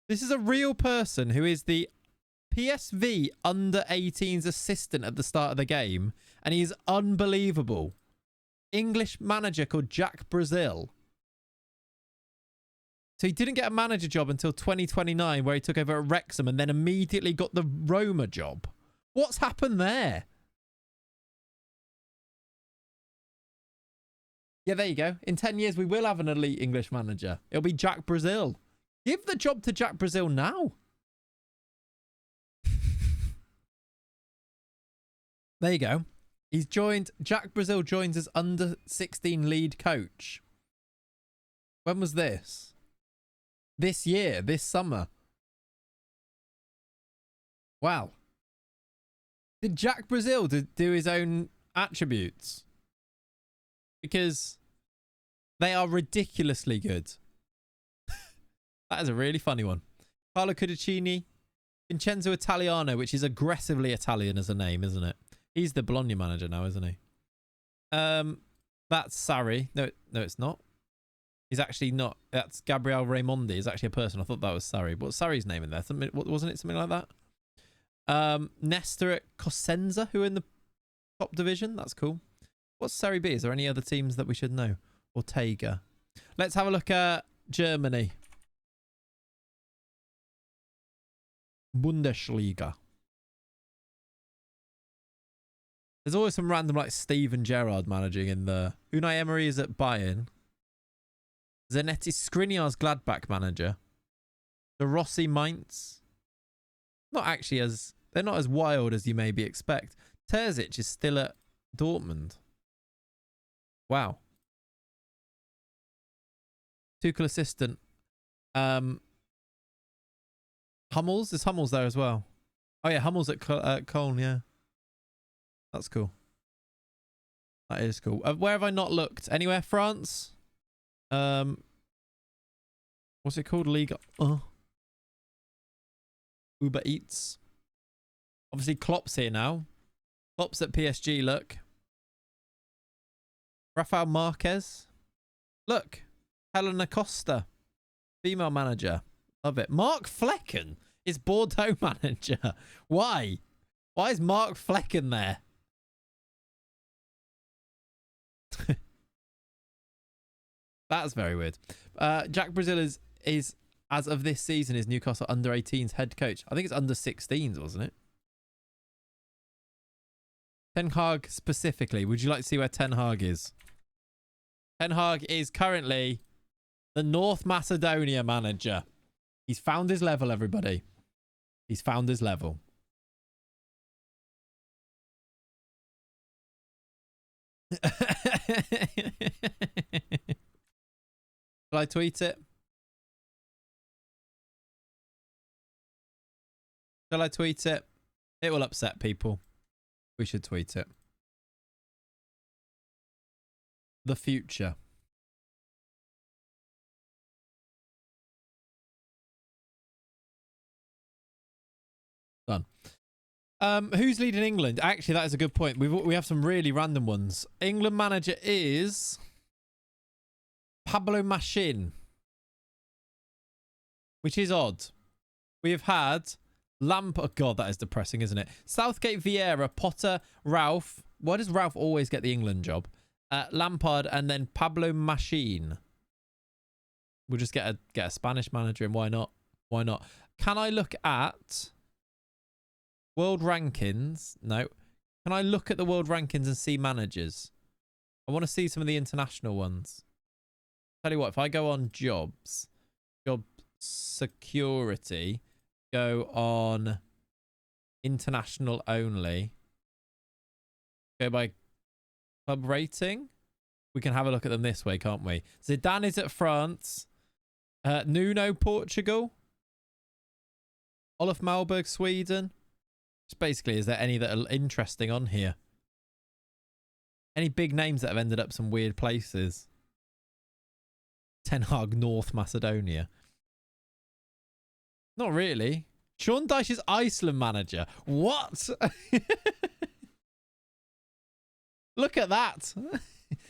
This is a real person who is the PSV under-18s assistant at the start of the game. And he's unbelievable. English manager called Jack Brazil. So he didn't get a manager job until 2029, where he took over at Wrexham and then immediately got the Roma job. What's happened there? Yeah, there you go. In 10 years, we will have an elite English manager. It'll be Jack Brazil. Give the job to Jack Brazil now. There you go. He's joined. Jack Brazil joins as under 16 lead coach. When was this? This year, this summer. Wow. Did Jack Brazil do his own attributes? Because they are ridiculously good. That is a really funny one. Carlo Cudicini, Vincenzo Italiano, which is aggressively Italian as a name, isn't it? He's the Bologna manager now, isn't he? That's Sarri. No, it's not. He's actually not. That's Gabriel Raimondi. He's actually a person. I thought that was Sarri. What's Sarri's name in there? Wasn't it something like that? Nestor at Cosenza, who are in the top division. That's cool. What's Serie B? Is there any other teams that we should know? Ortega. Let's have a look at Germany. Bundesliga. There's always some random like Steven Gerrard managing in the... Unai Emery is at Bayern. Zanetti Skriniar's Gladbach manager. The Rossi Mainz. Not actually as... They're not as wild as you maybe expect. Terzic is still at Dortmund. Wow. Tuchel assistant. Hummels? Is Hummels there as well? Oh yeah, Hummels at Köln, yeah. That's cool. That is cool. Where have I not looked? Anywhere? France? What's it called? Liga. Uber Eats. Obviously, Klopp's here now. Klopp's at PSG, look. Rafael Marquez. Look. Helena Costa. Female manager. Love it. Mark Flecken is Bordeaux manager. Why? Why is Mark Flecken there? That's very weird. Jack Brazil is as of this season is Newcastle under 18s head coach. I think it's under 16s, wasn't it? Ten Hag specifically. Would you like to see where Ten Hag is? Ten Hag is currently the North Macedonia manager. He's found his level, everybody. He's found his level. Shall I tweet it? Shall I tweet it? It will upset people. We should tweet it. The future. Done. Who's leading England? Actually, that is a good point. We have some really random ones. England manager is Pablo Machin, which is odd. We have had Oh God, that is depressing, isn't it? Southgate, Vieira, Potter, Ralph. Why does Ralph always get the England job? Lampard, and then Pablo Machin. We'll just get a Spanish manager, and why not? Why not? Can I look at world rankings? No. Can I look at the world rankings and see managers? I want to see some of the international ones. Tell you what, if I go on jobs, job security, go on international only, go by club rating, we can have a look at them this way, can't we? Zidane is at France, Nuno Portugal, Olof Malberg Sweden. Just basically, is there any that are interesting on here? Any big names that have ended up some weird places? Ten Hag, North Macedonia. Not really. Sean Dyche is Iceland manager. What? Look at that.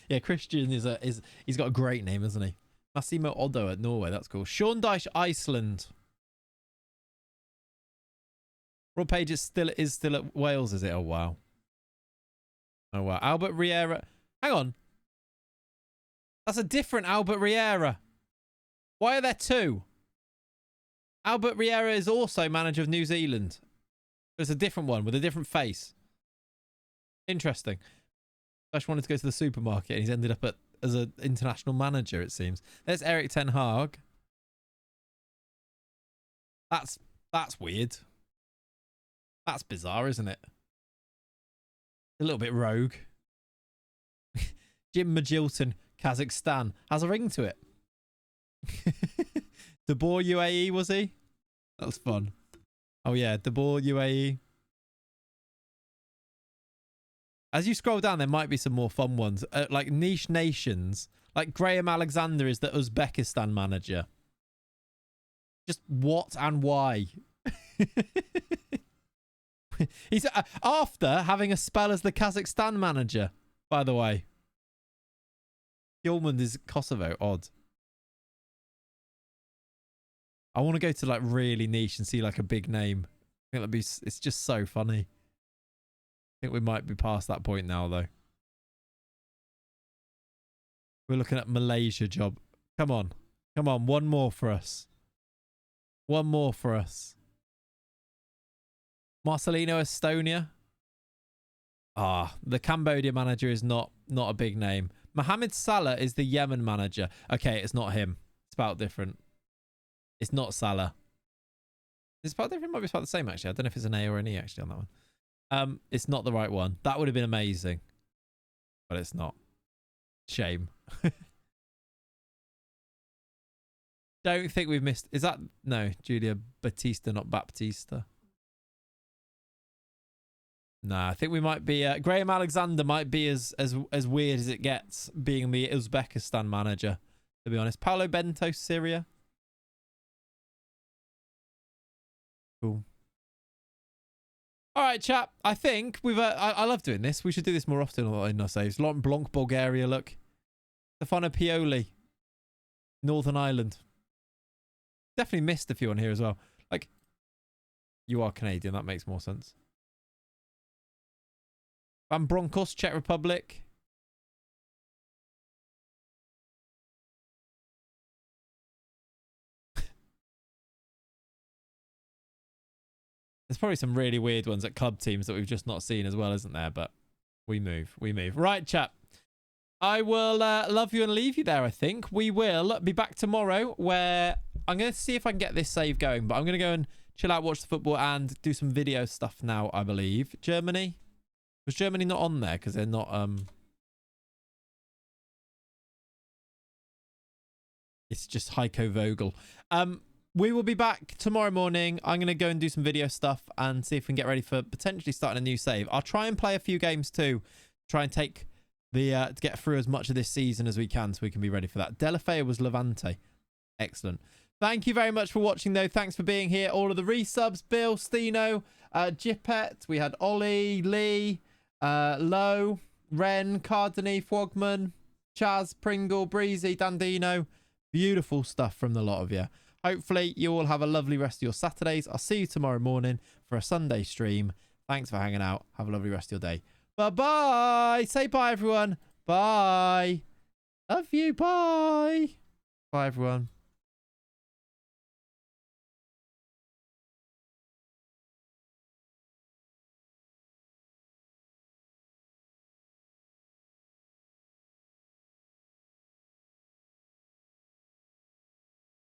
Yeah, Christian is he's got a great name, isn't he? Massimo Oddo at Norway. That's cool. Sean Dyche, Iceland. Rob Page is still at Wales, is it? Oh wow. Oh wow. Albert Riera. Hang on. That's a different Albert Riera. Why are there two? Albert Riera is also manager of New Zealand. There's a different one with a different face. Interesting. I just wanted to go to the supermarket and he's ended up as an international manager, it seems. There's Eric Ten Hag. That's weird. That's bizarre, isn't it? A little bit rogue. Jim Magilton, Kazakhstan. Has a ring to it. De Boer UAE, was he? That was fun. Oh yeah, De Boer UAE. As you scroll down, there might be some more fun ones. Like niche nations. Like Graham Alexander is the Uzbekistan manager. Just what and why? He's after having a spell as the Kazakhstan manager, by the way. Gilman is Kosovo. Odd. I want to go to like really niche and see like a big name. I think that'd be. It's just so funny. I think we might be past that point now, though. We're looking at Malaysia job. Come on. Come on. One more for us. One more for us. Marcelino, Estonia. Ah, the Cambodia manager is not a big name. Mohamed Salah is the Yemen manager. Okay, it's not him. It's about different. It's not Salah. It's about different. It might be about the same, actually. I don't know if it's an A or an E, actually, on that one. It's not the right one. That would have been amazing. But it's not. Shame. Don't think we've missed... Is that... No, Julia Batista, not Baptista. Nah, I think we might be... Graham Alexander might be as weird as it gets being the Uzbekistan manager, to be honest. Paulo Bento, Syria. Cool. All right, chap. I think we've... I love doing this. We should do this more often in our saves. Laurent Blanc, Bulgaria, look. Stefano Pioli, Northern Ireland. Definitely missed a few on here as well. Like, you are Canadian. That makes more sense. Van Bronckhorst, Czech Republic. There's probably some really weird ones at club teams that we've just not seen as well, isn't there? But we move. We move. Right, chap. I will love you and leave you there, I think. We will be back tomorrow where I'm going to see if I can get this save going. But I'm going to go and chill out, watch the football and do some video stuff now, I believe. Germany? Was Germany not on there? Because they're not... It's just Heiko Vogel. We will be back tomorrow morning. I'm going to go and do some video stuff and see if we can get ready for potentially starting a new save. I'll try and play a few games too. Try and take the to get through as much of this season as we can so we can be ready for that. Delafea was Levante. Excellent. Thank you very much for watching though. Thanks for being here. All of the resubs. Bill, Stino, Jippet. We had Ollie, Lee, Lowe, Ren, Cardini, Frogman, Chaz, Pringle, Breezy, Dandino. Beautiful stuff from the lot of you. Hopefully you all have a lovely rest of your Saturdays. I'll see you tomorrow morning for a Sunday stream. Thanks for hanging out. Have a lovely rest of your day. Bye-bye. Say bye, everyone. Bye. Love you. Bye. Bye, everyone.